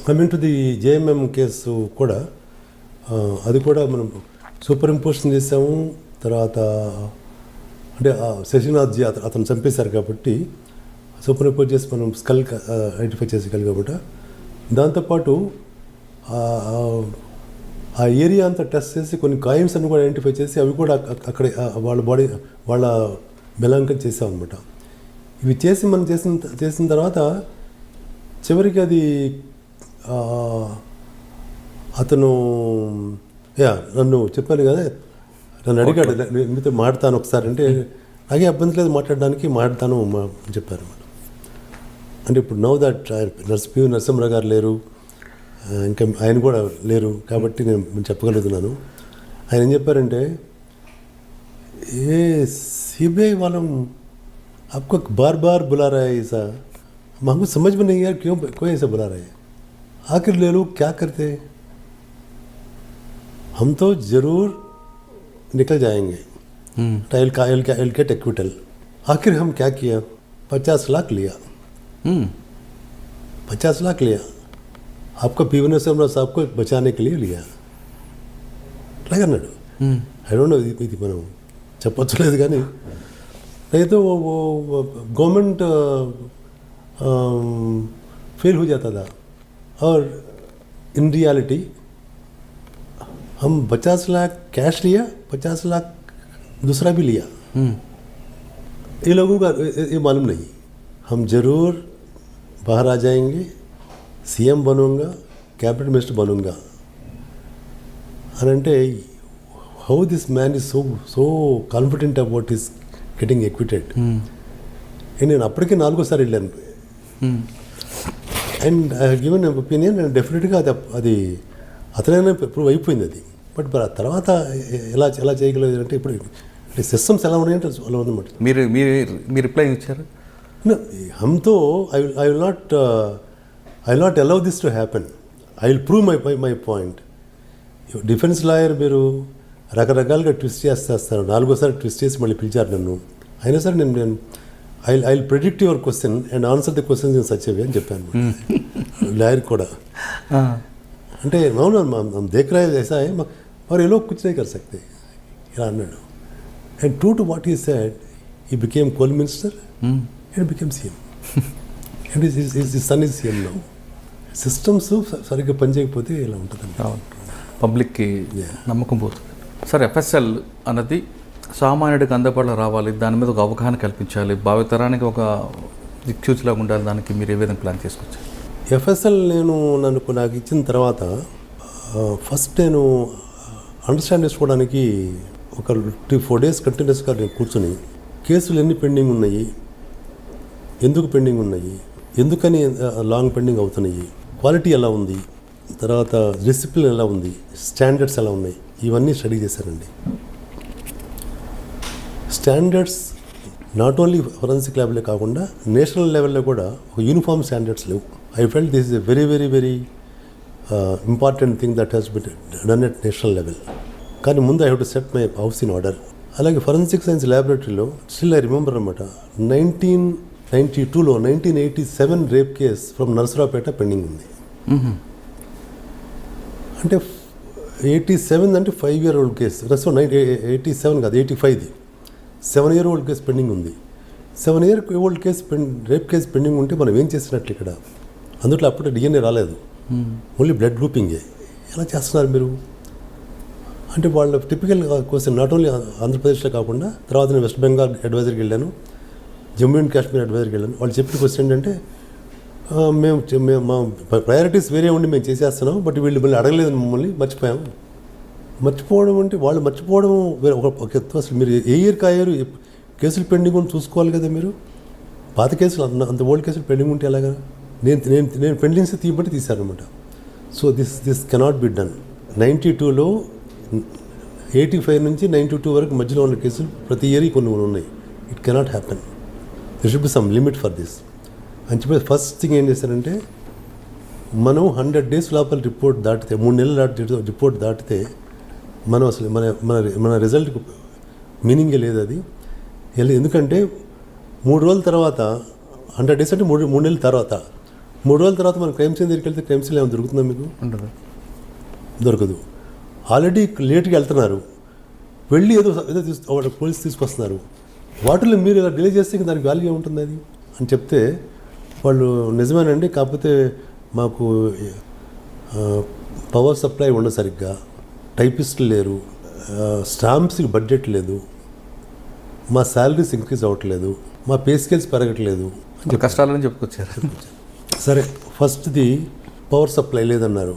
Coming to the JMM case కూడా అది కూడా మనం సూపర్ ఇంపోజిషన్ చేసాము. తర్వాత అంటే శశినాథ్జీ అతను చంపేశారు కాబట్టి సూపర్ ఇంపోజ్ చేసి మనం స్కల్ ఐడెంటిఫై చేసేయగలిగామట. దాంతోపాటు ఆ ఏరియా అంతా టెస్ట్ చేసి కొన్ని కాయిన్స్ అన్ని కూడా ఐడెంటిఫై చేసి అవి కూడా అక్కడ వాళ్ళ బెలాంకం చేసామన్నమాట. ఇవి చేసి మనం చేసిన తర్వాత చివరికి అది అతను నన్ను చెప్పాను కదా, నన్ను అడిగాడు మీతో మాట్లాడతాను ఒకసారి అంటే నాకే ఇబ్బంది లేదు మాట్లాడతాను అని చెప్పారు అన్నమాట. అంటే ఇప్పుడు నౌ దట్ నరసింహరావు గారు లేరు, ఇంకా ఆయన కూడా లేరు కాబట్టి నేను చెప్పగలుగుతున్నాను. ఆయన ఏం చెప్పారంటే, ఏ सीबीआई वालों आपको बार बार बुला रहा है ऐसा, हमको समझ में नहीं यार क्यों कोई ऐसा बुला रहा है, आखिर ले लो क्या करते, हम तो ज़रूर निकल जाएंगे, आई विल गेट एक्विटल. आखिर हम क्या किया, 50 लाख लिया, 50 लाख लिया, आपका पीवी नरसिम्हा साहब को बचाने के लिए लिया. అట్లాగే అన్నాడు. ఐ డోంట్ నో ఇది మనం చెప్పచ్చు లేదు, కానీ అయితే गवर्नमेंट फेल हो जाता था और इन रियलिटी हम 50 लाख कैश लिया, 50 लाख दूसरा भी लिया. ये लोगों का ये मालूम नहीं. हम ज़रूर बाहर आ जाएंगे, CM बनूंगा, कैबिनेट मिनिस्टर बनूंगा అని అంటే how this man is so confident about is getting acquitted. నేను అప్పటికే 4వ సారి వెళ్ళాను and I have given opinion and డెఫినెట్గా అది అతనైనా ప్రూవ్ అయిపోయింది. అది బట్ మరి ఆ తర్వాత ఎలా చేయగలదు అంటే ఇప్పుడు సిస్టమ్స్ ఎలా ఉన్నాయంటే అలా ఉందన్నమాట. మీరు రిప్లై ఇచ్చారు, హమ్తో I will not allow this to happen, I will prove my point. Defence lawyer మీరు రకరకాలుగా ట్విస్ట్ చేస్తారు. 4వ సారి ట్విస్ట్ చేసి మళ్ళీ పిలిచారు నన్ను. అయినా సరే నేను I will predict your question and answer the questions in such a way అని చెప్పాను లాయర్ కూడా. అంటే అవును हम देख रहे हैं ऐसा है और ये लोग कुछ नहीं कर सकते ఇలా అన్నాడు. And true to what he said, he became coal minister and became CM. And son is CM now. Systems సరిగ్గా పనిచేయకపోతే ఇలా ఉంటుందండి. పబ్లిక్కి నమ్మకం పోతుంది. సార్, ఎఫ్ఎస్ఎల్ అన్నది సామాన్యుడికి అందుబాటులో రావాలి, దాని మీద ఒక అవగాహన కల్పించాలి, భావితరానికి ఒక దిక్సూచిలాగా ఉండాలి. దానికి మీరు ఏ విధంగా ప్లాన్ చేసుకొచ్చారు? ఎఫ్ఎస్ఎల్ నాకు ఇచ్చిన తర్వాత ఫస్ట్ నేను అండర్స్టాండ్ చేసుకోవడానికి ఒక 3-4 days కంటిన్యూస్గా నేను కూర్చొని కేసులు ఎన్ని పెండింగ్ ఉన్నాయి, ఎందుకు పెండింగ్ ఉన్నాయి, ఎందుకని లాంగ్ పెండింగ్ అవుతున్నాయి, క్వాలిటీ ఎలా ఉంది, తర్వాత డిసిప్లిన్ ఎలా ఉంది, స్టాండర్డ్స్ ఎలా ఉన్నాయి, ఇవన్నీ స్టడీ చేశానండి. స్టాండర్డ్స్ నాట్ ఓన్లీ ఫోరెన్సిక్ ల్యాబ్లే కాకుండా నేషనల్ లెవెల్లో కూడా ఒక యూనిఫామ్ స్టాండర్డ్స్ లేవు. I felt this is a very very very important thing that has been done at national level. కానీ ముందు I have to set my house in order. అలాగే forensic science ల్యాబొరేటరీలో స్టిల్ ఐ రిమెంబర్ అనమాట 1992లో 1987 rape case from Narasaraopet pending ఉంది. అంటే 87 అంటే 5-year-old case. Rest 87 కాదు 85ది 7-year-old కేసు పెండింగ్ ఉంది. 7-year-old case rape case pending ఉంటే మనం ఏం చేసినట్లు ఇక్కడ? అందులో అప్పుడు DNA రాలేదు, ఓన్లీ బ్లడ్ గ్రూపింగే. ఎలా చేస్తున్నారు మీరు అంటే వాళ్ళ టిపికల్ క్వశ్చన్. నాట్ ఓన్లీ ఆంధ్రప్రదేశ్లో కాకుండా తర్వాత నేను వెస్ట్ బెంగాల్ అడ్వైజర్కి వెళ్ళాను, జమ్మూ అండ్ కాశ్మీర్ అడ్వైజర్కి వెళ్ళాను. వాళ్ళు చెప్పిన క్వశ్చన్ ఏంటంటే మేము మా ప్రయారిటీస్ వేరే ఉండి మేము చేసేస్తున్నాం, బట్ వీళ్ళు మళ్ళీ అడగలేదు, మమ్మల్ని మర్చిపోయాము. మర్చిపోవడం అంటే వాళ్ళు మర్చిపోవడం ఒక ఎత్తు. అసలు మీరు ఏ ఇయర్కి ఆ ఇయర్ కేసులు పెండింగ్ అని చూసుకోవాలి కదా మీరు. పాత కేసులు అంత ఓల్డ్ కేసులు పెండింగ్ ఉంటే ఎలాగా? నేను పెండింగ్స్ తీయబట్టి తీశానమాట. So this cannot be done. 92లో 85 నుంచి 92 వరకు మధ్యలో ఉన్న కేసులు ప్రతి ఇయర్ కొన్ని ఉన్నాయి. It cannot happen. There should be some limit for this అని చెప్పి ఫస్ట్ థింగ్ ఏం చేశారంటే, మనం 100 days లోపల రిపోర్ట్ దాటితే, 3 నెలలు రిపోర్ట్ దాటితే మనం అసలు మన రిజల్ట్కి మీనింగే లేదు అది. ఎందుకంటే 3 రోజుల తర్వాత 100 days అంటే 3 నెలల తర్వాత 3 రోజుల తర్వాత మనం క్రైమ్ సీన్ దగ్గరికి వెళ్తే క్రైమ్ సీన్ ఏమైనా దొరుకుతుందా మీకు? దొరకదు. ఆల్రెడీ లేట్గా వెళ్తున్నారు, వెళ్ళి ఏదో పోలీసు తీసుకొస్తున్నారు. వాటిలో మీరు ఇలా డిలే చేస్తే దానికి వాల్యూ ఏముంటుంది అది అని చెప్తే వాళ్ళు నిజమేనండి, కాకపోతే మాకు పవర్ సప్లై ఉండదు సరిగ్గా, టైపిస్టులు లేరు, స్టాంప్స్కి బడ్జెట్ లేదు, మా శాలరీస్ ఇంక్రీజ్ అవ్వట్లేదు, మా పే స్కేల్స్ పెరగట్లేదు, కష్టాలని చెప్పుకొచ్చారు. సరే, ఫస్ట్ది పవర్ సప్లై లేదన్నారు.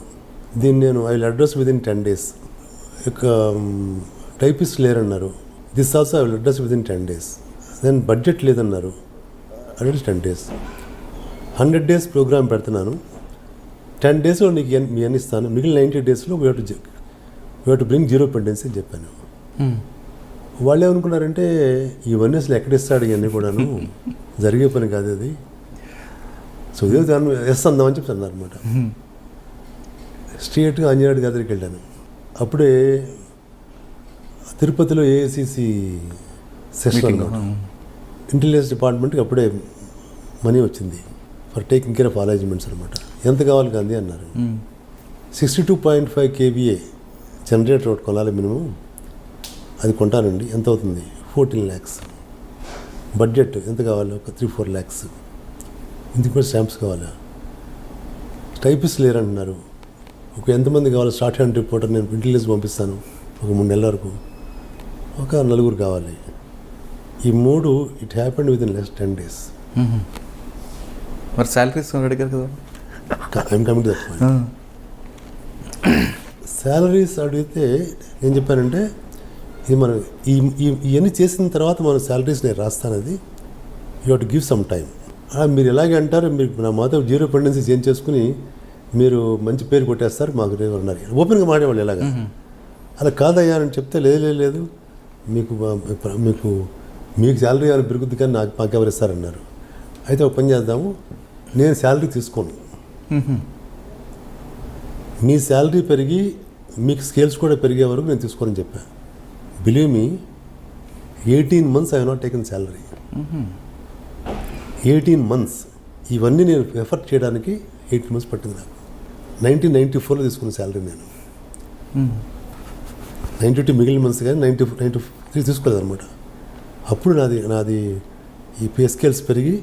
దీన్ని నేను I will address within 10 days. ఇక టైపిస్ట్ లేరన్నారు. This also I will address within 10 days. Then budget లేదన్నారు, అడ్రస్ 10 days. 100 days ప్రోగ్రామ్ పెడుతున్నాను, 10 daysలో నీకు మీ అన్ని ఇస్తాను, మిగిలిన 90 daysలో we have to bring zero pendency అని చెప్పాను. వాళ్ళు ఏమనుకున్నారంటే ఇవన్నీ అసలు ఎక్కడిస్తాడు, ఇవన్నీ కూడాను జరిగే పని కాదు అది, సో ఇదే దాన్ని వేస్తుందామని చెప్పి అన్నారు అనమాట. స్ట్రేట్గా ఆంజనేయుడి దగ్గరికి వెళ్ళాను. అప్పుడే తిరుపతిలో ఏఐసిసి సెషన్ అనమాట. ఇంటెలిజెన్స్ డిపార్ట్మెంట్కి అప్పుడే మనీ వచ్చింది for taking care of all arrangements అనమాట. ఎంత కావాలి గాంధీ అన్నారు. 62.5 kVA జనరేటర్ ఒకటి కొనాలి మినిమం, అది కొంటానండి. ఎంత అవుతుంది? 14 lakhs. బడ్జెట్ ఎంత కావాలి? ఒక 3-4 lakhs. ఇందుకు కూడా స్టాంప్స్ కావాలా? టైపిస్ట్ లేరంటున్నారు. ఒక ఎంతమంది కావాలి? షార్ట్ హ్యాండ్ రిపోర్టర్ నేను ఇంటెలిజెన్స్ పంపిస్తాను ఒక 3 నెలల వరకు, ఒక 4 కావాలి. ఈ 3 it happened with in less 10 days. మరి శాలరీస్ అడిగారు కదా? I'm coming to that point. Salaries అడిగితే నేను చెప్పానంటే ఇది మనం ఇవన్నీ చేసిన తర్వాత మనం శాలరీస్ నేను రాస్తానది, you have to give some time. మీరు ఎలాగే అంటారు, మీరు నా మాతో జీరో పెండెన్సీ చేంజ్ చేసుకుని మీరు మంచి పేరు కొట్టేస్తారు మాకు అన్నారు. ఓపెన్గా మాడేవాళ్ళు ఎలాగా. అలా కాదయ్యా అని చెప్తే లేదు మీకు శాలరీ ఏమైనా పెరుగుద్ది కానీ మాకు ఎవరు ఇస్తారన్నారు. అయితే ఒక పని చేద్దాము, నేను శాలరీ తీసుకోను, మీ శాలరీ పెరిగి మీకు స్కేల్స్ కూడా పెరిగే వరకు నేను తీసుకోనని చెప్పాను. Believe me, 18 months I have not taken salary. 18 months. ఇవన్నీ నేను ఎఫర్ట్ చేయడానికి 18 months పట్టింది నాకు. 1994లో తీసుకున్న శాలరీ నేను. 92 మిగిలిన మంత్స్ కానీ 93 తీసుకోలేదు అనమాట. అప్పుడు నాది ఈ పే స్కేల్స్ పెరిగి,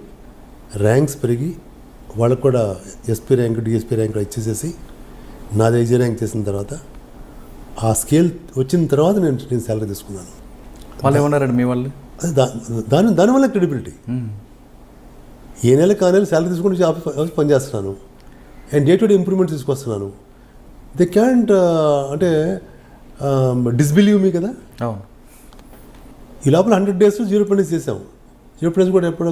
ర్యాంక్స్ పెరిగి, వాళ్ళకు కూడా ఎస్పీ ర్యాంక్ డిఎస్పీ ర్యాంక్ ఇచ్చేసేసి నాది ఐజీ ర్యాంక్ చేసిన తర్వాత ఆ స్కేల్ వచ్చిన తర్వాత నేను శాలరీ తీసుకున్నాను. వాళ్ళు ఏమన్నారండి మీ వాళ్ళు? అది దానివల్ల క్రెడిబిలిటీ. ఏ నెలకు ఆ నెల శాలరీ తీసుకుంటే ఆఫీస్ పనిచేస్తున్నాను and day to day improvement తీసుకొస్తున్నాను. దే క్యాంట్ అంటే డిస్బిలీవ్ మీ కదా. అవును. ఈ లోపల 100 days 0 pennies చేసాము. 0 pennies కూడా ఎప్పుడో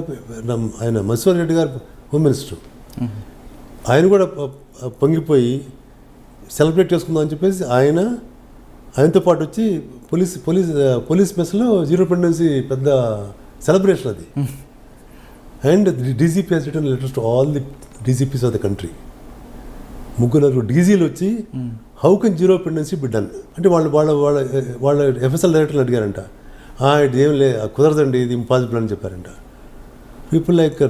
ఆయన మధుసూదన్ రెడ్డి గారు హోమ్ మినిస్టర్, ఆయన కూడా పొంగిపోయి సెలబ్రేట్ చేసుకుందాం అని చెప్పేసి ఆయనతో పాటు వచ్చి పోలీస్ మెస్లో 0 pennies పెద్ద సెలబ్రేషన్ అది. And DGP has written letters to all the DGPs of the country. 3 డీజీలు వచ్చి how can 0 pennies be done అంటే వాళ్ళ ఎఫ్ఎస్ఎల్ డైరెక్టర్లు అడిగారంట. ఇది ఏం కుదరదండి, ఇది ఇంపాసిబుల్ అని చెప్పారంట. పీపుల్ లైక్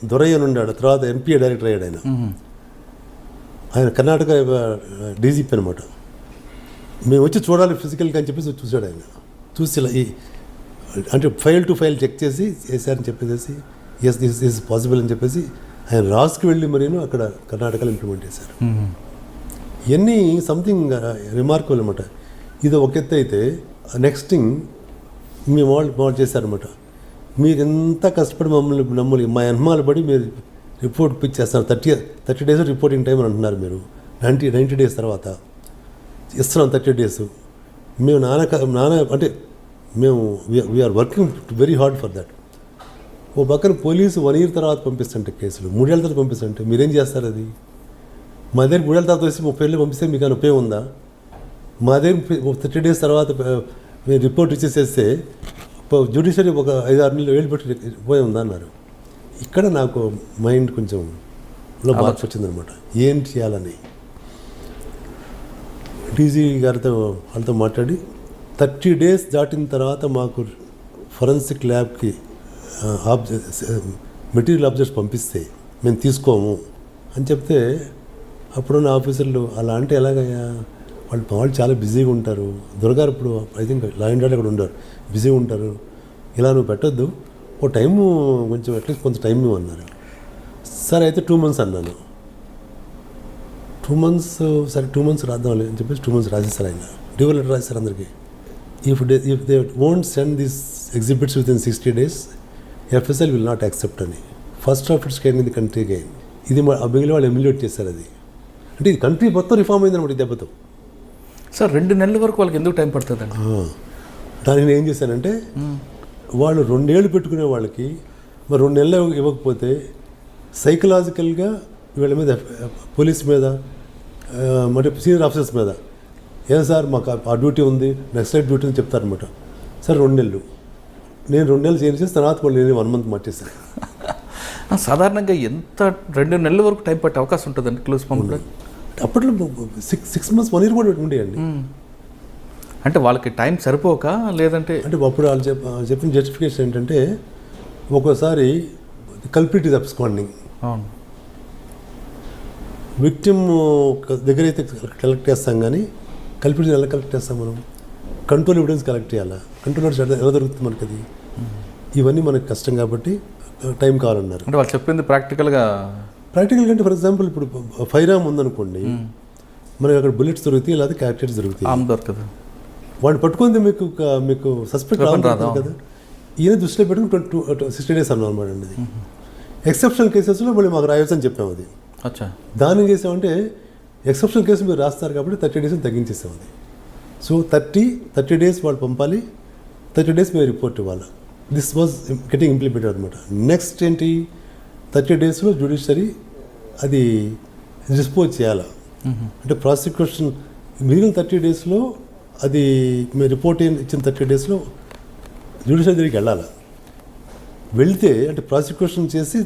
దొరై అని ఉన్నాడు, తర్వాత ఎంపీ డైరెక్టర్ అయ్యాడు ఆయన కర్ణాటక డీజీపీ అనమాట. మేము వచ్చి చూడాలి ఫిజికల్గా అని చెప్పేసి చూశాడు ఆయన. చూసి అంటే ఫైల్ టు ఫైల్ చెక్ చేసి చేశారని చెప్పేసి దిస్ ఈజ్ పాసిబుల్ అని చెప్పేసి ఆయన రాస్కి వెళ్ళి మరీను అక్కడ కర్ణాటకలో ఇంప్లిమెంట్ చేశారు. ఇవన్నీ సంథింగ్ రిమార్కబుల్ అనమాట. ఇది ఒక ఎత్తు అయితే నెక్స్ట్ థింగ్ మేము వాళ్ళు చేశారనమాట. మీరు ఎంత కష్టపడి మమ్మల్ని మా అన్మాలు పడి మీరు రిపోర్ట్ పిచ్ చేస్తారు. 30 days రిపోర్టింగ్ టైం అని అంటున్నారు. మీరు 90 days తర్వాత ఇస్తున్నాం 30 days. మేము నాన్న అంటే మేము we are working very hard for that. ఓ పక్కన పోలీసు 1 year తర్వాత పంపిస్తుంటే కేసులు 3 ఏళ్ళ తర్వాత పంపిస్తుంటే మీరేం చేస్తారు? అది మా దగ్గర 3 ఏళ్ళ తర్వాత వచ్చి 30 ఏళ్ళు పంపిస్తే మీకు అని ఉపయోగం ఉందా? మా దగ్గర 30 days తర్వాత మీరు రిపోర్ట్ ఇచ్చేసేస్తే జ్యుడిషియరీ ఒక 5-6 ఏళ్ళు పెట్టి పోయి ఉందా అన్నారు. ఇక్కడ నాకు మైండ్ కొంచెం మార్పు వచ్చిందనమాట. ఏం చేయాలని డీజీ గారితో వాళ్ళతో మాట్లాడి 30 days దాటిన తర్వాత మాకు ఫొరెన్సిక్ ల్యాబ్కి మెటీరియల్ ఆబ్జెక్ట్స్ పంపిస్తే మేము తీసుకోము అని చెప్తే అప్పుడున్న ఆఫీసర్లు అలా అంటే ఎలాగయ్యా, వాళ్ళు చాలా బిజీగా ఉంటారు. దొరగారు ఇప్పుడు I think law and order కూడా ఉండరు, బిజీగా ఉంటారు. ఇలా నువ్వు పెట్టొద్దు, ఓ టైము కొంచెం అట్లీస్ట్ కొంత టైం నువ్వు అన్నారు. సరే అయితే 2 months అన్నాను. 2 months సరే 2 months రాద్దాం అని చెప్పేసి 2 months రాసేస్తారు. ఆయన డివో లెటర్ రాశారు అందరికీ. If they won't send this exhibits within 60 days FSL will not accept అని. First of its kind in the country again. ఇది మిగిలిన వాళ్ళు ఎమ్యులేట్ చేశారు. అది అంటే ఇది కంట్రీ మొత్తం రిఫార్మ్ అయిందన్నమాట ఈ దెబ్బతో. సార్ 2 నెలల వరకు వాళ్ళకి ఎందుకు టైం పడుతుందండి? దానికి నేను ఏం చేశానంటే వాళ్ళు 2 ఏళ్ళు పెట్టుకునే వాళ్ళకి మరి 2 నెలలు ఇవ్వకపోతే సైకలాజికల్గా వీళ్ళ మీద పోలీస్ మీద మరి సీనియర్ ఆఫీసర్స్ మీద ఏం సార్ మాకు ఆ డ్యూటీ ఉంది, నెక్స్ట్ సైడ్ డ్యూటీ అని చెప్తారనమాట. సార్ 2 నెలలు నేను 2 నెలలు చేంజ్ చేసి తర్వాత వాళ్ళు నేను 1 month మార్చేసాను. సాధారణంగా ఎంత 2 నెలల వరకు టైం పట్టే అవకాశం ఉంటుందండి క్లోజ్ పంపడం? అప్పట్లో 6 months 1 year కూడా ఉండేయండి. అంటే వాళ్ళకి టైం సరిపోక లేదంటే అంటే అప్పుడు వాళ్ళు చెప్పిన జస్టిఫికేషన్ ఏంటంటే ఒక్కోసారి కల్ప్రిట్ ఇస్ అబ్స్కాండింగ్. అవును. విక్టిమ్ దగ్గర అయితే కలెక్ట్ చేస్తాం కానీ కల్ప్రిట్ ఎలా కలెక్ట్ చేస్తాం మనం? కంట్రోల్ ఎవిడెన్స్ కలెక్ట్ చేయాలా? కంట్రోల్ ఎవిడెన్స్ ఎలా దొరుకుతుంది మనకి? అది ఇవన్నీ మనకు కష్టం కాబట్టి టైం కావాలన్నారు. అంటే వాళ్ళు చెప్పింది ప్రాక్టికల్గా అంటే ఫర్ ఎగ్జాంపుల్ ఇప్పుడు ఫైర్ ఆర్మ్ ఉందనుకోండి, మనకి అక్కడ బుల్లెట్స్ దొరుకుతాయి, లేదా క్యారెక్టర్స్ దొరుకుతాయి. దొరకదు. వాడిని పట్టుకుంది మీకు సస్పెక్ట్ రాదు కదా. ఈయన దృష్టిలో పెట్టుకుని 60 days అన్నాం అనమాట అండి. అది ఎక్సెప్షనల్ కేసెస్లో మళ్ళీ మాకు రాయొచ్చు అని చెప్పాము. అది దాన్ని ఏం చేసామంటే ఎక్సెప్షనల్ కేసు మీరు రాస్తారు కాబట్టి 30 days తగ్గించేసాం. అది సో 30 days వాళ్ళు పంపాలి, 30 days మేము రిపోర్ట్ ఇవ్వాలి. దిస్ వాజ్ గెటింగ్ ఇంప్లిమెంటెడ్ అనమాట. నెక్స్ట్ ఏంటి, 30 days జ్యుడిషియరీ అది డిస్పోజ్ చేయాలి. అంటే ప్రాసిక్యూషన్ మిగిలిన 30 days అది మేము రిపోర్ట్ ఇచ్చిన 30 days జ్యుడిషియరీ దగ్గరికి వెళ్ళాలి. వెళ్తే అంటే ప్రాసిక్యూషన్ చేసి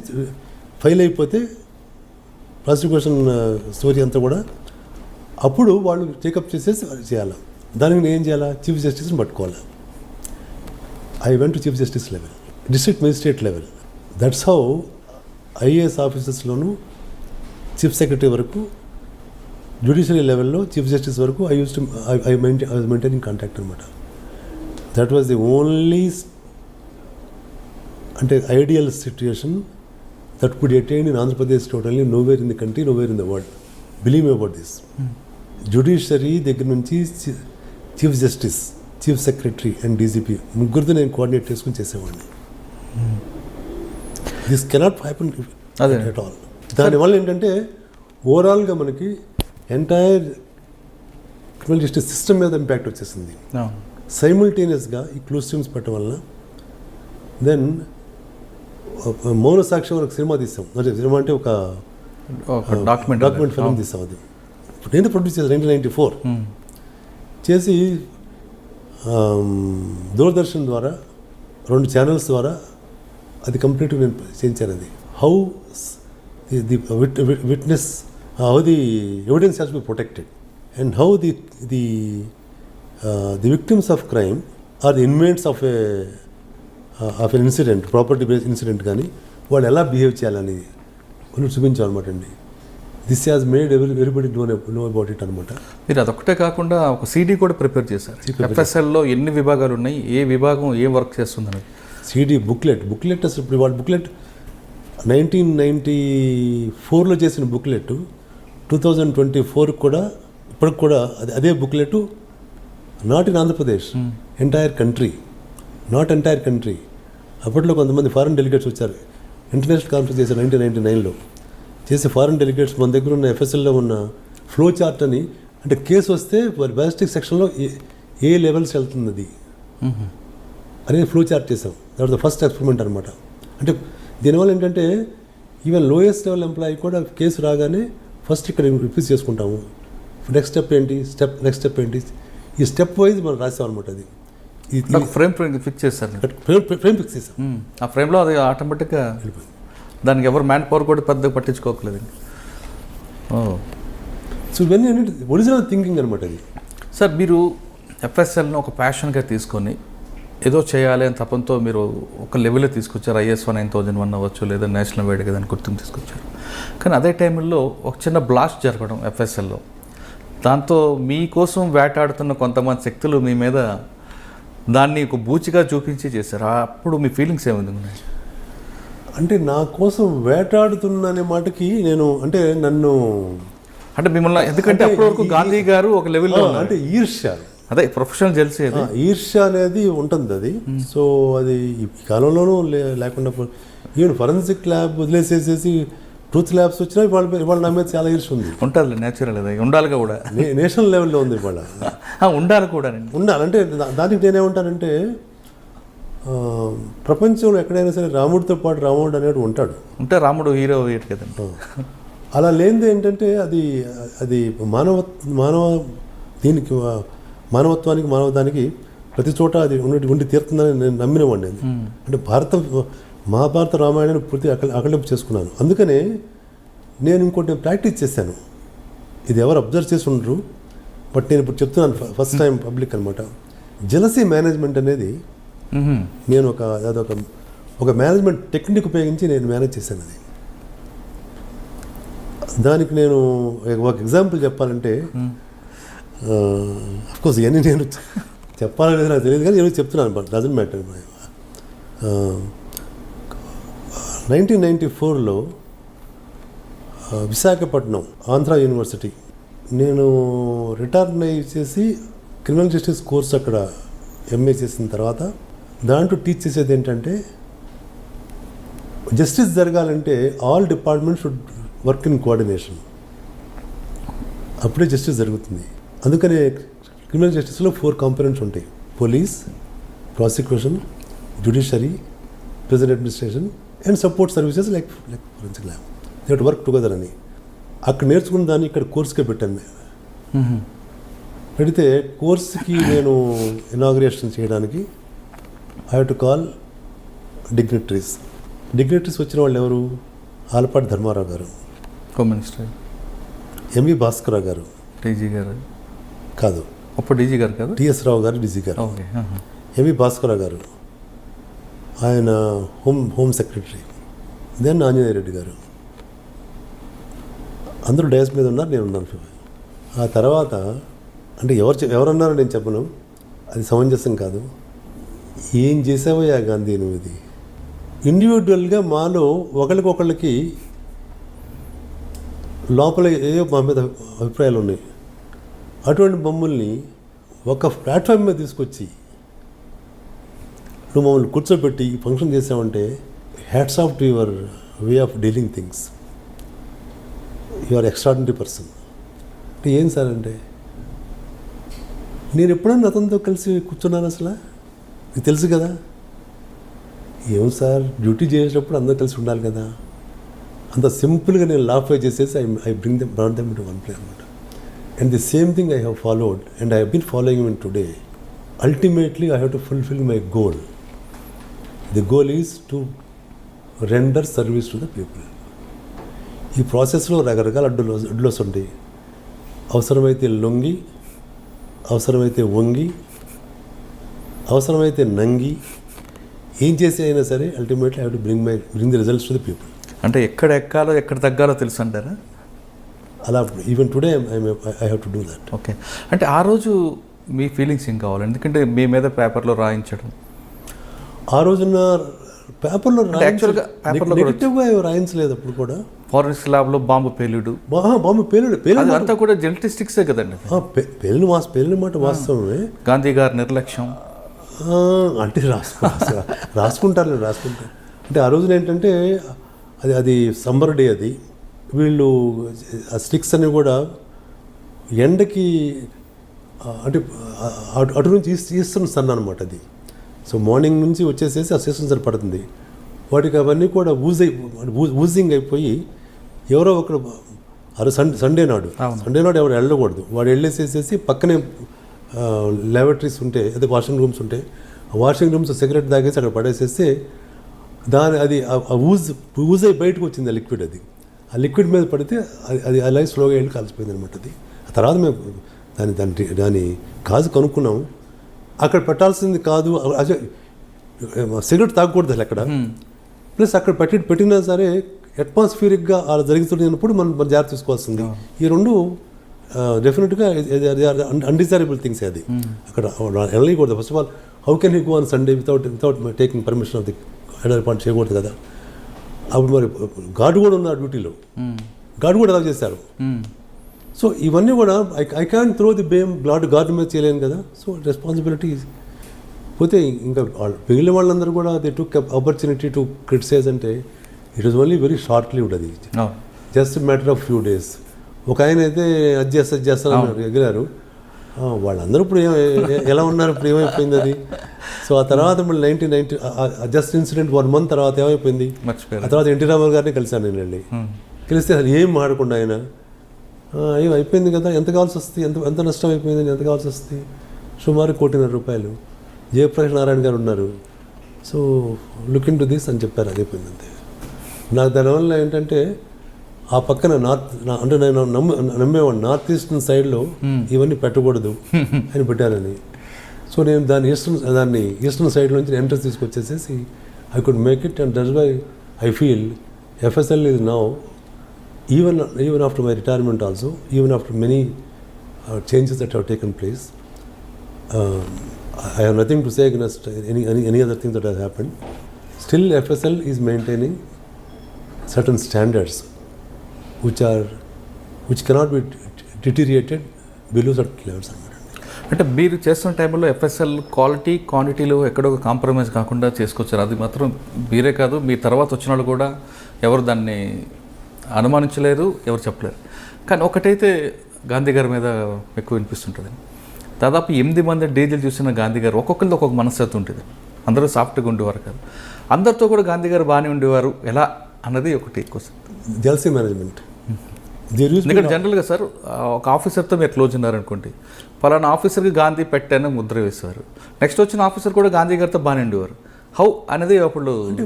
ఫైల్ అయిపోతే ప్రాసిక్యూషన్ స్టోరీ అంతా కూడా అప్పుడు వాళ్ళు టేకప్ చేసేసి చేయాలి. దానికి నేను ఏం చేయాలా? చీఫ్ జస్టిస్ని పట్టుకోవాలి. I went to chief justice level, district magistrate level. That's how IAS ఆఫీసర్స్లోనూ చీఫ్ సెక్రటరీ వరకు, జ్యుడిషియరీ లెవెల్లో చీఫ్ జస్టిస్ వరకు ఐ వాజ్ మెయింటైనింగ్ కాంటాక్ట్ అనమాట. దట్ వాజ్ ది ఓన్లీ అంటే ideal situation that could be attained in Andhra Pradesh totally, nowhere in the country, nowhere in the world. Believe me about this. Judiciary దగ్గర నుంచి chief justice, chief secretary and DGP ముగ్గురితో నేను coordinate చేసుకుని చేసేవాడిని. This cannot happen at all. దానివల్ల ఏంటంటే ఓవరాల్గా మనకి ఎంటైర్ క్రిమినల్ జస్టిస్ సిస్టమ్ మీద ఇంపాక్ట్ వచ్చేసింది. సైమిల్టేనియస్గా ఈ క్లోజ్ టీమ్స్ పెట్టడం వల్ల దెన్ మౌన సాక్ష్యం ఒక సినిమా తీసాం. అంటే సినిమా అంటే ఒక డాక్యుమెంట్ ఫిల్మ్ తీసాం. అది నేను ప్రొడ్యూస్ చేశాను 1994 చేసి దూరదర్శన్ ద్వారా 2 ఛానల్స్ ద్వారా అది కంప్లీట్గా నేను చేయించాను. అది how the witness, how the evidence has be protected and how the victims of crime or the inmates of an incident, property based incident కానీ వాళ్ళు ఎలా బిహేవ్ చేయాలని కొన్ని చూపించాలన్నమాట అండి. This has made everybody know about it అనమాట. మీరు అదొక్కటే కాకుండా ఒక సీడీ కూడా ప్రిపేర్ చేశారు. ఎఫ్ఎస్ఎల్లో ఎన్ని విభాగాలు ఉన్నాయి, ఏ విభాగం ఏం వర్క్ చేస్తుందని. సీడీ బుక్లెట్ అసలు ఇప్పుడు వాళ్ళ బుక్లెట్ 1994లో చేసిన బుక్లెట్ 2024 కూడా ఇప్పటికి కూడా అదే booklet. Not in Andhra Pradesh, entire country, not entire country. అప్పట్లో కొంతమంది ఫారెన్ డెలిగేట్స్ వచ్చారు, ఇంటర్నేషనల్ కాన్ఫరెన్స్ చేశారు 1999లో. చేసి ఫారెన్ డెలిగేట్స్ మన దగ్గర ఉన్న ఎఫ్ఎస్ఎల్లో ఉన్న ఫ్లో చార్ట్ అని, అంటే కేసు వస్తే బ్యాలిస్టిక్ సెక్షన్లో ఏ లెవెల్స్ వెళ్తుంది అది అనేది ఫ్లో చార్ట్ చేసాం. That was the first experiment అనమాట. అంటే దీనివల్ల ఏంటంటే ఈవెన్ లోయెస్ట్ లెవెల్ ఎంప్లాయీ కూడా కేసు రాగానే ఫస్ట్ ఇక్కడ రిపీట్ చేసుకుంటాము. నెక్స్ట్ స్టెప్ ఏంటి, నెక్స్ట్ స్టెప్ ఏంటి, ఈ స్టెప్ వైజ్ మనం రాసాం అనమాట. అది ఫ్రేమ్ ఫిక్స్ చేస్తారు, ఫ్రేమ్ ఫిక్స్ చేసాం. ఆ ఫ్రేమ్లో అది ఆటోమేటిక్గా వెళ్ళిపోయింది. దానికి ఎవరు మ్యాన్ పవర్ కూడా పెద్దగా పట్టించుకోకలేదు. సో ఇవన్నీ ఏంటంటే ఒరిజినల్ థింకింగ్ అనమాట అది. సార్, మీరు ఎఫ్ఎస్ఎల్ని ఒక ప్యాషన్గా తీసుకొని ఏదో చేయాలి అని తపంతో మీరు ఒక లెవెల్లో తీసుకొచ్చారు. ISO 9001 అవ్వచ్చు, లేదా నేషనల్ వైడ్గా దాన్ని గుర్తింపు తీసుకొచ్చారు. కానీ అదే టైంలో ఒక చిన్న బ్లాస్ట్ జరగడం ఎఫ్ఎస్ఎల్లో, దాంతో మీకోసం వేటాడుతున్న కొంతమంది శక్తులు మీ మీద దాన్ని ఒక బూచిగా చూపించి చేశారు. అప్పుడు మీ ఫీలింగ్స్ ఏమైంది? అంటే నా కోసం వేటాడుతున్న మాటకి నేను నన్ను అంటే మిమ్మల్ని, ఎందుకంటే అప్పటి వరకు గాంధీ గారు ఒక లెవెల్లో అంటే ఈర్ష్య, అదే ప్రొఫెషనల్ జెల్సీ, ఈర్ష్య అనేది ఉంటుంది అది. సో అది ఈ కాలంలోనూ లేకుండా ఈవెన్ ఫరెన్సిక్ ల్యాబ్ వదిలేసేసేసి ట్రూత్ ల్యాబ్స్ వచ్చినా వాళ్ళ నా మీద చాలా ఈర్ష్య ఉంది. ఉంటుంది, నేచురల్, అది ఉండాలిగా కూడా. నేషనల్ లెవెల్లో ఉంది ఇవాళ, ఉండాలి కూడా. ఉండాలంటే దానికి నేనేమంటానంటే ప్రపంచంలో ఎక్కడైనా సరే రాముడితో పాటు రాముడు అనేవాడు ఉంటాడు. ఉంటే రాముడు హీరో వేయడు కదండి. అలా లేనిది ఏంటంటే అది దీనికి మానవత్వానికి మానవతానికి ప్రతి చోట అది ఉండి తీరుతుందని నేను నమ్మినవాడిని. అంటే మహాభారత రామాయణాన్ని పూర్తి అకలింపు చేసుకున్నాను. అందుకనే నేను ఇంకోటి ప్రాక్టీస్ చేశాను. ఇది ఎవరు అబ్జర్వ్ చేసి ఉండరు, బట్ నేను ఇప్పుడు చెప్తున్నాను ఫస్ట్ టైం పబ్లిక్ అనమాట. జెలసీ మేనేజ్మెంట్ అనేది నేను ఒక మేనేజ్మెంట్ టెక్నిక్ ఉపయోగించి నేను మేనేజ్ చేశాను. అది దానికి నేను ఒక ఎగ్జాంపుల్ చెప్పాలంటే, అఫ్కోర్స్ ఇవన్నీ నేను చెప్పాలనేది నాకు తెలియదు, కానీ నేను చెప్తున్నాను, బట్ డజంట్ మ్యాటర్. 1994లో విశాఖపట్నం ఆంధ్ర యూనివర్సిటీ నేను రిటర్న్ చేసి క్రిమినల్ జస్టిస్ కోర్స్ అక్కడ MA చేసిన తర్వాత దాంట్లో టీచ్ చేసేది ఏంటంటే, జస్టిస్ జరగాలంటే all department should work in coordination, అప్పుడే జస్టిస్ జరుగుతుంది. అందుకనే క్రిమినల్ జస్టిస్లో 4 కాంపోనెంట్స్ ఉంటాయి: police, prosecution, judiciary, prison administration and support services like forensic lab. They have to work together అని అక్కడ నేర్చుకున్న దాన్ని ఇక్కడ కోర్స్కే పెట్టాను. పెడితే కోర్స్కి నేను ఇనాగ్రేషన్ చేయడానికి I have to call dignitaries వచ్చిన వాళ్ళు ఎవరు? ఆలపాటి ధర్మారావు గారు, హోమ్ మినిస్టర్, MV భాస్కరరావు గారు, DG గారు కాదు, అప్పుడు DG గారు కాదు, TS రావు గారు DG గారు, MV భాస్కరరావు గారు ఆయన home secretary, then Anjaneya Reddy గారు, అందరూ డయాస్ మీద ఉన్నారు, నేను ఉన్నాను. ఆ తర్వాత అంటే ఎవరన్నారో నేను చెప్పను, అది సమంజసం కాదు. ఏం చేసావయ్యా గాంధీ నువ్వు, ఇది ఇండివిజువల్గా మాలో ఒకరికొకళ్ళకి లోపల ఏదో మా మీద అభిప్రాయాలు ఉన్నాయి. అటువంటి మమ్మల్ని ఒక ప్లాట్ఫామ్ మీద తీసుకొచ్చి నువ్వు మమ్మల్ని కూర్చోబెట్టి ఈ ఫంక్షన్ చేసావంటే hats off to your way of dealing things. You are extraordinary person. అంటే ఏం సార్ అంటే, నేను ఎప్పుడైనా అతనితో కలిసి కూర్చున్నాను అసలు? నీకు తెలుసు కదా. ఏం సార్, డ్యూటీ చేసేటప్పుడు అందరూ కలిసి ఉండాలి కదా. అంత సింపుల్గా నేను లాఫ్ చేసేసి I brought them into one play అనమాట. And the same thing I have followed and I have been following in today. Ultimately I have to fulfil my goal. The goal is to render service to the people. ఈ ప్రాసెస్లో రకరకాల అడ్డులు వస్తుంటాయి. అవసరమైతే లొంగి, అవసరమైతే వంగి, అవసరమైతే నంగి, ఏం చేసి అయినా సరే ultimately I have to bring the results to the people. అంటే ఎక్కడ ఎక్కాలో ఎక్కడ తగ్గాలో తెలుసు అంటారా? అలా even today I have to do that. Okay. అంటే ఆ రోజు మీ ఫీలింగ్స్ ఏం కావాలి? ఎందుకంటే మీ మీద పేపర్లో రాయించడం, ఆ రోజున పేపర్లో యాక్చువల్గా పేపర్లో నెగిటివ్గా రాయించలేదు. అప్పుడు కూడా ఫారెస్ట్ ల్యాబ్లో బాంబు పేలుడు, బాంబు పేలుడు అంతా కూడా జెనెటిస్టిక్సే కదండి. పేలిన మాట వాస్తవమే. గాంధీ గారి నిర్లక్ష్యం అంటే రాసుకుంటారు. అంటే ఆ రోజున ఏంటంటే అది సమ్మర్ డే. అది వీళ్ళు ఆ స్టిక్స్ అని కూడా ఎండకి అంటే అటు నుంచి ఈస్టర్న్ సన్ అనమాట అది. సో మార్నింగ్ నుంచి వచ్చేసేసి ఆ సీజన్ సరి పడుతుంది. వాటికి అవన్నీ కూడా ఊజింగ్ అయిపోయి ఎవరో ఒకరు సండే నాడు ఎవరు వెళ్ళకూడదు. వాడు వెళ్ళేసేసేసి పక్కనే ల్యాబొరేటరీస్ ఉంటే, అదే వాషింగ్ రూమ్స్ ఉంటే, ఆ వాషింగ్ రూమ్స్ సిగరెట్ తాగేసి అక్కడ పడేసేస్తే అది ఊజ్ అయి బయటకు వచ్చింది ఆ లిక్విడ్. అది ఆ లిక్విడ్ మీద పడితే అది అలా స్లోగా వెళ్ళి కాల్చిపోయింది అనమాట. అది ఆ తర్వాత మేము దాని కాజు కనుక్కున్నాం. అక్కడ పెట్టాల్సింది కాదు, సిగరెట్ తాగకూడదు అసలు అక్కడ. ప్లస్ అక్కడ పెట్టినా సరే అట్మాస్ఫియరిక్గా అలా జరుగుతున్నప్పుడు మనం జాగ్రత్త తీసుకోవాల్సింది. ఈ రెండు డెఫినెట్గా అన్డిజైరబుల్ థింగ్స్. అది అక్కడ వెళ్ళకూడదు. First of all, how can he go on Sunday without taking permission of the head department చేయకూడదు కదా. అప్పుడు మరి గార్డు కూడా ఉన్నారు డ్యూటీలో, గార్డు కూడా అలా చేశారు. సో ఇవన్నీ కూడా I can throw the blame guard మీద చేయలేను కదా. సో రెస్పాన్సిబిలిటీ పోతే ఇంకా మిగిలిన వాళ్ళందరూ కూడా they took opportunity to criticise. అంటే it was only very short lived. అది just matter of few days. ఒక ఆయన అయితే అది చేస్తాను ఎగిరారు. వాళ్ళందరూ ఇప్పుడు ఎలా ఉన్నారు, ఇప్పుడు ఏమైపోయింది అది. సో ఆ తర్వాత మళ్ళీ 1990 జస్ట్ ఇన్సిడెంట్ 1 month తర్వాత ఏమైపోయింది. ఆ తర్వాత ఎన్టీ రామారావు గారిని కలిశాను నేను. వెళ్ళి కలిస్తే అసలు ఏం మాడకుండా ఆయన ఏం అయిపోయింది కదా, ఎంత కావాల్సి వస్తుంది, ఎంత నష్టం అయిపోయింది, ఎంత కావాల్సి వస్తుంది, సుమారు 1.5 కోటి రూపాయలు. జయప్రకాష్ నారాయణ గారు ఉన్నారు. So look in to this అని చెప్పారు. అది అయిపోయింది అంతే. నాకు దానివల్ల ఏంటంటే ఆ పక్కన అంటే నేను నమ్మేవాడు నార్త్ ఈస్టర్న్ సైడ్లో ఇవన్నీ పెట్టకూడదు అని పెట్టారని. సో నేను దాన్ని ఈస్టర్న్ సైడ్ నుంచి ఎంట్రన్స్ తీసుకొచ్చేసేసి I could make it. And that's why I feel FSL is now even after my retirement also, even after many changes that have taken place, I have nothing to say against any other thing that has happened. Still FSL is maintaining certain standards which cannot be deteriorated below certain levels. అంటే మీరు చేస్తున్న టైంలో FSL quality క్వాంటిటీలో ఎక్కడో compromise కాకుండా చేసుకొచ్చారు. అది మాత్రం మీరే కాదు, మీ తర్వాత వచ్చిన వాళ్ళు కూడా ఎవరు దాన్ని అనుమానించలేరు, ఎవరు చెప్పలేరు. కానీ ఒకటైతే గాంధీ గారి మీద ఎక్కువ వినిపిస్తుంటుంది. దాదాపు 8 మంది డీజీలు చూసిన గాంధీ గారు ఒక్కొక్కరిది ఒక్కొక్క మనస్తత్వం ఉంటుంది. అందరూ సాఫ్ట్గా ఉండేవారు కాదు. అందరితో కూడా గాంధీ గారు బాగానే ఉండేవారు ఎలా అన్నది ఒకటి ఎక్కువ. Jealousy management. ఎందుకంటే జనరల్గా సార్ ఒక ఆఫీసర్తో మీరు క్లోజ్ ఉన్నారనుకోండి, ఫలానా ఆఫీసర్కి గాంధీ పెట్టాను ముద్ర వేసేవారు. నెక్స్ట్ వచ్చిన ఆఫీసర్ కూడా గాంధీ గారితో బాగానే ఉండేవారు. హౌ అనేది అప్పుడు అంటే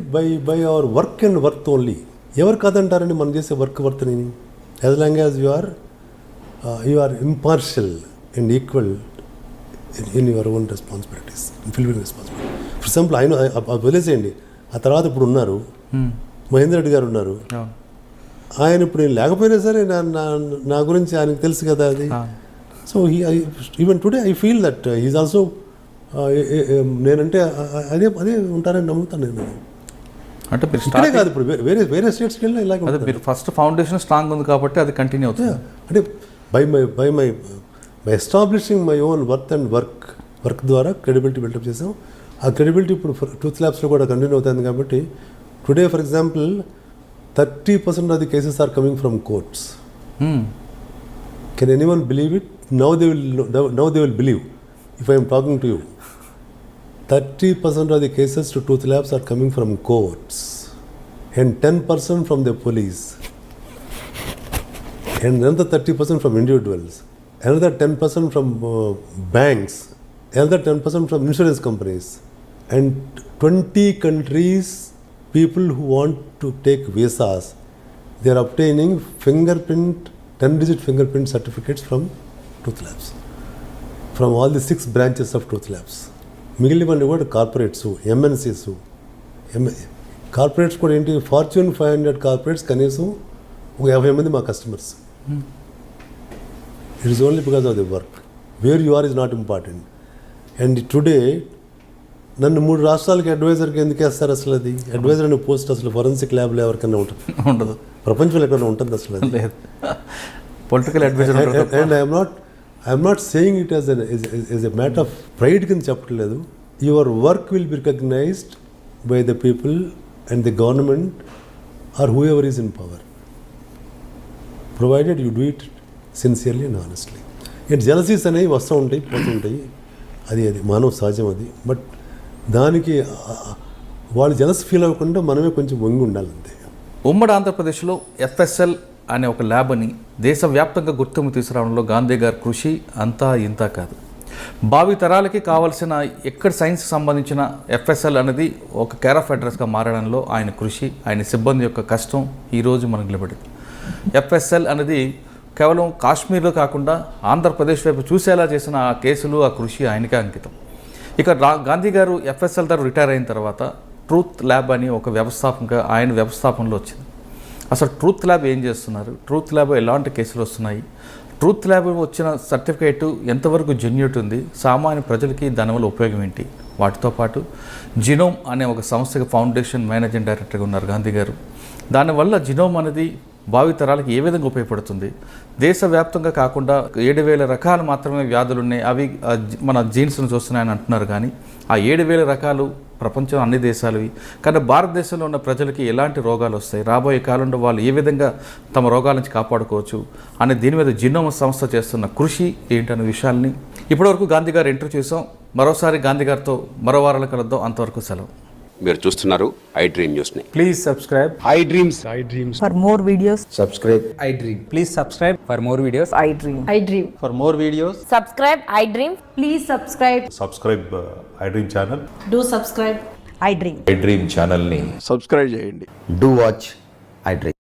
by our work and worth only. ఎవరు కాదంటారండి మనం చేసే వర్త్ని. As long as you are impartial and equal in your own responsibilities, fulfilling responsibility. For example ఆయన వదిలేసేయండి. ఆ తర్వాత ఇప్పుడు ఉన్నారు మహేందర్ రెడ్డి గారు ఉన్నారు. ఆయన ఇప్పుడు నేను లేకపోయినా సరే నా గురించి ఆయనకు తెలుసు కదా అది. So even today I feel that he is also నేనంటే అదే ఉంటారని నమ్ముతాను నేను. అంటే మీరు ఇక్కడే స్టార్ట్ కాదు, ఇప్పుడు వేరే వేరే స్టేట్స్కి వెళ్ళినా ఇలాగే అదే ఉంటుంది. మీరు ఫస్ట్ ఫౌండేషన్ స్ట్రాంగ్ ఉంది కాబట్టి అది కంటిన్యూ అవుతుంది. అంటే by establishing my own worth and work ద్వారా క్రెడిబిలిటీ బిల్డప్ చేసాం. ఆ క్రెడిబిలిటీ ఇప్పుడు ట్రూత్ ల్యాబ్స్లో కూడా కంటిన్యూ అవుతుంది. కాబట్టి today for example 30% of the cases are coming from courts. Can anyone believe it? Now they will believe if I'm talking to you. 30% of the cases to truth labs are coming from courts and 10% from the police and another 30% from individuals, another 10% from banks, another 10% from insurance companies, and 20 countries people who want to take visas, they are obtaining 10-digit fingerprint certificates from truth labs, from all the 6 branches of truth labs. మిగిలినవన్నీ కూడా corporates, MNCs. Corporates కూడా ఏంటి, fortune 500 corporates కనీసం ఒక 50 మంది మా customers. It is only because of the work. Where you are is not important. And today నన్ను 3 రాష్ట్రాలకి అడ్వైజర్కి ఎందుకు వేస్తారు? అసలు అది అడ్వైజర్ అనే పోస్ట్ అసలు ఫోరెన్సిక్ ల్యాబ్లో ఎవరికైనా ఉండదు, ప్రపంచంలో ఎక్కడైనా ఉంటుంది అసలు అది. లేదు. Political adviser. And I'm not saying it as a matter of pride కింద చెప్పట్లేదు. Your work will be recognised by the people and the government or whoever is in power, provided you do it sincerely and honestly. And jealousies అనేవి వస్తూ ఉంటాయి, పోతూ ఉంటాయి. అది మానవ సహజం అది. బట్ దానికి వాళ్ళు జెలస్ ఫీల్ అవ్వకుండా మనమే కొంచెం వంగి ఉండాలి అంతే. ఉమ్మడి ఆంధ్రప్రదేశ్లో FSL అనే ఒక ల్యాబ్ని దేశవ్యాప్తంగా గుర్తింపు తీసుకురావడంలో గాంధీ గారి కృషి అంతా ఇంత కాదు. భావి తరాలకి కావాల్సిన ఎక్కడ సైన్స్కి సంబంధించిన FSL అనేది ఒక కేర్ ఆఫ్ అడ్రస్గా మారడంలో ఆయన కృషి, ఆయన సిబ్బంది యొక్క కష్టం ఈరోజు మనకు నిలబడింది. FSL అనేది కేవలం కాశ్మీర్లో కాకుండా ఆంధ్రప్రదేశ్ వైపు చూసేలా చేసిన ఆ కేసులు, ఆ కృషి ఆయనకే అంకితం. ఇక గాంధీ గారు FSL ద్వారా రిటైర్ అయిన తర్వాత ట్రూత్ ల్యాబ్ అని ఒక వ్యవస్థాపకంగా ఆయన వ్యవస్థాపనలో వచ్చింది. అసలు ట్రూత్ ల్యాబ్ ఏం చేస్తున్నారు, ట్రూత్ ల్యాబ్ ఎలాంటి కేసులు వస్తున్నాయి, ట్రూత్ ల్యాబ్ వచ్చిన సర్టిఫికేట్ ఎంతవరకు జెన్యూట్ ఉంది, సామాన్య ప్రజలకి దానివల్ల ఉపయోగం ఏంటి, వాటితో పాటు జినోమ్ అనే ఒక సంస్థకి ఫౌండేషన్ మేనేజింగ్ డైరెక్టర్గా ఉన్నారు గాంధీ గారు. దానివల్ల జినోమ్ అనేది భావితరాలకు ఏ విధంగా ఉపయోగపడుతుంది, దేశవ్యాప్తంగా కాకుండా 7,000 రకాలు మాత్రమే వ్యాధులు ఉన్నాయి, అవి మన జీన్స్ను చూస్తున్నాయని అంటున్నారు. కానీ ఆ 7,000 రకాలు ప్రపంచం అన్ని దేశాలవి. కానీ భారతదేశంలో ఉన్న ప్రజలకి ఎలాంటి రోగాలు వస్తాయి, రాబోయే కాలంలో వాళ్ళు ఏ విధంగా తమ రోగాల నుంచి కాపాడుకోవచ్చు అనే దీని మీద జినోమ్ సంస్థ చేస్తున్న కృషి ఏంటనే విషయాల్ని ఇప్పటివరకు గాంధీ గారు ఇంటర్వ్యూ చేసాం. మరోసారి గాంధీ గారితో మరో వారాలు కలుద్దాం. అంతవరకు సెలవు. మీరు చూస్తున్నారు ఐ డ్రీమ్ న్యూస్ని. Please subscribe. I dreams. For more videos, subscribe. I dream. Please subscribe for more videos. I dream. I dream. For more videos. Subscribe, I dream. Please subscribe. Subscribe I dream channel. Do subscribe. I dream. I dream ఛానల్ని subscribe చేయండి. Do watch I dream.